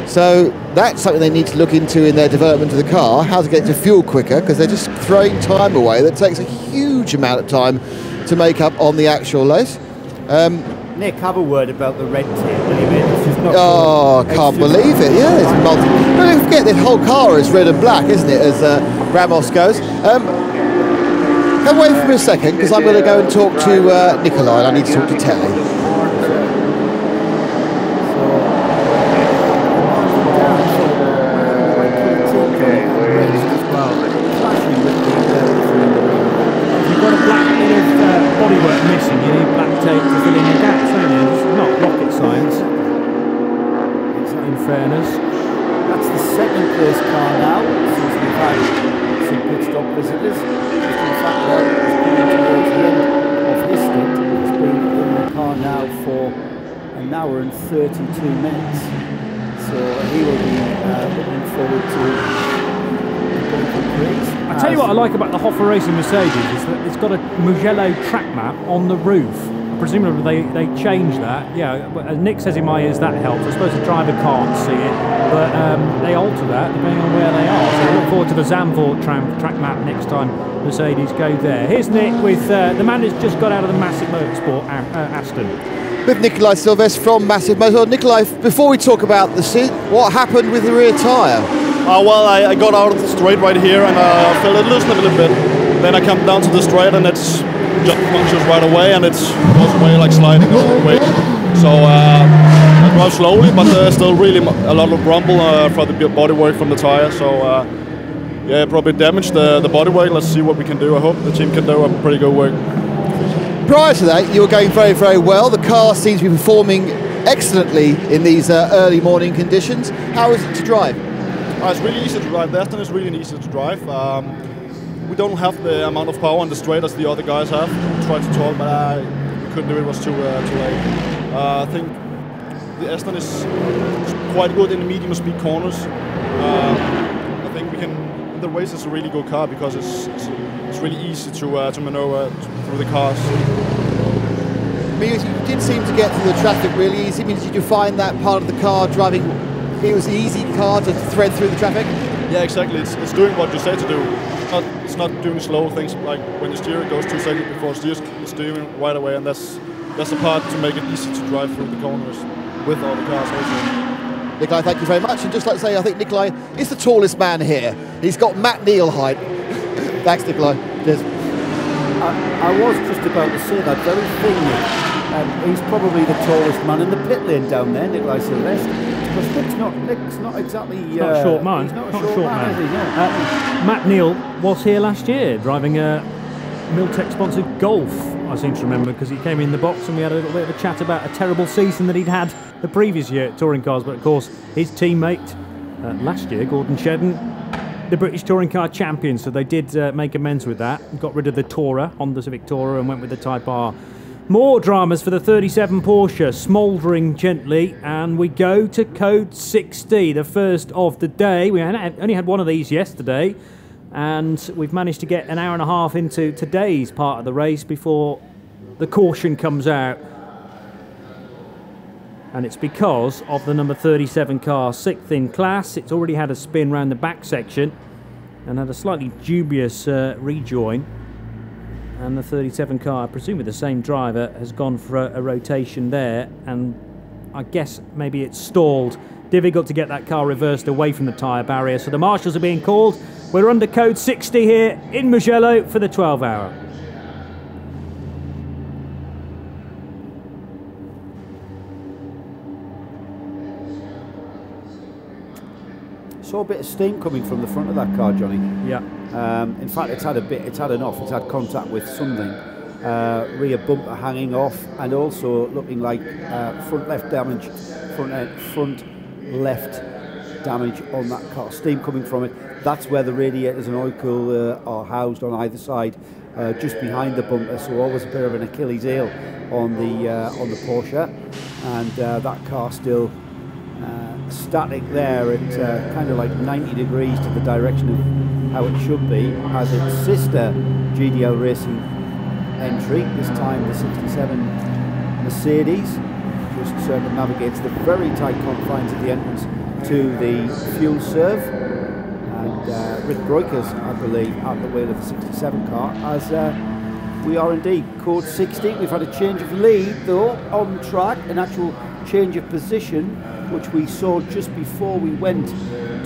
So that's something they need to look into in their development of the car, how to get to fuel quicker, because they're just throwing time away. That takes a huge amount of time to make up on the actual race. Nick, have a word about the red tape. Oh, I can't believe it. Yeah, it's multi. Don't forget, the whole car is red and black, isn't it, as Ramos goes. Come away for a second, because I'm going to go and talk to Nikolai, and I need to talk to Telly. Bodywork missing, you need black tape to fill in the gaps, don't you? It's not rocket science, in fairness. That's the second place car now, since we've had some pit stop visitors. Just in fact, it's been towards the end of his stint. It's been in the car now for an hour and 32 minutes. So he will be looking forward to I tell you what I like about the Hoffa Racing Mercedes is that it's got a Mugello track map on the roof. Presumably they changed that. Yeah, as Nick says in my ears, that helps. I suppose the driver can't see it, but they alter that depending on where they are. So I look forward to the Zandvoort track map next time Mercedes go there. Here's Nick with the man who's just got out of the Massive Motorsport Aston. With Nikolai Silvestre from Massive Motorsport. Nikolai, before we talk about the seat, what happened with the rear tyre? Well, I got out of the straight right here and I felt it loosen a little bit. Then I come down to the straight and it's just punctures right away and it goes away like sliding away. So I drove slowly, but still really a lot of rumble for the bodywork from the tire. So yeah, probably damaged the bodywork. Let's see what we can do. I hope the team can do a pretty good work. Prior to that, you were going very well. The car seems to be performing excellently in these early morning conditions. How is it to drive? It's really easy to drive. The Aston is really easy to drive. We don't have the amount of power on the straight as the other guys have. I tried to talk, but we couldn't do it. It was too late. I think the Aston is quite good in the medium speed corners. I think we can. The race is a really good car because it's really easy to maneuver through the cars. Because you did seem to get through the traffic really easy. Did you find that part of the car driving? It was an easy car to thread through the traffic? Yeah, exactly. It's doing what you say to do. It's not doing slow things like when you steer, it goes 2 seconds before steering right away, and that's the part to make it easy to drive through the corners with all the cars also. Nikolai, thank you very much. And just like to say, I think Nikolai is the tallest man here. He's got Matt Neal height. Thanks, Nikolai. Cheers. I was just about to say that very thing, Nick. He's probably the tallest man in the pit lane down there, Nikolai Silvestre. Because Nick's not exactly... not a short man. He's not a short man. Is he? No. Matt Neal was here last year driving a Miltech-sponsored Golf, I seem to remember, because he came in the box and we had a little bit of a chat about a terrible season that he'd had the previous year at touring cars. But of course, his teammate last year, Gordon Shedden, the British Touring Car champion, so they did make amends with that. Got rid of the Tourer, Honda Civic Tourer, and went with the Type R. More dramas for the 37 Porsche, smouldering gently, and we go to code 60, the first of the day. We only had one of these yesterday, and we've managed to get an hour and a half into today's part of the race before the caution comes out. and it's because of the number 37 car, 6th in class. It's already had a spin round the back section and had a slightly dubious rejoin. And the 37 car, I presume with the same driver, has gone for a rotation there, and I guess maybe it's stalled. Difficult to get that car reversed away from the tyre barrier, so the marshals are being called. We're under code 60 here in Mugello for the 12-hour. Saw a bit of steam coming from the front of that car, Johnny. Yeah. In fact, it's had contact with something. Rear bumper hanging off, and also looking like front left damage on that car. Steam coming from it. That's where the radiators and oil cooler are housed on either side, just behind the bumper. So always a bit of an Achilles heel on the Porsche, and that car still static there at kind of like 90 degrees to the direction of how it should be, as its sister GDL Racing entry, this time the 67 Mercedes, just circumnavigates the very tight confines of the entrance to the fuel serve, and Rick Broikers, I believe, at the wheel of the 67 car, as we are indeed code 60. We've had a change of lead though on track, an actual change of position, which we saw just before we went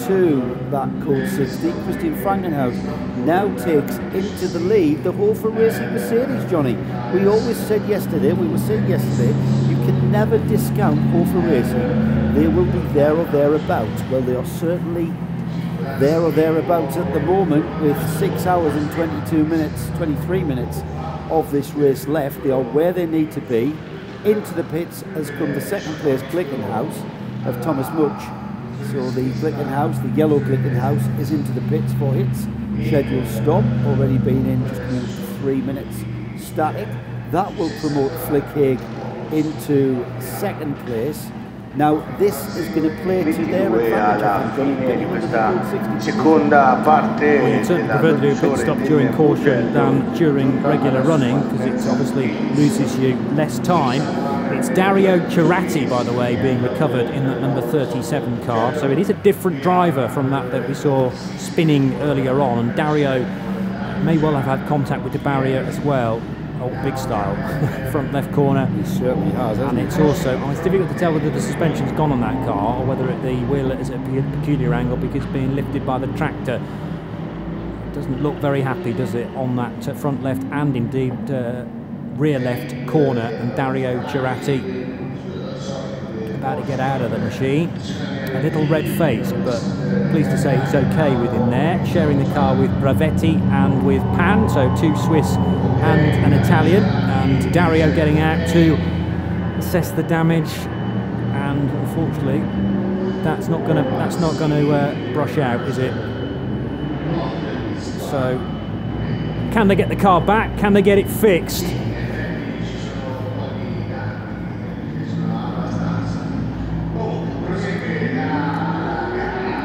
to that code 60. Christian Frankenhaus now takes into the lead the Hofer Racing Mercedes, Johnny. We always said yesterday, you can never discount Hofer Racing. They will be there or thereabouts. Well, they are certainly there or thereabouts at the moment, with 6 hours and 23 minutes of this race left. They are where they need to be. Into the pits has come the second place Glickenhaus of Thomas Much. So the Glickenhaus, the yellow Glickenhaus, is into the pits for its scheduled stop. Already been in just coming 3 minutes static. That will promote Flick Haig into second place. Now this is going to play to their advantage. Well, you'd certainly prefer to do a pit stop during caution than during regular running, because it obviously loses you less time. It's Dario Cerati, by the way, being recovered in that number 37 car, so it is a different driver from that we saw spinning earlier on, and Dario may well have had contact with the barrier as well. Oh, big style, front left corner. He certainly has, and it's also, it's difficult to tell whether the suspension's gone on that car or whether the wheel is at a peculiar angle because it's being lifted by the tractor. It doesn't look very happy, does it, on that front left and indeed rear left corner. And Dario Cerati about to get out of the machine. A little red face, but pleased to say he's okay within there. Sharing the car with Bravetti and with Pan, so two Swiss and an Italian. And Dario getting out to assess the damage, and unfortunately, that's not going to brush out, is it? So, can they get the car back? Can they get it fixed?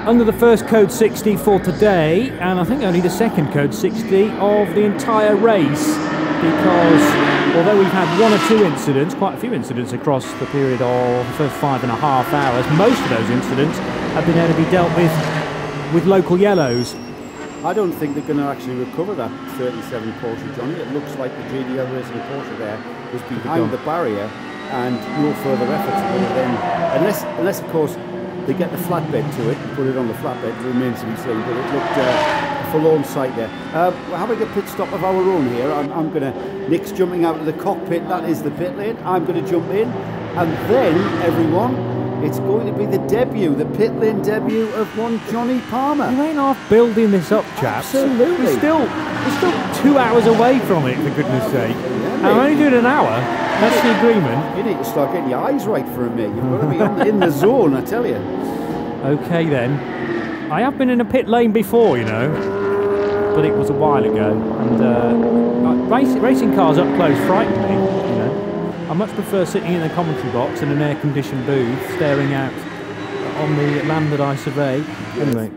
Under the first code 60 for today, and I think only the second code 60 of the entire race, because although we've had one or two incidents, quite a few incidents across the period of the first 5.5 hours, most of those incidents have been able to be dealt with local yellows. I don't think they're going to actually recover that 37 Porsche, Johnny. It looks like the GDL Racing Porsche there was behind the barrier, and no further efforts will then, unless of course they get the flatbed to it and put it on the flatbed. It remains to be seen, but it looked a forlorn sight there. We're having a pit stop of our own here. I'm going to, Nick's jumping out of the cockpit, that is the pit lane. I'm going to jump in, and then everyone, it's going to be the pit lane debut of one Johnny Palmer. You ain't half building this up, chaps. Absolutely. We're still 2 hours away from it, for goodness sake. Yeah, I'm only doing an hour. That's the agreement. You need to start getting your eyes right for a minute. You've got to be in the zone, I tell you. Okay then. I have been in a pit lane before, you know, but it was a while ago. And racing cars up close frighten me, you know. I much prefer sitting in the commentary box in an air-conditioned booth, staring out on the land that I survey. Anyway,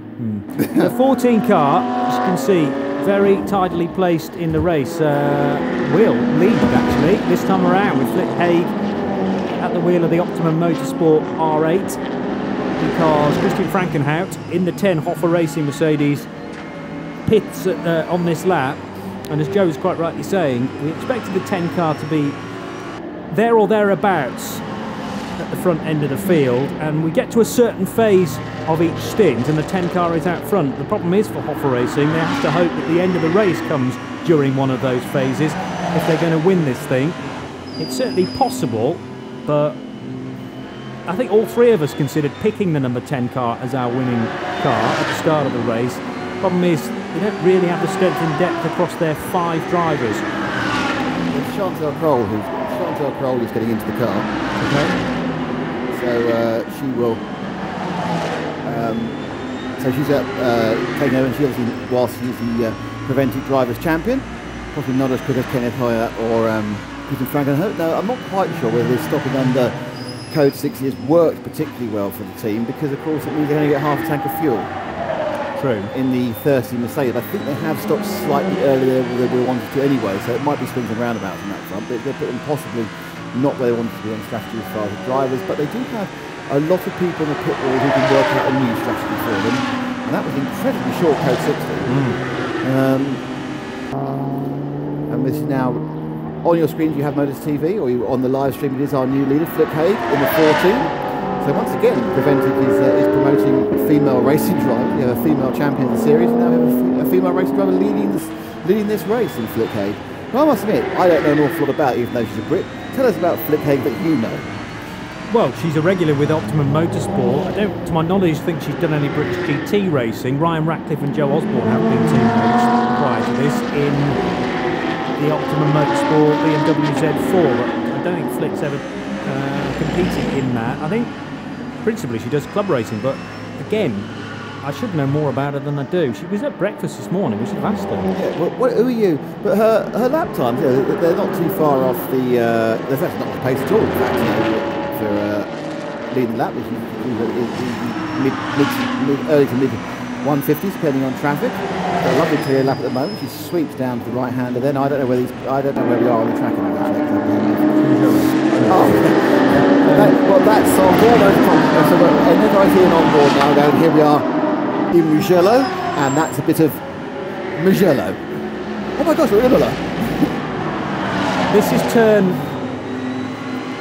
the 14 car, as you can see, very tidily placed in the race. Will lead actually this time around with Flick Haig at the wheel of the Optimum Motorsport R8 because Christian Frankenhout in the 10 Hoffa Racing Mercedes pits on this lap, and as Joe was quite rightly saying, we expected the 10 car to be there or thereabouts at the front end of the field, and we get to a certain phase of each stint and the 10 car is out front. The problem is for Hoffa Racing, they have to hope that the end of the race comes during one of those phases if they're going to win this thing. It's certainly possible, but I think all three of us considered picking the number 10 car as our winning car at the start of the race. Problem is, they don't really have the strength and depth across their 5 drivers. It's Chantal Kroll who's getting into the car. Okay. So she will. So she's taking over, and she obviously, whilst she's the preventive drivers champion, probably not as quick as Kenneth Hoyer or Christian Frankenhout. No, I'm not quite sure whether this stopping under Code 60 has worked particularly well for the team, because of course it means they only get half a tank of fuel. True. In the 30 Mercedes. I think they have stopped slightly earlier than we wanted to anyway, so it might be swings and roundabouts on that front, but they're putting possibly not where they wanted to be on strategy as far as the drivers, but they do have a lot of people in the pit wall who can work out a new strategy for them, and that was incredibly short Code 60. And this is now on your screens. You have Motors TV, or you on the live stream. It is our new leader, Flip Haig, in the 14. So once again, Preventive is promoting female racing driver. We have a female champion of the series, and now we have a female racing driver leading this race in Flip Haig. Well, I must admit, I don't know an awful lot about it, even though she's a Brit. Tell us about Flip Haig that you know. Well, she's a regular with Optimum Motorsport. I don't, to my knowledge, think she's done any British GT racing. Ryan Ratcliffe and Joe Osborne have been teammates prior to this in the Optimum Motorsport BMW Z4, but I don't think Flick's ever competed in that. I think principally she does club racing, but again, I should know more about her than I do. She was at breakfast this morning. We should have asked her. Yeah, well, who are you? But her lap times, they're not too far off the. There's actually not the pace at all, in fact, for leading the lap, which is early to mid 150s, depending on traffic. Got a lovely clear lap at the moment. She sweeps down to the right hander. Then I don't know where we are on the track. That's on board. So whenever I see an onboard now, I go, here we are in Mugello, and that's a bit of Mugello. Oh my gosh, we're in Imola. This is turn,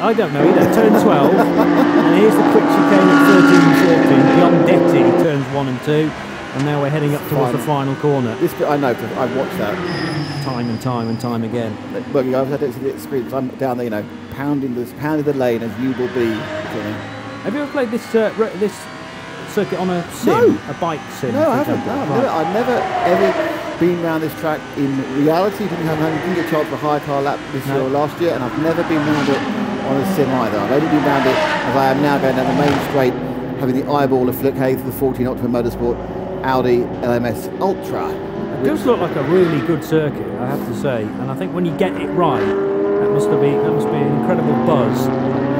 I don't know either, turn 12, and here's the quick chicane at 13 and 14, Biondetti, turns 1 and 2, and now we're heading up towards the final corner. This bit I know, because I've watched that. Time and time and time again. Well, I've had it to the screen, because I'm down there, pounding the lane as you will be. Have you ever played this this circuit on a sim? No. A bike sim? No, I haven't. No, I've never ever been around this track in reality. Didn't get a chance for a high car lap this year or last year, and I've never been around it on a sim either. I've only been around it as I am now going down the main straight, having the eyeball of Flip Haig for the 14 Optimum Motorsport Audi LMS Ultra. It does look like a really good circuit, I have to say, and I think when you get it right, that must be an incredible buzz,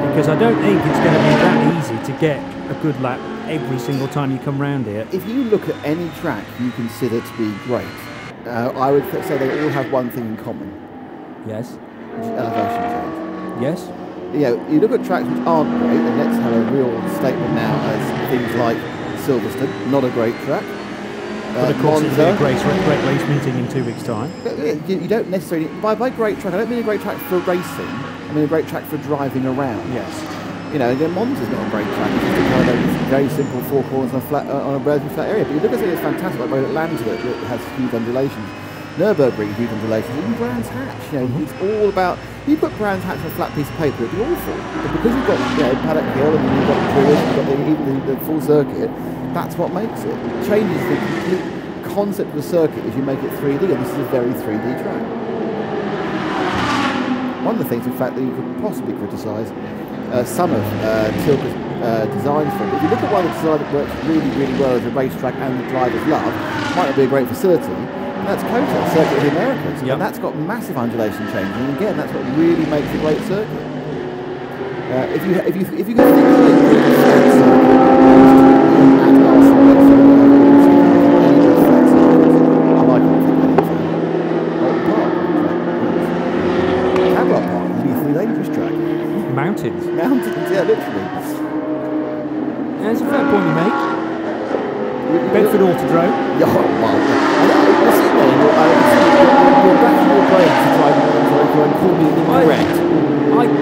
because I don't think it's going to be that easy to get a good lap every single time you come round here. If you look at any track you consider to be great, I would say they all have one thing in common. Yes. Which is elevation change. Yes. You look at tracks which aren't great, and let's have a real statement now as things like Silverstone, not a great track. But of course it's a great race meeting in 2 weeks' time. You don't necessarily, by great track, I don't mean a great track for racing, I mean a great track for driving around. Yes. Again, Monza's not a great track, it's just a kind of very simple 4 corners on a relatively flat area, but you look at it, it's fantastic, like Road Atlanta that has huge undulations. Nürburgring, huge undulations, even Brands Hatch, it's all about, you put Brands Hatch on a flat piece of paper, it'd be awful. But because you've got Paddock Hill and you've got the Brewers, you've got the full circuit, that's what makes it. It changes the complete concept of the circuit as you make it 3D, and this is a very 3D track. One of the things, in fact, that you could possibly criticise some of Tilke's designs for it. If you look at one of the designs that works really, really well as a racetrack and the drivers love, it might not be a great facility, and that's COTA, Circuit of the Americas. Yep. And that's got massive undulation changes, and again, that's what really makes a great circuit. If you can think of a circuit, Yeah, literally. There's a fair point you make. Bedford Autodrome. Yeah, well, you're sitting there, you're racking your brains to try and call me incorrect.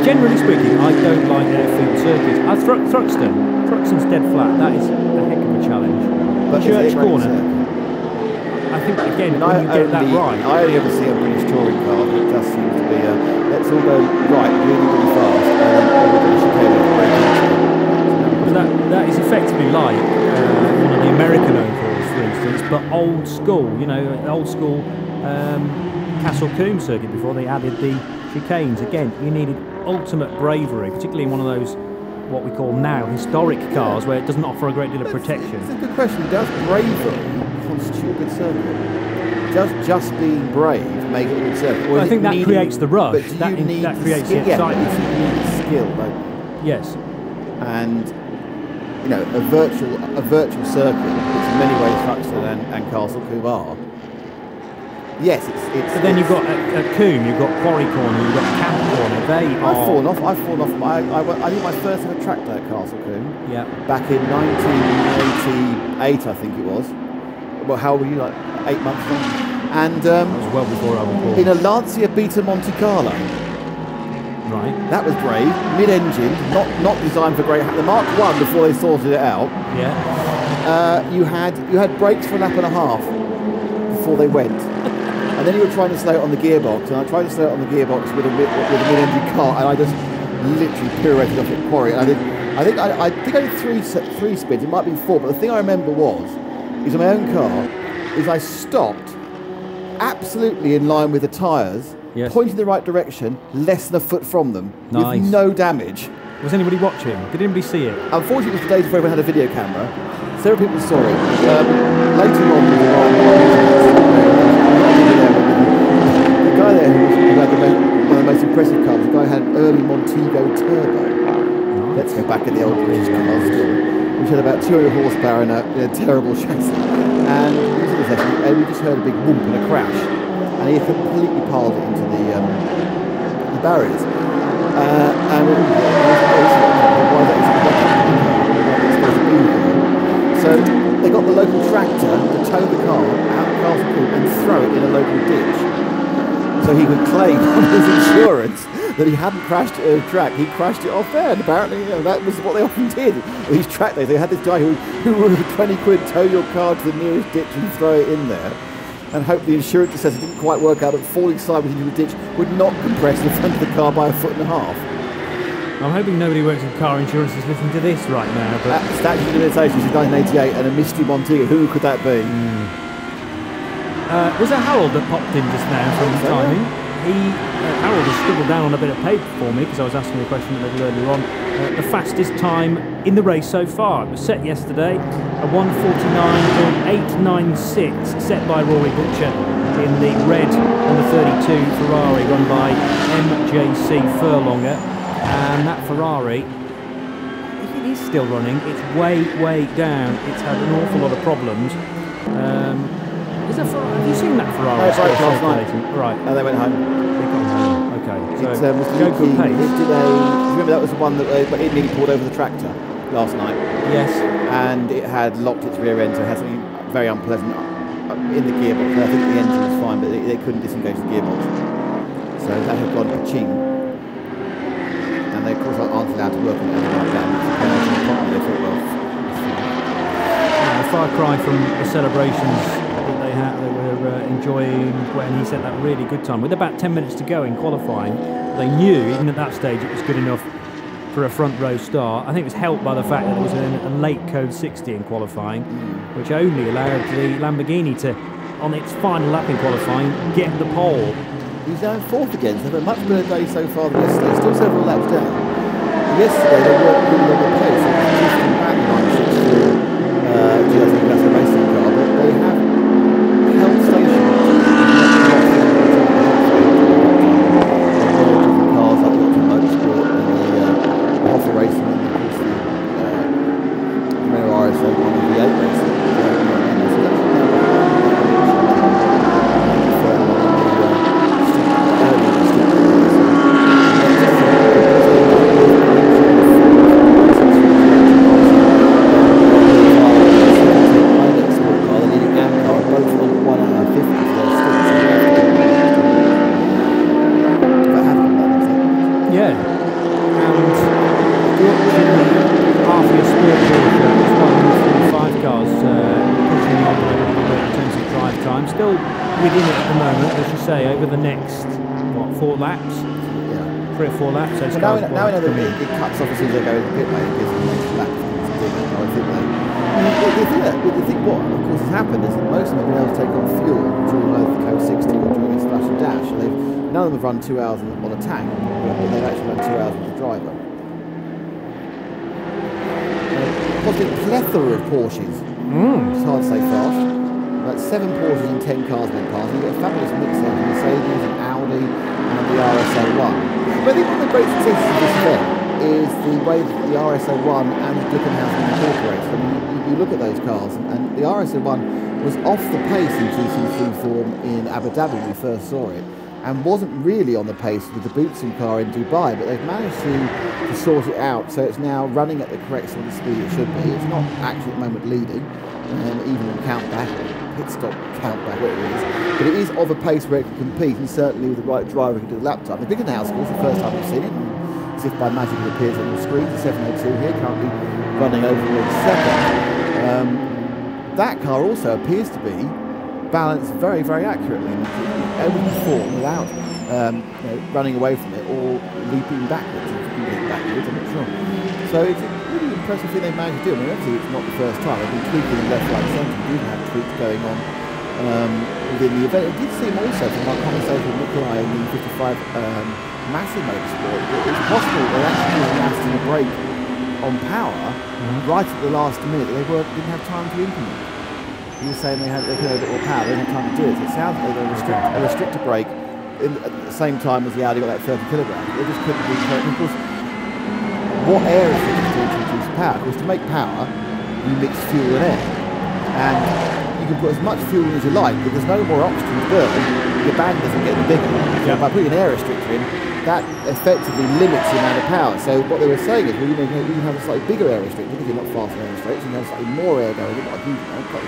Generally speaking, I don't like airfield circuits. Thruxton's dead flat. That is a heck of a challenge. But Church Corner. I think, again, when you get that right. I only ever see a British touring car, but it does seem to be a, let's all go right really, really fast, and then everybody chicane with But that is effectively like one of the American overhauls, for instance, but old school, you know, old school Castle Combe circuit before they added the chicanes. Again, you needed ultimate bravery, particularly in one of those, what we call now, historic cars, where it doesn't offer a great deal of protection. It's a good question. Does bravery constitute a good circuit? Does just being brave make it a good circuit? Well, I think that creates the rush. That creates the excitement. Yeah, you need skill, don't you? Yes. And you know, a virtual circuit, which in many ways Thruxton and Castle Combe are. Yes, it's. But then you've got at Combe, you've got Quarry Corner, you've got Camp Corner. I've fallen off. I did my first ever track day at Castle Combe. Yeah. Back in 1988, I think it was. Well, how old were you? Like 8 months ago. And that was well before I was born. In a Lancia Beta Monte Carlo. Right. That was brave, mid-engine, not designed for great. The Mark 1 before they sorted it out. Yeah. You had brakes for a lap and a half before they went, and then you were trying to slow it on the gearbox. And I tried to slow it on the gearbox with a mid-engine car, and I just literally pirouetted off at Quarry. And I think I did three spins. It might have been 4, but the thing I remember is on my own car, is I stopped absolutely in line with the tyres. Yes. Pointing in the right direction, less than a foot from them, nice. with no damage. Was anybody watching? Did anybody see it? Unfortunately, it was the days before everyone had a video camera. Several people saw it. Later on, the guy there who had one of the most impressive cars, the guy had an early Montego Turbo. Nice. Let's go back at the old British car story, which had about 200 horsepower in a terrible chassis. And we just heard a big whoomp and a crash. And he completely piled it into the barriers. So they got the local tractor to tow the car out of Castle Combe and throw it in a local ditch. So he could claim on his insurance that he hadn't crashed it at a track, he crashed it off there. And apparently, you know, that was what they often did. These track days, they had this guy who would for 20 quid tow your car to the nearest ditch and throw it in there. And hope the insurance assessor didn't quite work out that falling sideways into the ditch would not compress the front of the car by 1.5 foot. I'm hoping nobody works in car insurance is listening to this right now. But statute of limitations is 1988 and a mystery Montego. Who could that be? Was it Harold that popped in just now from timing? Harold has scribbled down on a bit of paper for me because I was asking the question a little earlier on. The fastest time in the race so far. It was set yesterday, a 1:49.896, set by Rory Butcher in the red number 32 Ferrari run by MJC Furlonger. And that Ferrari, it is still running. It's way down. It's had an awful lot of problems. Is that Ferrari? Have you seen that Ferrari? No, it's right last night. Right. And they went home. They got home. Okay. So go good pace. Remember that was the one that it nearly pulled over the tractor last night. Yes. And it had locked its rear end, so it had something very unpleasant in the gearbox. I think the engine was fine, but they couldn't disengage the gearbox. So that had gone ka-ching. And they, of course, aren't allowed to work on anything like that. A far cry from the celebrations that they were enjoying when he set that really good time. With about 10 minutes to go in qualifying, they knew, even at that stage, it was good enough for a front row start. I think it was helped by the fact that there was a late code 60 in qualifying, which only allowed the Lamborghini to, on its final lap in qualifying, get the pole. He's down 4th again, so they've had a much better day so far than yesterday. Still several laps down. Yesterday they weren't really on the pace. They were just in back 9.62 GLC Classic racing car, but they have held station. Cars like the Optima Motorsport and the Hoffa Racing and of course the Renault RS 108 racing. within it at the moment, as you say, over the next, what, 4 laps? Yeah. 3 or 4 laps. So Now we know that it cuts off as soon as they go in the pit lane. It gives them next lap. The thing what, of course, has happened is that most of them have been able to take on fuel during either the Code 60 or during a Splash and Dash. None of them have run 2 hours on a tank, but they've actually run 2 hours with the driver. Possibly a plethora of Porsches. It's hard to say fast. About 7 Porsches and 10 cars went past. You've got a fabulous mix there of Mercedes and Audi and the RS01. But I think one of the great successes of this event is the way that the RS01 and the Glickenhaus incorporated. I mean, you look at those cars, and the RS01 was off the pace in GT3 form in Abu Dhabi when we first saw it, and wasn't really on the pace with the Bootsu car in Dubai, but they've managed to sort it out, so it's now running at the correct sort of speed it should be. It's not actually at the moment leading, even in countback, pit stop countback, whatever it is, but it is of a pace where it can compete, and certainly with the right driver can do the lap time. The Glickenhaus, of course, the first time we've seen it, as if by magic it appears on the screen, the 702 here, currently running over in second. That car also appears to be balanced very, very accurately, able to perform without running away from it or leaping backwards. I'm not sure. So it's a really impressive thing they've managed to do. I mean, obviously it's not the first time. They've been tweaking in left, right, centre. We did have tweaks going on within the event. It did seem also from our conversation with Nikolai in the 55 massive motorsport, it's possible they're actually giving Aston a break on power right at the last minute. They didn't have time to implement. He was saying they could have a bit more power, they didn't have time to do it. So it sounds like they were restrict a break at the same time as the Audi got that 30 kilograms. They just couldn't be correct. Of course, what air is it to introduce power? Because to make power, you mix fuel and air. And you can put as much fuel in as you like, but there's no more oxygen to burn. Your band doesn't get bigger. So by putting an air restrictor in, that effectively limits the amount of power. So what they were saying is, well, you can have a slightly bigger air restrictor because you're not fast air restrictors, you can have slightly more air going, not a huge amount, 20%,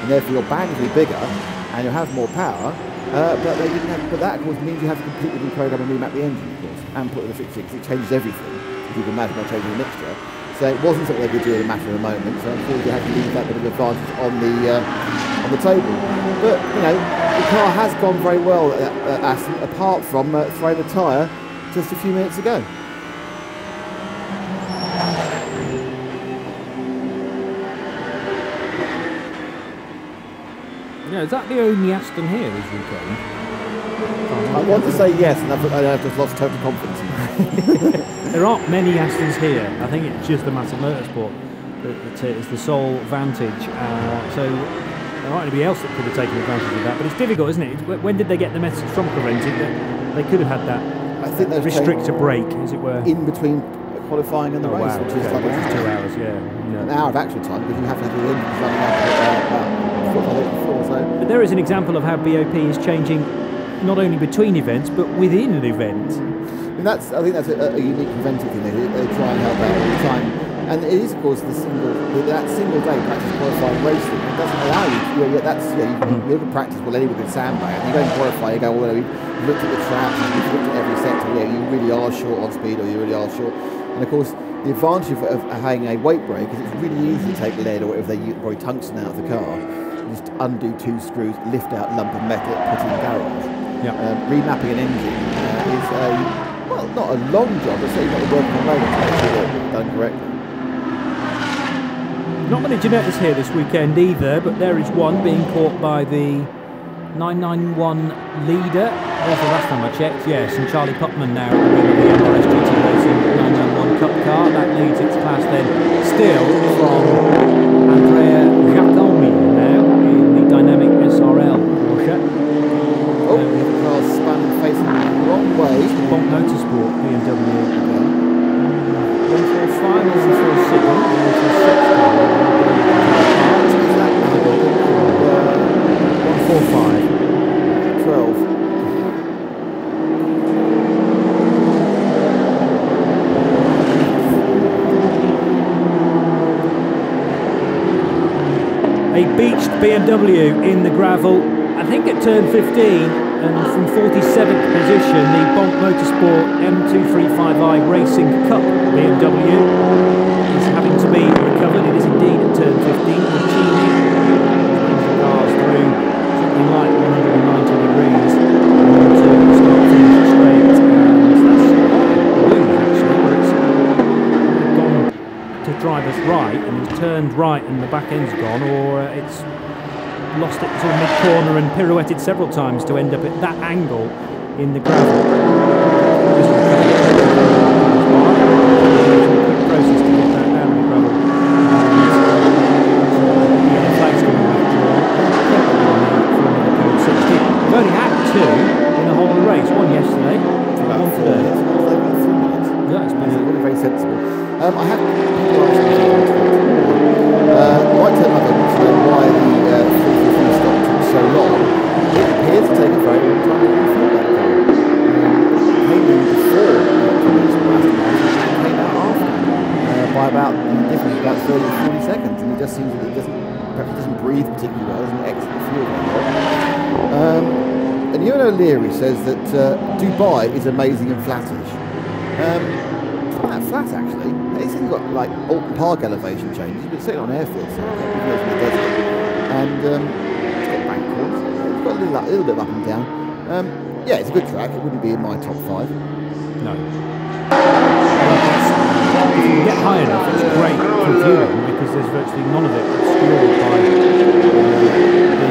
and therefore your band will be bigger and you'll have more power. But they didn't have, but that of course means you have to completely reprogram and remap the engine, of course, and put in the fixture because it changes everything. If you can imagine by changing the mixture. So it wasn't something they could do in a matter of a moment. So unfortunately, they had to leave that bit of advantage on the table. But you know, the car has gone very well at Aston, apart from throwing a tyre just a few minutes ago. Yeah, is that the only Aston here this weekend? I want to say yes, and I've just lost total confidence. There aren't many Astons here. I think it's just the Massive Motorsport that is the sole vantage. So there might be anybody else that could have taken advantage of that, but it's difficult, isn't it? When did they get the message from Correntic that they could have had that restrictor break, as it were? In between qualifying and the race, wow, which is like 2 hours, yeah. An hour of actual time, because you have to have the engines running up so. But there is an example of how BOP is changing not only between events, but within an event. And I think that's a unique Correntic thing. They try and help out all the time. And it is, of course, that single day practice qualifying racing. It doesn't allow you. You look at practice, well, anyone can sandbag. You go and qualify, you go, well, you've looked at the track, you've looked at every sector. You really are short on speed, or you really are short. And of course, the advantage of having a weight brake is it's really easy to take lead or whatever they use, probably tungsten out of the car, just undo 2 screws, lift out a lump of metal, put it in the garage. Remapping an engine is well, not a long job, but certainly not the work on road to make sure it's done correctly. Not many Genettas here this weekend either, but there is one being caught by the 991 leader. Was the last time I checked, yes, and Charlie Putman now at the wheel of the MRS GT Racing 991 Cup car. That leads its class then still from Andrea Giacomi now in the Dynamic SRL Porsche. Oh, the car's spun facing the wrong way. Bonk Motorsport BMW. 145 or 146? 145. 12. A beached BMW in the gravel, I think at turn 15, and from 47th position, the Bonk Motorsport M235i Racing Cup BMW is having to be recovered. It is indeed at turn 15. The cars through something like to drive us right, and he's turned right and the back end's gone, or it's lost it to mid-corner and pirouetted several times to end up at that angle in the gravel. Process to get that down in the gravel. The flag's going to withdraw. We've only had 2 in the whole of the race. One yesterday, one today. Yeah, it's been very sensible. I have quite tell my wants to know why the 350 stop took so long. It appears to take a very long time to refuel that car. Came in before came out after by about differently about 30 or 40 seconds, and it just seems that it doesn't breathe particularly well, doesn't exit the fuel very well. And Ewan O'Leary says that Dubai is amazing and flattish. It's not that flat actually. It's got like Alton Park elevation changes, but it's sitting on airfield, so it's in the desert. And it's got bank corners. It's got a little bit of up and down. Yeah, it's a good track. It wouldn't be in my top 5. No. If you can get high enough, it's great for viewing because there's virtually none of it obscured by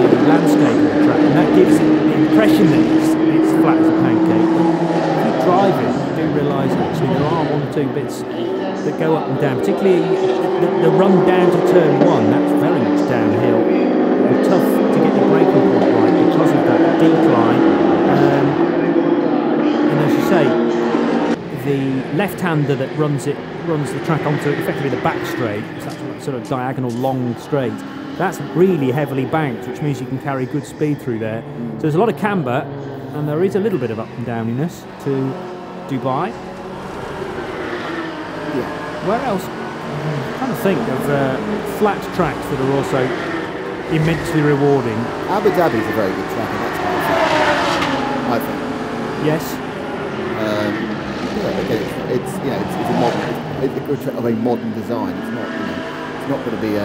the landscape of the track, and that gives it the impression that it's flat as a pancake. But if you drive it, you do realise actually there are 1 or 2 bits that go up and down, particularly the run down to turn 1. That's very much downhill and tough to get the braking point right because of that decline. And as you say, the left-hander that runs the track onto effectively the back straight, so that's sort of diagonal long straight, that's really heavily banked, which means you can carry good speed through there. So there's a lot of camber, and there is a little bit of up and downiness to Dubai. Yeah. Where else? I'm trying to think of flat tracks that are also immensely rewarding. Abu Dhabi is a very good track, and that's I think. Yes. Again, it's a modern, it's a good track of a modern design. It's not going to be a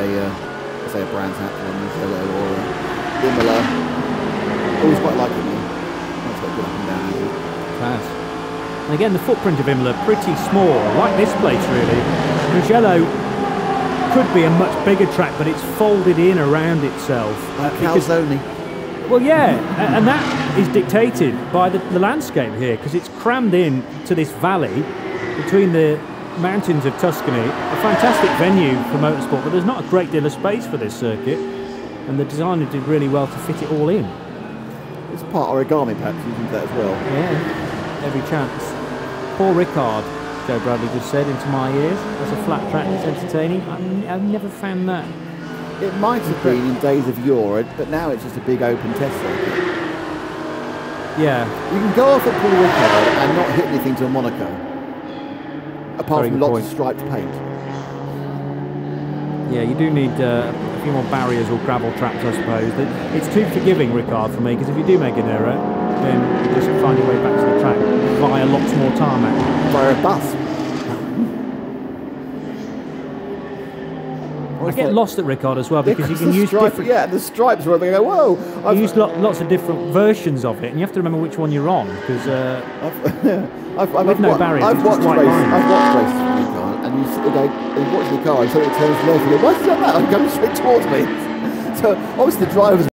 say a Brands Hatch or Mugello or Imola. Always quite like it. It's got good up and down. It has. And again, the footprint of Imola pretty small, like this place really. Mugello could be a much bigger track, but it's folded in around itself. Like Calzone. Well, yeah, and that is dictated by the landscape here, because it's crammed in to this valley between the mountains of Tuscany. A fantastic venue for motorsport, but there's not a great deal of space for this circuit, and the designer did really well to fit it all in. It's part origami perhaps, isn't that as well? Yeah, every chance. Paul Ricard, Joe Bradley just said into my ears, as a flat track that's entertaining. I've never found that. It might have been in days of yore, but now it's just a big open test circuit. Yeah. You can go off at Paul Ricard and not hit anything till Monaco, apart from lots of striped paint. Yeah, you do need a few more barriers or gravel traps, I suppose. It's too forgiving, Ricard, for me, because if you do make an error, then you just find your way back to the track via lots more tarmac. Via a bus. I get lost at Ricard as well, because you can use different... Yeah, the stripes where they go, whoa! You use lots of different versions of it, and you have to remember which one you're on, because with no barriers, I've watched races with Ricard, and you watch the car, and so it turns left, and you go, why has it done that? I'm going straight towards me. So obviously the drivers